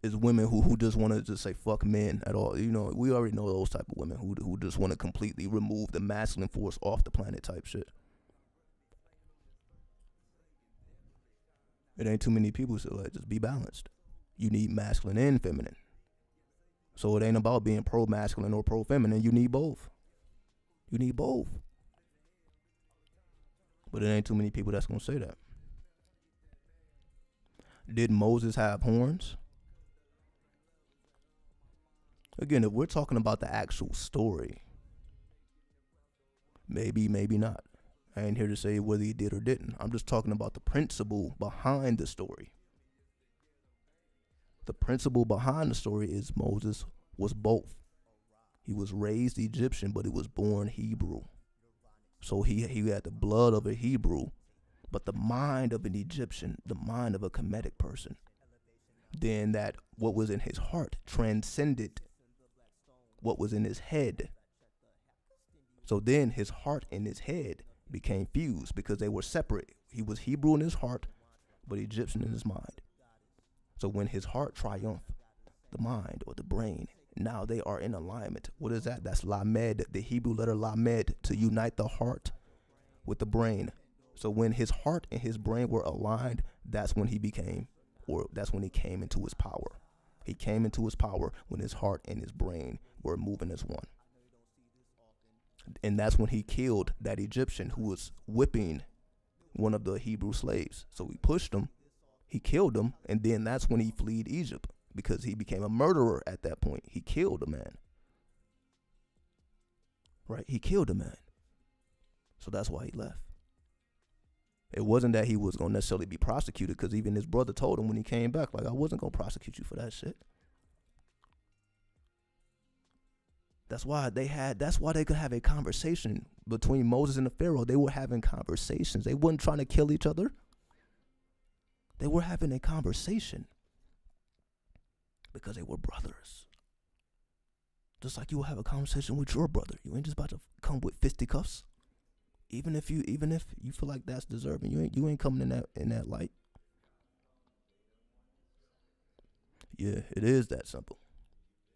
is women who just want to just say fuck men at all. You know, we already know those type of women who just want to completely remove the masculine force off the planet type shit. It ain't too many people who say, like, just be balanced. You need masculine and feminine. So it ain't about being pro-masculine or pro-feminine. You need both. You need both. But it ain't too many people that's going to say that. Did Moses have horns? Again, if we're talking about the actual story, maybe, maybe not. I ain't here to say whether he did or didn't. I'm just talking about the principle behind the story. The principle behind the story is Moses was both. He was raised Egyptian, but he was born Hebrew. So he had the blood of a Hebrew, but the mind of an Egyptian, the mind of a Kemetic person. Then that what was in his heart transcended what was in his head. So then his heart and his head became fused because they were separate. He was Hebrew in his heart, but Egyptian in his mind. So when his heart triumphed, the mind or the brain, now they are in alignment. What is that? That's lamed, the Hebrew letter lamed, to unite the heart with the brain. So when his heart and his brain were aligned, that's when he became, or that's when he came into his power. He came into his power when his heart and his brain were moving as one. And that's when he killed that Egyptian who was whipping one of the Hebrew slaves. So he pushed him, he killed him, and then that's when he fled Egypt because he became a murderer at that point. He killed a man. Right? He killed a man. So that's why he left. It wasn't that he was going to necessarily be prosecuted, because even his brother told him when he came back, like, I wasn't going to prosecute you for that shit. That's why they could have a conversation between Moses and the Pharaoh. They were having conversations. They weren't trying to kill each other. They were having a conversation because they were brothers. Just like you will have a conversation with your brother. You ain't just about to come with fisticuffs. Even if you feel like that's deserving, you ain't coming in that light. Yeah, it is that simple.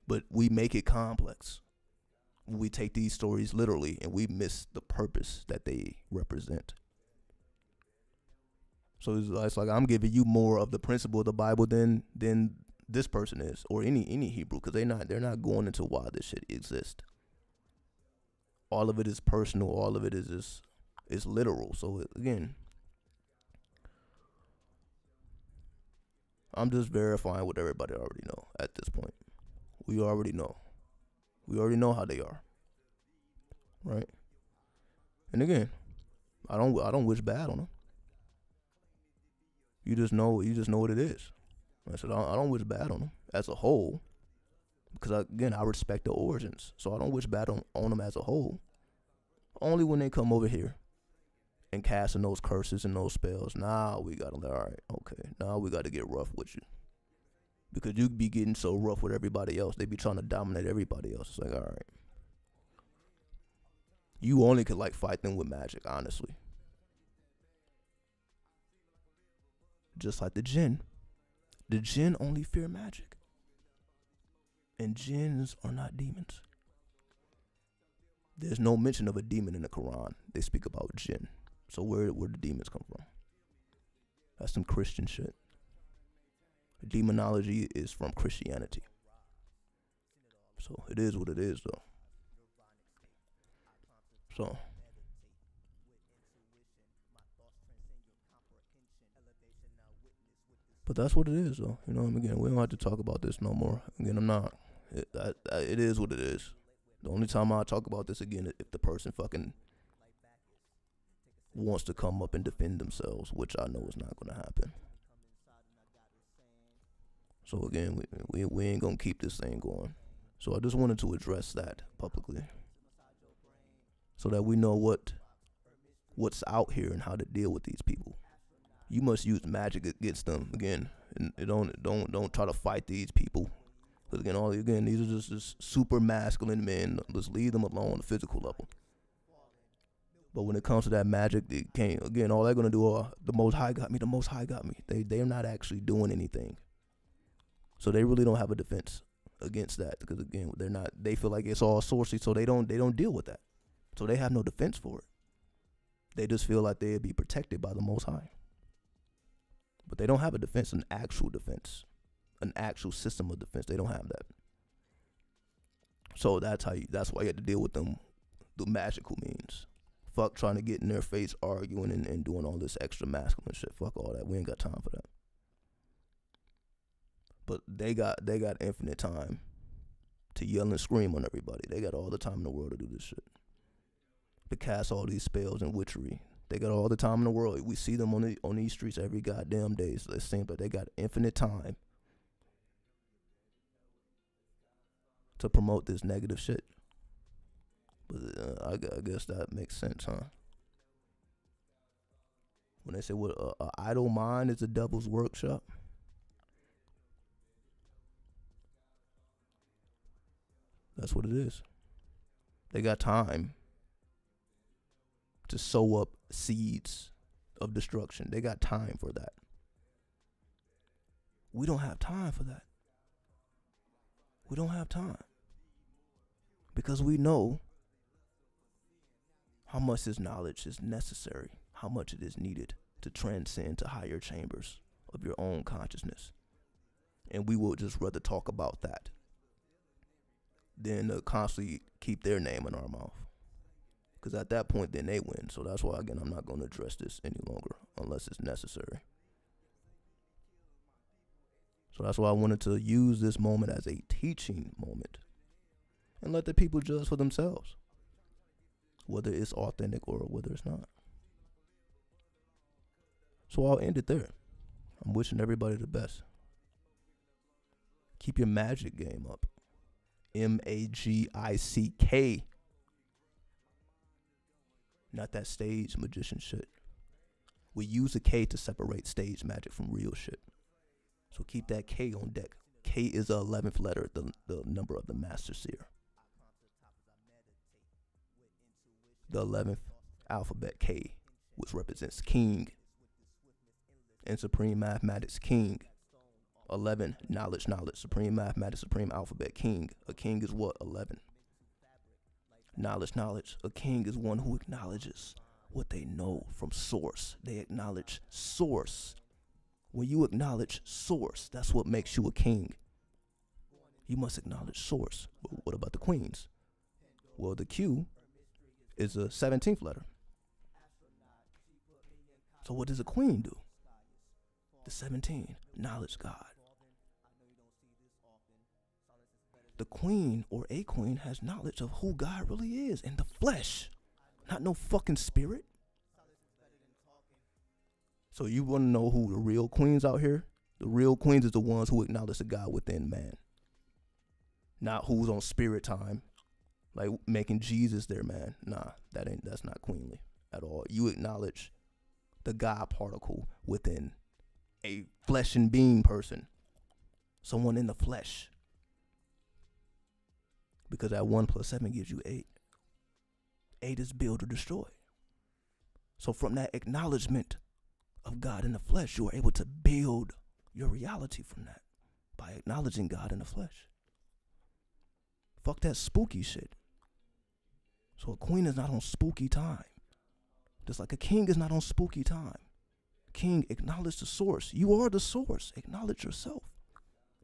But we make it complex. We take these stories literally and we miss the purpose that they represent. So it's like I'm giving you more of the principle of the Bible than this person is, or any Hebrew, because they're not going into why this shit exists. All of it is personal. All of it is literal. So again, I'm just verifying what everybody already know at this point. We already know. We already know how they are. Right? And again, I don't wish bad on them. You just know what it is. I said I don't wish bad on them as a whole, because I respect the origins. So I don't wish bad on them as a whole. Only when they come over here and casting those curses and those spells. Now we got to, all right, okay. Now we got to get rough with you. Because you be getting so rough with everybody else. They be trying to dominate everybody else. It's like, all right. You only could like fight them with magic, honestly. Just like the jinn. The jinn only fear magic. And jinns are not demons. There's no mention of a demon in the Quran. They speak about jinn. So where the demons come from? That's some Christian shit. Demonology is from Christianity. So it is what it is, though. So but that's what it is, though. You know, again, we don't have to talk about this no more. Again, I'm not. It is what it is. The only time I talk about this again is if the person fucking wants to come up and defend themselves, which I know is not going to happen. So again, we ain't gonna keep this thing going. So I just wanted to address that publicly, so that we know what's out here and how to deal with these people. You must use magic against them again, and don't try to fight these people. Because again, these are just super masculine men. Let's leave them alone on the physical level. But when it comes to that magic, they can't. Again, all they're gonna do, the Most High got me. The Most High got me. They're not actually doing anything. So they really don't have a defense against that, because again, they're not. They feel like it's all sorcery, so they don't deal with that. So they have no defense for it. They just feel like they'd be protected by the Most High. But they don't have a defense, an actual defense, an actual system of defense. They don't have that. So that's why you have to deal with them through magical means. Fuck trying to get in their face, arguing and doing all this extra masculine shit. Fuck all that. We ain't got time for that. But they got infinite time to yell and scream on everybody. They got all the time in the world to do this shit. To cast all these spells and witchery. They got all the time in the world. We see them on these streets every goddamn day. So it seems like they got infinite time to promote this negative shit. But I guess that makes sense, huh? When they say what an idle mind is a devil's workshop. That's what it is. They got time to sow up seeds of destruction. They got time for that. We don't have time for that. We don't have time. Because we know how much this knowledge is necessary, how much it is needed to transcend to higher chambers of your own consciousness. And we will just rather talk about that than constantly keep their name in our mouth. Because at that point, then they win. So that's why, again, I'm not going to address this any longer unless it's necessary. So that's why I wanted to use this moment as a teaching moment and let the people judge for themselves whether it's authentic or whether it's not. So I'll end it there. I'm wishing everybody the best. Keep your magic game up. MAGICK. Not that stage magician shit. We use a K to separate stage magic from real shit. So keep that K on deck. K is the 11th letter, the number of the master seer. The 11th alphabet K, which represents king. In supreme mathematics, king. 11, knowledge, supreme mathematics, supreme alphabet, king. A king is what? 11. Knowledge. A king is one who acknowledges what they know from source. They acknowledge source. When you acknowledge source, that's what makes you a king. You must acknowledge source. But what about the queens? Well, the Q is a 17th letter. So what does a queen do? The 17, knowledge God. The queen or a queen has knowledge of who God really is in the flesh, not no fucking spirit. So you want to know who the real queens out here? The real queens is the ones who acknowledge the God within man. Not who's on spirit time, like making Jesus their man. Nah, that's not queenly at all. You acknowledge the God particle within a flesh and being person, someone in the flesh. Because that 1 + 7 gives you 8. 8 is build or destroy. So from that acknowledgement of God in the flesh, you are able to build your reality from that by acknowledging God in the flesh. Fuck that spooky shit. So a queen is not on spooky time. Just like a king is not on spooky time. King, acknowledge the source. You are the source. Acknowledge yourself.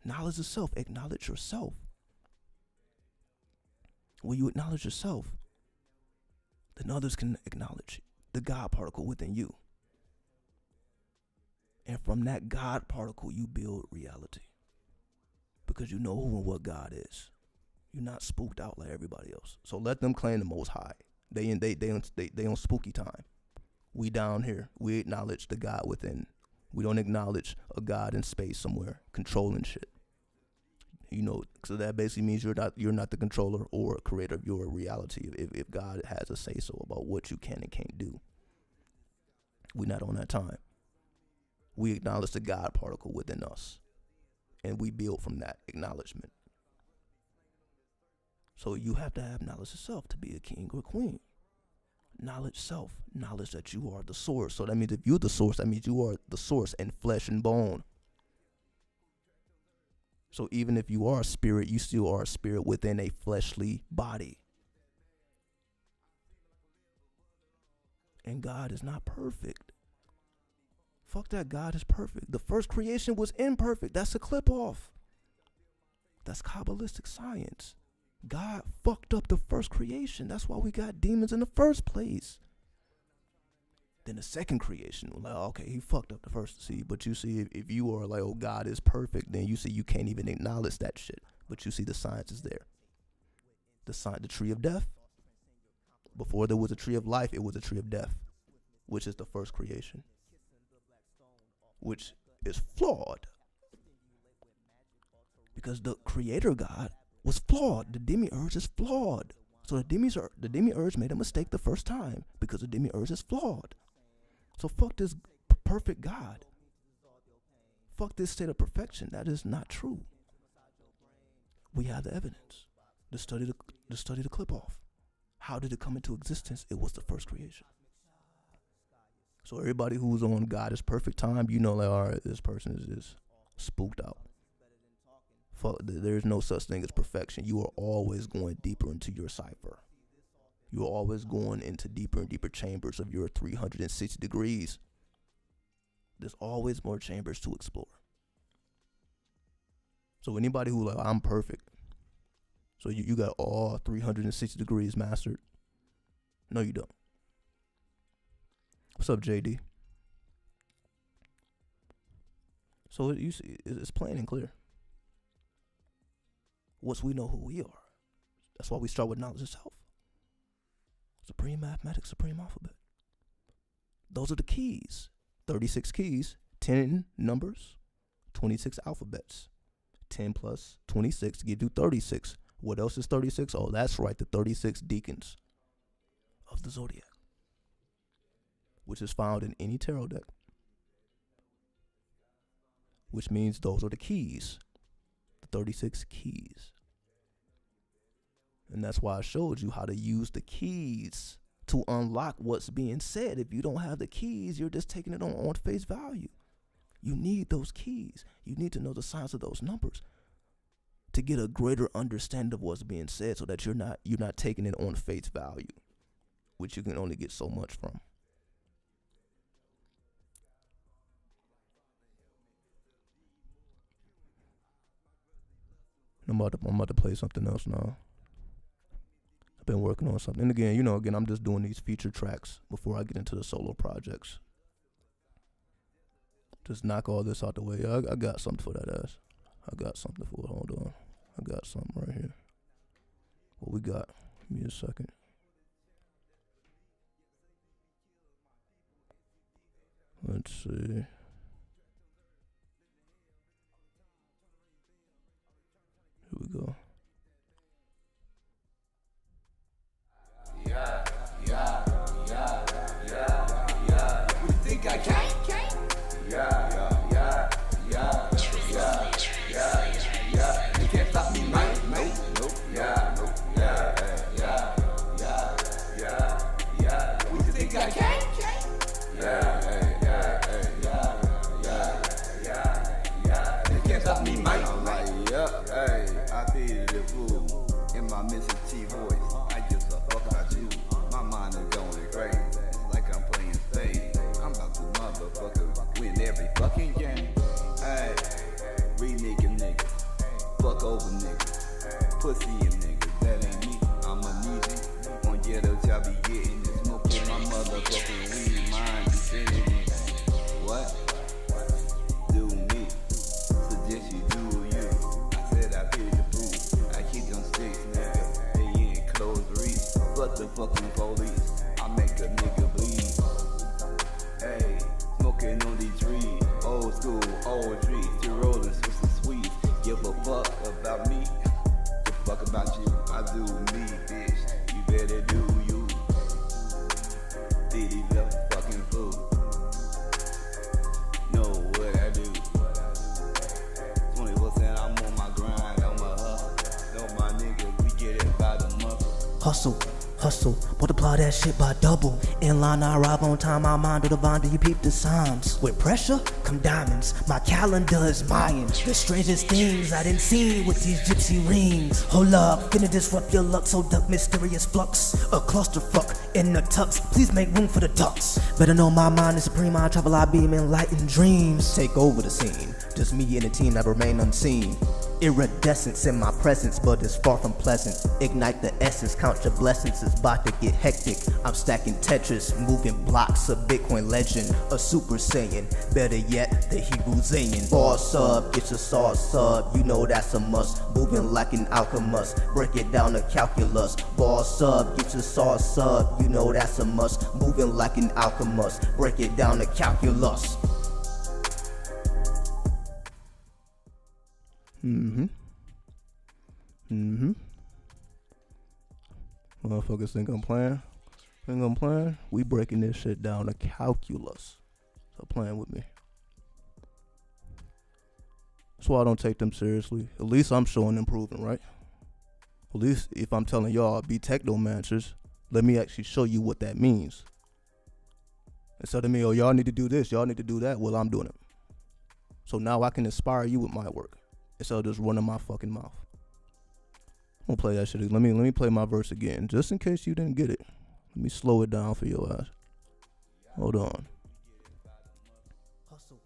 Knowledge the self. Acknowledge yourself. When you acknowledge yourself, then others can acknowledge the God particle within you. And from that God particle, you build reality. Because you know who and what God is. You're not spooked out like everybody else. So let them claim the Most High. They on spooky time. We down here, we acknowledge the God within. We don't acknowledge a God in space somewhere controlling shit. You know, so that basically means you're not the controller or creator of your reality. If God has a say so about what you can and can't do, we're not on that time. We acknowledge the God particle within us, and we build from that acknowledgement. So you have to have knowledge of self to be a king or queen. Knowledge self, knowledge that you are the source. So that means if you're the source, that means you are the source in flesh and bone. So even if you are a spirit, you still are a spirit within a fleshly body. And God is not perfect. Fuck that, God is perfect. The first creation was imperfect. That's a clip off. That's Kabbalistic science. God fucked up the first creation. That's why we got demons in the first place. Then the second creation, like, okay, he fucked up the first. See, but you see, if you are like, oh, God is perfect, then you see you can't even acknowledge that shit. But you see the science is there. The tree of death. Before there was a tree of life, it was a tree of death, which is the first creation, which is flawed. Because the creator God was flawed. The demiurge is flawed. So the demiurge made a mistake the first time because the demiurge is flawed. So fuck this perfect God. Fuck this state of perfection. That is not true. We have the evidence. To study the clip off. How did it come into existence? It was the first creation. So everybody who's on God is perfect time, you know, like, all right, this person is just spooked out. There's no such thing as perfection. You are always going deeper into your cipher. You are always going into deeper and deeper chambers of your 360 degrees. There's always more chambers to explore. So anybody who like, I'm perfect. So you got all 360 degrees mastered. No, you don't. What's up, JD? So you see, it's plain and clear. Once we know who we are, that's why we start with knowledge of self. Supreme mathematics, supreme alphabet. Those are the keys. 36 keys, 10 numbers, 26 alphabets. 10 plus 26 gives you 36. What else is 36? Oh, that's right, the 36 deacons of the zodiac, which is found in any tarot deck, which means those are the keys. 36 keys. And that's why I showed you how to use the keys to unlock what's being said. If you don't have the keys, you're just taking it on face value. You need those keys. You need to know the signs of those numbers to get a greater understanding of what's being said, so that you're not taking it on face value, which you can only get so much from. I'm about to play something else now. I've been working on something. And again, I'm just doing these feature tracks before I get into the solo projects. Just knock all this out the way. I got something for that ass. I got something for it. Hold on. I got something right here. What we got? Give me a second. Let's see. Here we go. Yeah. You think I can't? Yeah. You can't stop me, mate. Nope. Yeah. You think I can't? You can't stop me, mate. I feed the food in my Mr. T voice. I just a fuck about you. My mind is going crazy. It's like I'm playing spades. I'm about to motherfucker win every fucking game. Hey, niggas. Fuck over niggas. Pussy and niggas. That ain't me. I'm a needy. On ghetto, y'all be getting this. Smoking my motherfucking weed. Mind be sitting in. What? Do me. Suggest you do you. I said I feed the food. I keep them sticks, nigga. They ain't close reach. Fuck the fucking police. I make a nigga bleed. Hey, smoking on these trees. Old school, old trees. Still rolling with some sweets. Give give a fuck about me. The fuck about you. I do me, bitch. You better do you. Diddy the fucking fool. Know what I do. 20% I'm on my grind, on my hustle. Know my nigga, we get it by the muscle. Hustle, multiply that shit by double. In line, I arrive on time, my mind to the vine, do you peep the signs? With pressure, come diamonds, my calendar is Mayan. The strangest things I didn't see with these gypsy rings. Hold up, finna disrupt your luck, so duck mysterious flux. A clusterfuck in the tux, please make room for the ducks. Better know my mind is supreme, I travel, I beam, enlightened dreams. Take over the scene, just me and the team that remain unseen. Iridescence in my presence, but it's far from pleasant. Ignite the essence, count your blessings, it's about to get hectic. I'm stacking Tetris, moving blocks, a Bitcoin legend, a Super Saiyan, better yet, the Hebrew Zayn. Boss up, get your sauce up, you know that's a must. Moving like an alchemist, break it down to calculus. Boss up, get your sauce up, you know that's a must. Moving like an alchemist, break it down to calculus. Motherfuckers think I'm playing? We breaking this shit down to calculus. So playing with me. That's why I don't take them seriously. At least I'm showing improvement, right? At least if I'm telling y'all be technomancers, let me actually show you what that means. Instead of me, oh, y'all need to do this, y'all need to do that, well, I'm doing it. So now I can inspire you with my work instead of just running my fucking mouth. I'm gonna play that shit. Let me play my verse again, just in case you didn't get it. Let me slow it down for your ass. Hold on. Hustle,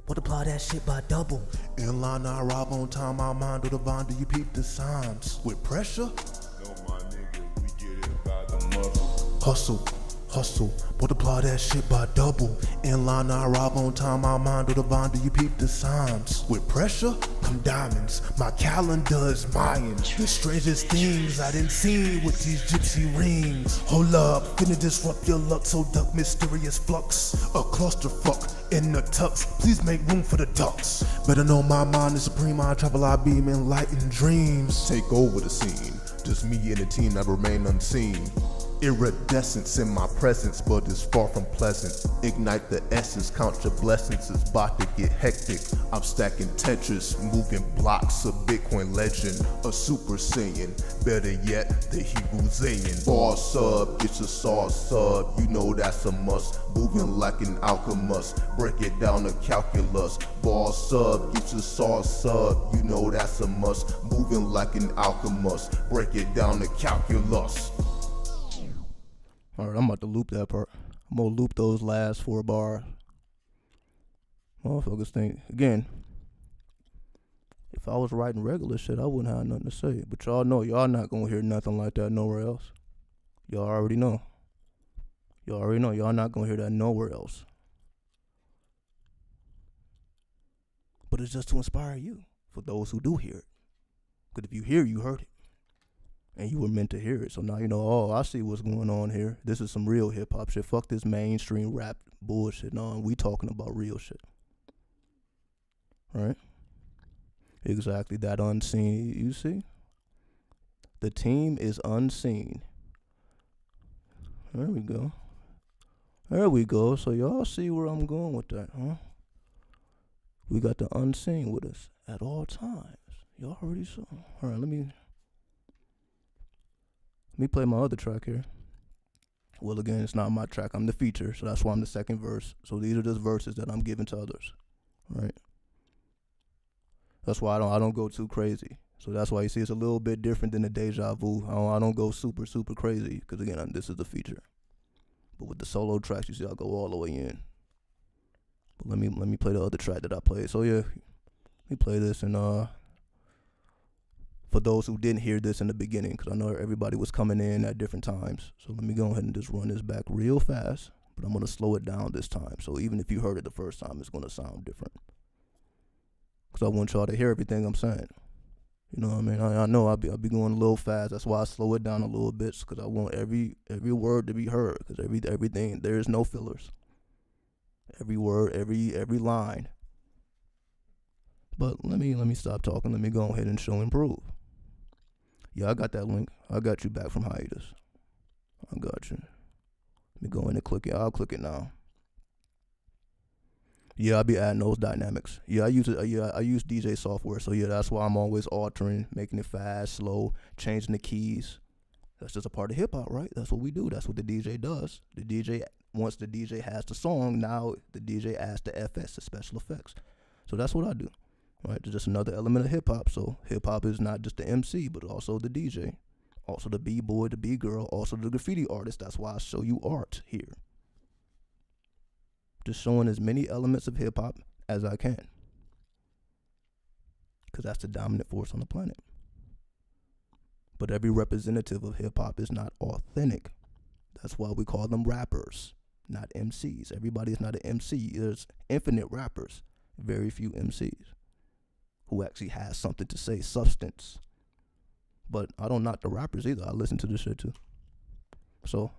multiply that shit by double. In line, I arrive on time, my mind to the vine, do you peep the signs? With pressure? Know my nigga, we get it by the muscle. Hustle, multiply that shit by double. In line, I arrive on time, my mind to the vine, do you peep the signs? With pressure, come diamonds, my calendar is Mayan. The strangest things I didn't see with these gypsy rings. Hold up, finna disrupt your luck, so duck mysterious flux. A clusterfuck in the tux, please make room for the ducks. Better know my mind is supreme, I travel, I beam, enlightened dreams. Take over the scene, just me and the team that remain unseen. Iridescence in my presence, but it's far from pleasant. Ignite the essence, count your blessings, it's about to get hectic. I'm stacking Tetris, moving blocks, a Bitcoin legend, a Super Saiyan, better yet, the Hebrew Zayn. Boss up, get your sauce up, you know that's a must. Moving like an alchemist, break it down to calculus. Boss up, get your sauce up, you know that's a must. Moving like an alchemist, break it down to calculus. Alright, I'm about to loop that part. I'm gonna loop those last 4 bars. Motherfuckers think, again, if I was writing regular shit, I wouldn't have nothing to say. But y'all know, y'all not gonna hear nothing like that nowhere else. Y'all already know. Y'all not gonna hear that nowhere else. But it's just to inspire you, for those who do hear it. Because if you hear, you heard it. And you were meant to hear it. So now you know, oh, I see what's going on here. This is some real hip-hop shit. Fuck this mainstream rap bullshit. No, we talking about real shit. Right? Exactly, that unseen. You see? The team is unseen. There we go. So y'all see where I'm going with that, huh? We got the unseen with us at all times. Y'all already saw. All right, let me play my other track here. Well, again, it's not my track. I'm the feature, so that's why I'm the second verse. So these are just verses that I'm giving to others, right? That's why I don't go too crazy. So that's why you see it's a little bit different than the deja vu. I don't go super crazy because again, this is the feature. But with the solo tracks, you see I go all the way in. But let me play the other track that I played. So yeah, let me play this and for those who didn't hear this in the beginning, because I know everybody was coming in at different times. So let me go ahead and just run this back real fast, but I'm going to slow it down this time. So even if you heard it the first time, it's going to sound different. Because I want y'all to hear everything I'm saying. You know what I mean? I know I'll be going a little fast. That's why I slow it down a little bit, because I want every word to be heard, because everything, there's no fillers. Every word, every line. But let me stop talking. Let me go ahead and show and prove. Yeah, I got that link. I got you back from hiatus. I got you. Let me go in and click it. I'll click it now. Yeah, I'll be adding those dynamics. Yeah, I use it. I use DJ software, so yeah, that's why I'm always altering, making it fast, slow, changing the keys. That's just a part of hip hop, right? That's what we do. That's what the DJ does. The DJ, once the DJ has the song, now the DJ adds the FS, the special effects. So that's what I do, right? It's just another element of hip hop. So hip hop is not just the MC, but also the DJ, also the B-boy, the B-girl, also the graffiti artist. That's why I show you art here. Just showing as many elements of hip hop as I can, because that's the dominant force on the planet. But every representative of hip hop is not authentic. That's why we call them rappers, not MCs. Everybody is not an MC. There's infinite rappers, very few MCs who actually has something to say, substance. But I don't knock the rappers either. I listen to this shit too. So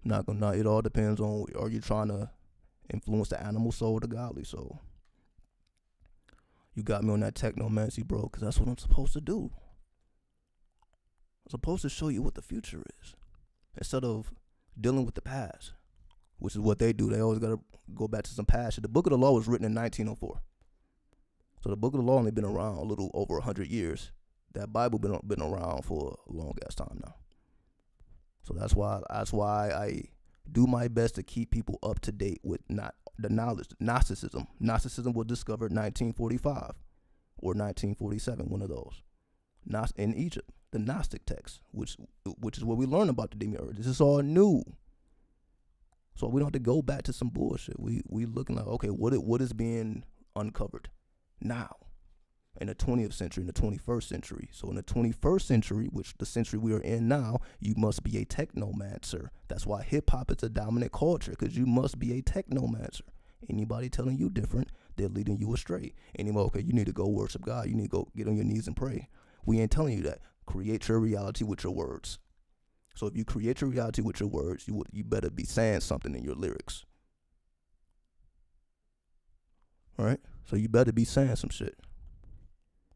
it all depends on, are you trying to influence the animal soul or the godly soul? You got me on that technomancy, bro, because that's what I'm supposed to do. I'm supposed to show you what the future is, instead of dealing with the past, which is what they do. They always got to go back to some past shit. The Book of the Law was written in 1904. So the Book of the Law only been around a little over 100 years. That Bible been around for a long ass time now. So that's why I do my best to keep people up to date with not the knowledge. Gnosticism. Gnosticism was discovered 1945 or 1947, one of those. In Egypt, the Gnostic text, which is where we learn about the demiurge. This is all new. So we don't have to go back to some bullshit. We looking like, okay, what is being uncovered now in the 20th century, in the 21st century. So in the 21st century, which the century we are in now, you must be a technomancer. That's why hip hop is a dominant culture, because you must be a technomancer. Anybody telling you different, they're leading you astray. Anybody, okay, you need to go worship God. You need to go get on your knees and pray. We ain't telling you that. Create your reality with your words. So if you create your reality with your words, you better be saying something in your lyrics. All right? So you better be saying some shit,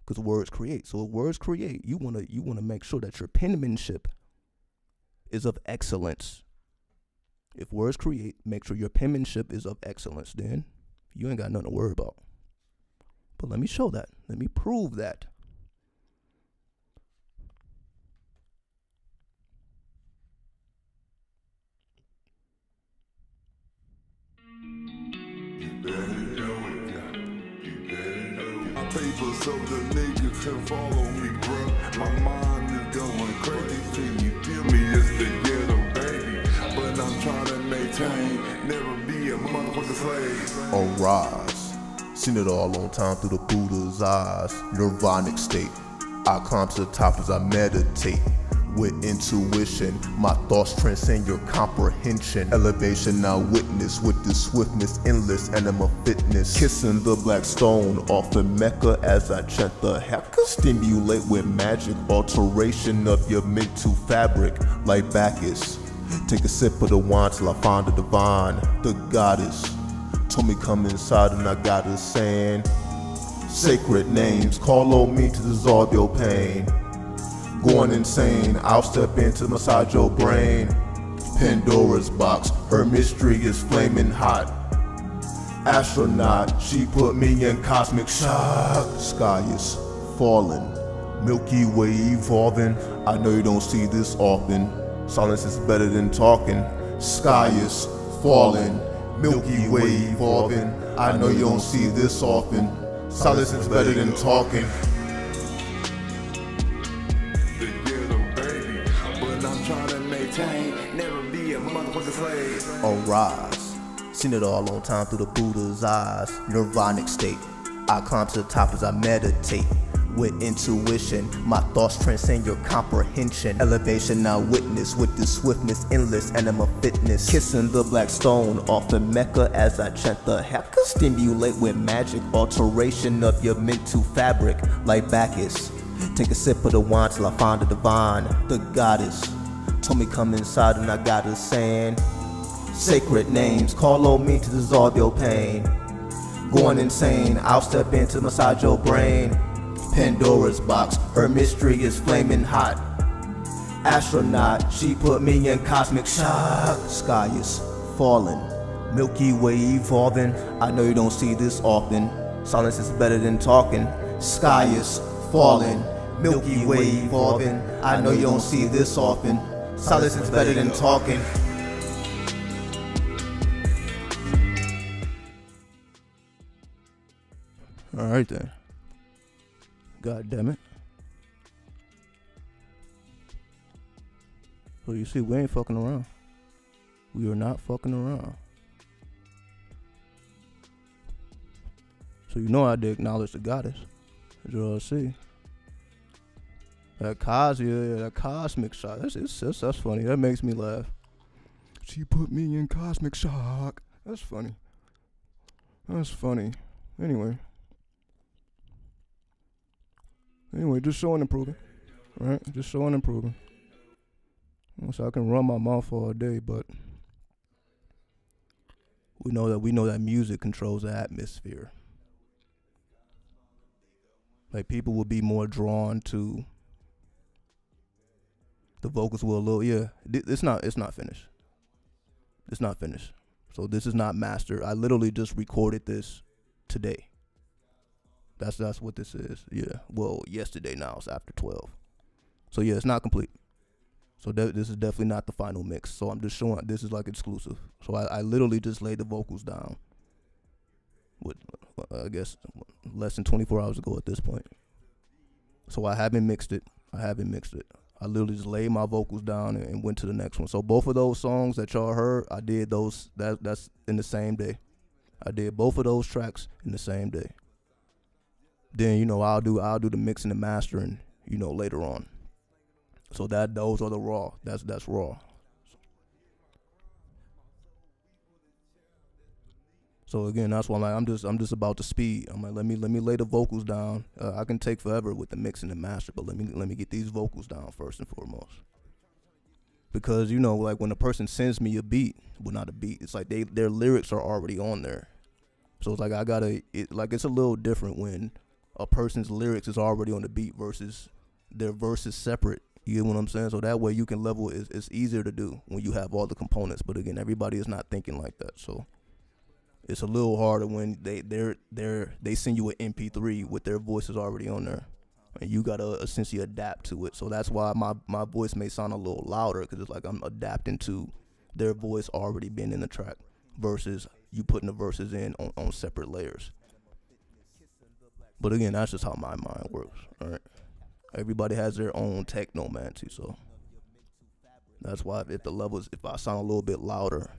because words create. So if words create, you wanna make sure that your penmanship is of excellence. If words create, make sure your penmanship is of excellence. Then you ain't got nothing to worry about. But let me show that. Let me prove that. Paper so the niggas can follow me, bruh. My mind is going crazy, see you feel me? It's the ghetto, baby. But I'm trying to maintain, never be a motherfucking slave. Arise, seen it all on time through the Buddha's eyes. Nirvanic state, I climb to the top as I meditate. With intuition, my thoughts transcend your comprehension. Elevation now witness with the swiftness, endless anima fitness. Kissing the black stone off the Mecca as I chant the hexes. Stimulate with magic, alteration of your mental fabric like Bacchus. Take a sip of the wine till I find the divine, the goddess. Told me come inside and I got a saying. Sacred names call on me to dissolve your pain. Going insane, I'll step in to massage your brain. Pandora's box, her mystery is flaming hot. Astronaut, she put me in cosmic shock. Sky is falling, Milky Way evolving. I know you don't see this often. Silence is better than talking. Sky is falling, Milky Way evolving. I know you don't see this often. Silence is better than talking. Never be a motherfucking slave. Arise, seen it all on time through the Buddha's eyes. Nirvanic state, I climb to the top as I meditate. With intuition, my thoughts transcend your comprehension. Elevation now witness with the swiftness, endless anima fitness. Kissing the black stone off the Mecca as I chant the hexes. Stimulate with magic, alteration of your mental fabric like Bacchus. Take a sip of the wine till I find the divine, the goddess. Told me come inside and I got a saying. Sacred names call on me to dissolve your pain. going insane. I'll step in to massage your brain. Pandora's box, her mystery is flaming hot. Astronaut, she put me in cosmic shock. Sky is falling, Milky Way evolving. I know you don't see this often. Silence is better than talking. Sky is falling, Milky Way evolving. I know you don't see this often. Silence is better than talking. All right then. God damn it. So you see, we ain't fucking around. We are not fucking around. So you know I did acknowledge the goddess. As you all see. That cosmic shock. That's funny. That makes me laugh. She put me in cosmic shock. That's funny. That's funny. Anyway, just showing improving. Right? Just showing improving. So I can run my mouth all day, but we know that music controls the atmosphere. Like people will be more drawn to the vocals will a little it's not finished. It's not finished. So this is not mastered. I literally just recorded this today. That's what this is. Yeah. Well, yesterday now. It's after 12. So yeah, it's not complete. So this is definitely not the final mix. So I'm just showing this is like exclusive. So I literally just laid the vocals down with, I guess, less than 24 hours ago at this point. So I haven't mixed it. I literally just laid my vocals down and went to the next one. So both of those songs that y'all heard, I did those, that's in the same day. I did both of those tracks in the same day. Then, I'll do the mixing and mastering, later on. So those are the raw. That's raw. So again, that's why I'm just about to speed. I'm like, let me lay the vocals down. I can take forever with the mixing and master, but let me get these vocals down first and foremost. Because like when a person sends me a beat, well, not a beat, it's like their lyrics are already on there. So it's like it's a little different when a person's lyrics is already on the beat versus their verses separate. You get what I'm saying? So that way you can level it's easier to do when you have all the components. But again, everybody is not thinking like that. So it's a little harder when they send you an MP3 with their voices already on there, and you gotta essentially adapt to it. So that's why my voice may sound a little louder, because it's like I'm adapting to their voice already being in the track versus you putting the verses in on separate layers. But again, that's just how my mind works. All right. Everybody has their own technomancy, so that's why if I sound a little bit louder,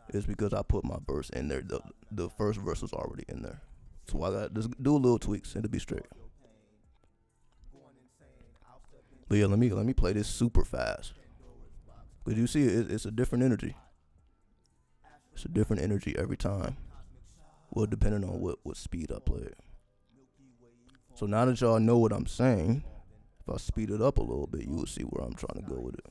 it's because I put my verse in there. The first verse was already in there, so I got just do a little tweaks and it'll be straight. But yeah, let me play this super fast, because you see it's a different energy. It's a different energy every time. Well, depending on what speed I play it. So now that y'all know what I'm saying, if I speed it up a little bit, you will see where I'm trying to go with it.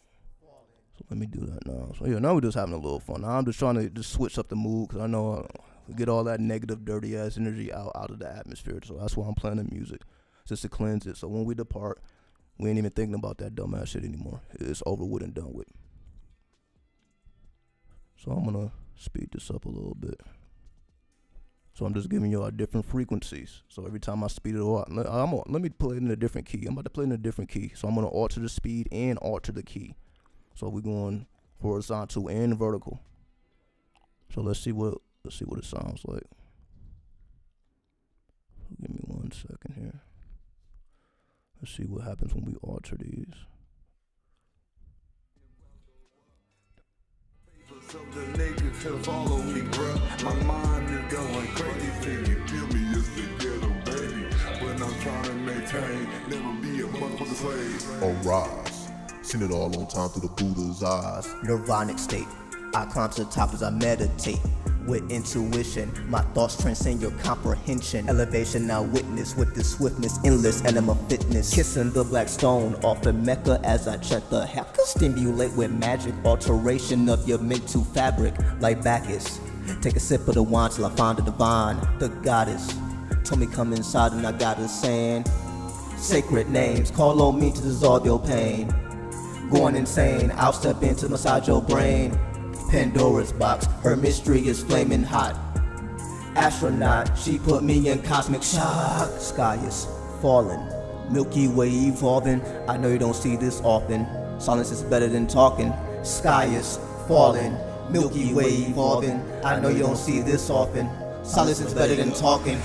So let me do that now. So yeah, now we're just having a little fun. Now I'm just trying to just switch up the mood, because I know we get all that negative, dirty ass energy out of the atmosphere. So that's why I'm playing the music, just to cleanse it. So when we depart, we ain't even thinking about that dumbass shit anymore. It's over with and done with. So I'm gonna speed this up a little bit. So I'm just giving y'all different frequencies. So every time I speed it up, let me play it in a different key. I'm about to play in a different key. So I'm gonna alter the speed and alter the key. So we're going horizontal and vertical. So let's see what it sounds like. Give me 1 second here. Let's see what happens when we alter these. So the niggas can follow me, bruh. My mind is going crazy. Can you feel me? It's the ghetto, baby. When I'm trying to maintain, never be a motherfucking slave. Arise, seen it all on time through the Buddha's eyes. Nirvanic state, I climb to the top as I meditate. With intuition, my thoughts transcend your comprehension. Elevation now witness with the swiftness, endless enema fitness. Kissing the black stone off in Mecca as I check the heck. Stimulate with magic, alteration of your mental fabric. Like Bacchus, Take a sip of the wine till I find the divine. The goddess told me come inside and I got her saying sacred names, call on me to dissolve your pain. Going insane, I'll step in to massage your brain. Pandora's box, her mystery is flaming hot. Astronaut, she put me in cosmic shock. Sky is falling, Milky Way evolving. I know you don't see this often. Silence is better than talking. Sky is falling, Milky Way evolving. I know you don't see this often. Silence is better than talking.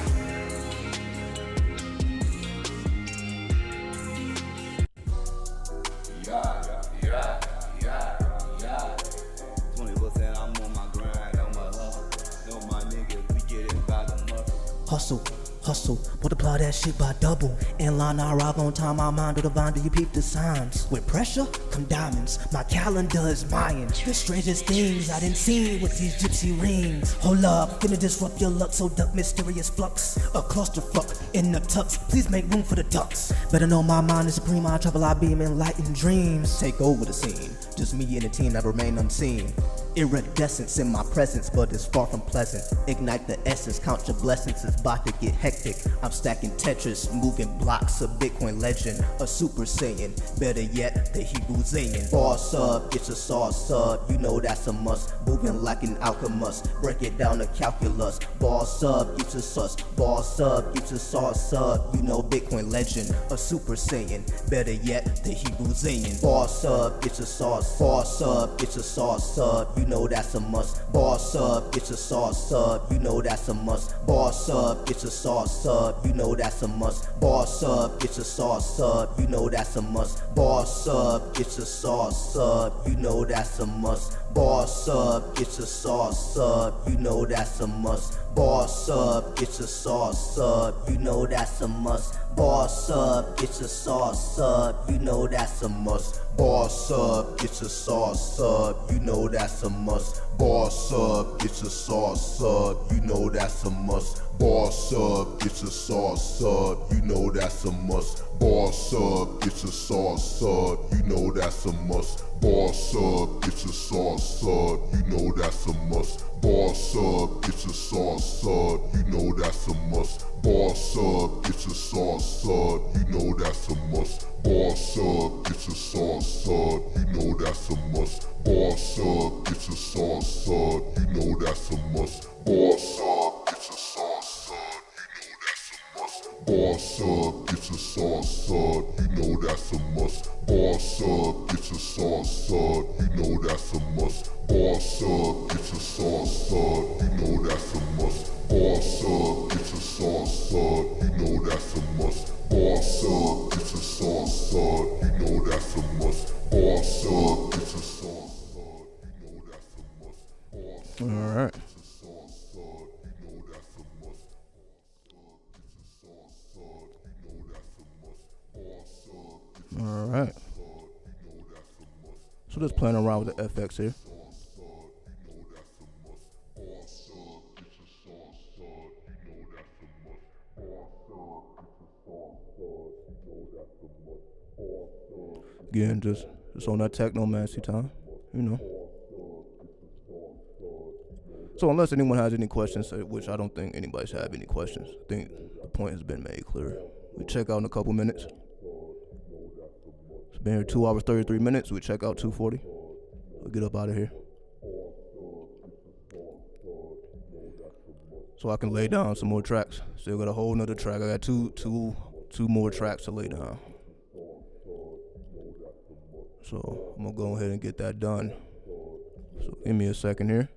Hustle, multiply that shit by double. In line, I rock on time, my mind to the vine, do you peep the signs? With pressure, come diamonds, my calendar is Mayan. The strangest things I didn't see with these gypsy rings. Hold up, finna disrupt your luck, so duck mysterious flux. A clusterfuck in the tux, please make room for the ducks. Better know my mind is supreme, I travel, I beam, enlightened dreams. Take over the scene, just me and the team that remain unseen. Iridescence in my presence, but it's far from pleasant. Ignite the essence, count your blessings, it's about to get hectic. I'm stacking Tetris, moving blocks, a Bitcoin legend, a Super Saiyan, better yet, the Hebrew Zayn. Boss up, get your sauce up, you know that's a must. Moving like an alchemist, break it down to calculus. Boss up, get your sauce, boss up, get your sauce up. You know Bitcoin legend, a Super Saiyan, better yet, the Hebrew Zayn. Boss up, get your sauce, boss up, get your sauce up. You know that's a must. Boss up, get your sauce up. You know that's a must. Boss up, get your sauce up. You know that's a must. Boss up, get your sauce up. You know that's a must. Boss up, get your sauce up. You know that's a must. Boss up, get your sauce up. You know that's a must. Boss up, get your sauce up. You know that's a must. Boss up, get your sauce up. You know that's a must. Boss up, get your sauce up. You know that's a must. Boss up, get your sauce up. You know that's a must. Boss up, get your sauce up. You know that's a must. Boss up, get your sauce up. You know that's a must. Boss up, get your sauce up. You know that's a must. Boss up, get your sauce up. You know that's a must. Boss up, get your sauce up. You know that's a must. Boss up, get your sauce up. You know that's a must. Boss up, get your sauce up. You know that's a must. Boss up, get your sauce up. You know that's a must. Boss up, get your sauce up. You know that's a must. Boss up, get your sauce up. You know that's a must. Boss up, get your sauce up. You know that's a must. Boss up, get your sauce up. You know that's a must. Boss up, get your sauce up. You know that's a must. Boss up, get your sauce up. You know that's a must. All right. All right. So just playing around with the FX here. Again, just on that technomancy time, you know. So unless anyone has any questions, which I don't think anybody should have any questions, I think the point has been made clear. We check out in a couple minutes. It's been here 2 hours, 33 minutes. We check out 2:40. We'll get up out of here. So I can lay down some more tracks. Still got a whole nother track. I got two more tracks to lay down. So I'm gonna go ahead and get that done. So give me a second here.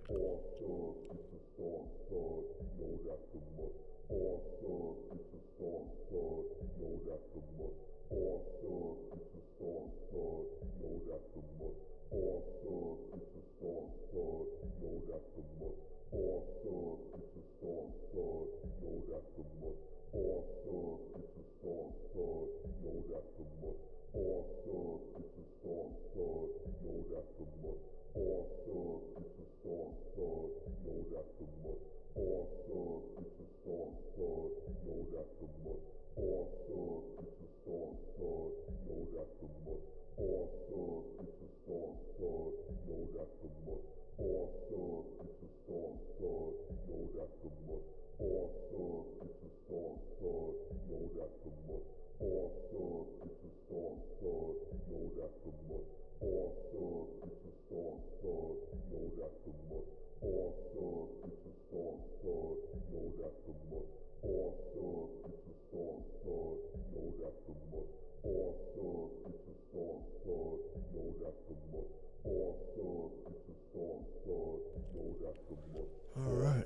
All right.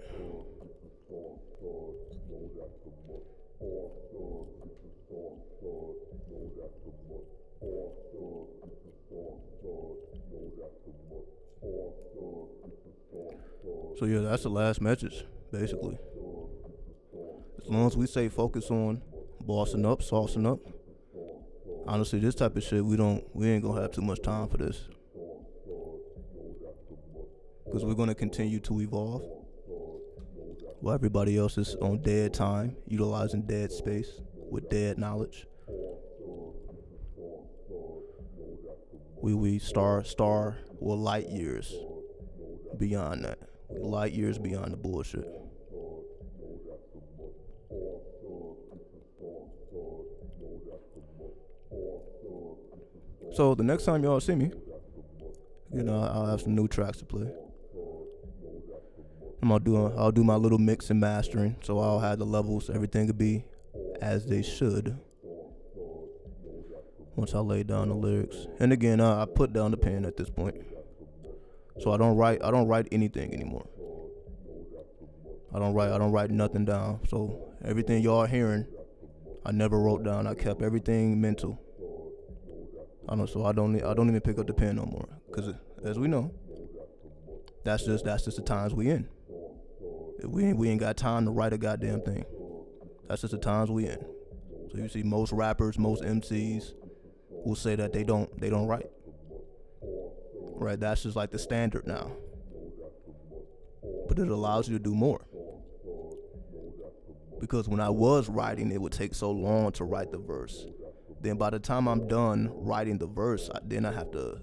So yeah, that's the last message, basically. As long as we stay focused on bossing up, saucing up, honestly, this type of shit, we ain't gonna have too much time for this. Because we're gonna continue to evolve. While everybody else is on dead time, utilizing dead space with dead knowledge. We light years beyond that. Light years beyond the bullshit. So the next time y'all see me, I'll have some new tracks to play. I'll do my little mix and mastering, so I'll have the levels, everything will be as they should. Once I lay down the lyrics, and again, I put down the pen at this point, so I don't write anything anymore. I don't write nothing down. So everything y'all hearing, I never wrote down. I kept everything mental. I don't even pick up the pen no more, because as we know, that's just the times we in. We ain't got time to write a goddamn thing. That's just the times we in. So you see most rappers, most MCs will say that they don't write. Right? That's just like the standard now. But it allows you to do more. Because when I was writing, it would take so long to write the verse. Then by the time I'm done writing the verse, then I have to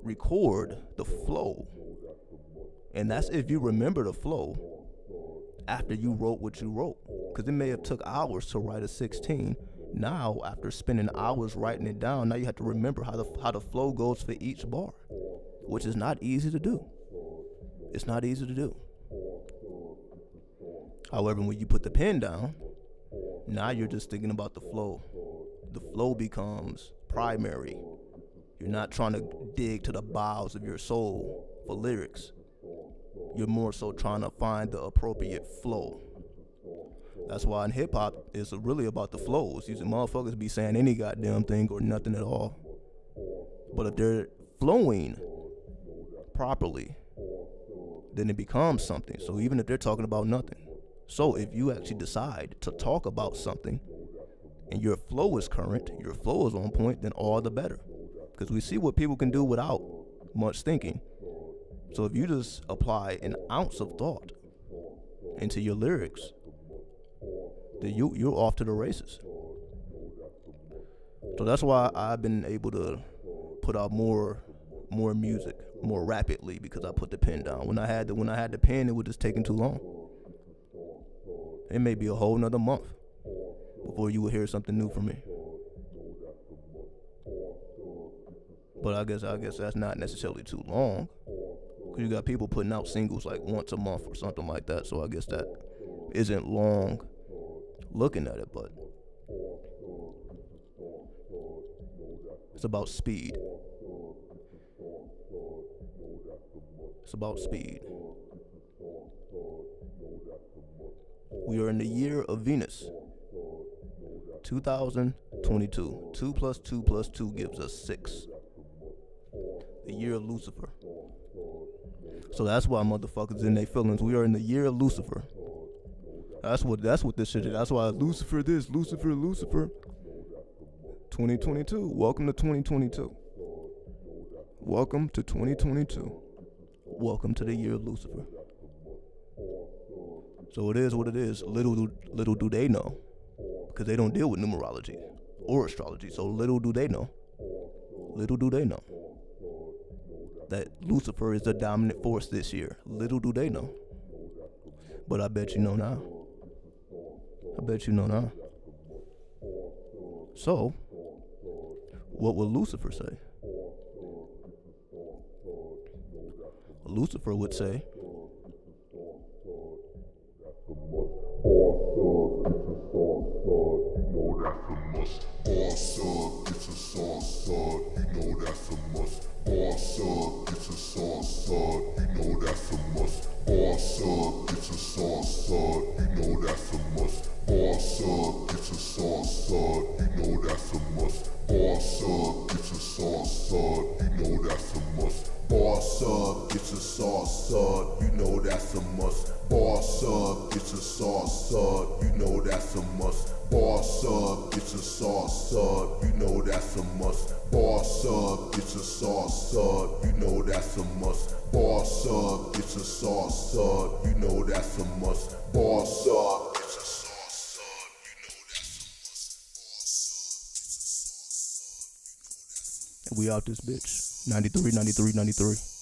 record the flow. And that's if you remember the flow after you wrote what you wrote. Because it may have took hours to write a 16. Now, after spending hours writing it down, now you have to remember how the flow goes for each bar, which is not easy to do. It's not easy to do. However, when you put the pen down, now you're just thinking about the flow. The flow becomes primary. You're not trying to dig to the bowels of your soul for lyrics. You're more so trying to find the appropriate flow. That's why in hip-hop, it's really about the flows. These motherfuckers be saying any goddamn thing or nothing at all. But if they're flowing properly, then it becomes something. So even if they're talking about nothing. So if you actually decide to talk about something and your flow is current, your flow is on point, then all the better. Because we see what people can do without much thinking. So if you just apply an ounce of thought into your lyrics, then you're off to the races. So that's why I've been able to put out more music more rapidly, because I put the pen down. When I had the pen, it was just taking too long. It may be a whole nother month before you will hear something new from me. But I guess that's not necessarily too long, because you got people putting out singles like once a month or something like that. So I guess that isn't long looking at it, but it's about speed. It's about speed. We are in the year of Venus, 2022. 2 plus 2 plus 2 gives us 6. The year of Lucifer. So that's why motherfuckers in their feelings. We are in the year of Lucifer. That's what this shit is. That's why Lucifer this, Lucifer. 2022. Welcome to 2022. Welcome to 2022. Welcome to the year of Lucifer. So it is what it is. Little do they know, because they don't deal with numerology or astrology. So little do they know. Little do they know. that Lucifer is the dominant force this year. Little do they know. But I bet you know now. I bet you know now. So, what will Lucifer say? Lucifer would say, Boss up, it's a sauce up, you know that's a must. Boss up, it's a sauce up, you know that's a must. Boss up, it's a sauce up, you know that's a must. Boss up, it's a sauce up, you know that's a must. Boss up, it's a sauce up, you know that's a must. Boss up, it's a sauce up, you know that's a must. Boss up, it's a sauce up, you know that's a must. Boss up, it's a sauce up, you know that's a must. Boss up, it's a sauce up, you know that's a must. Boss up, it's a sauce up, you know that's a must. Boss up, it's a sauce up, you know that's a must. and we out this bitch. 93, 93, 93.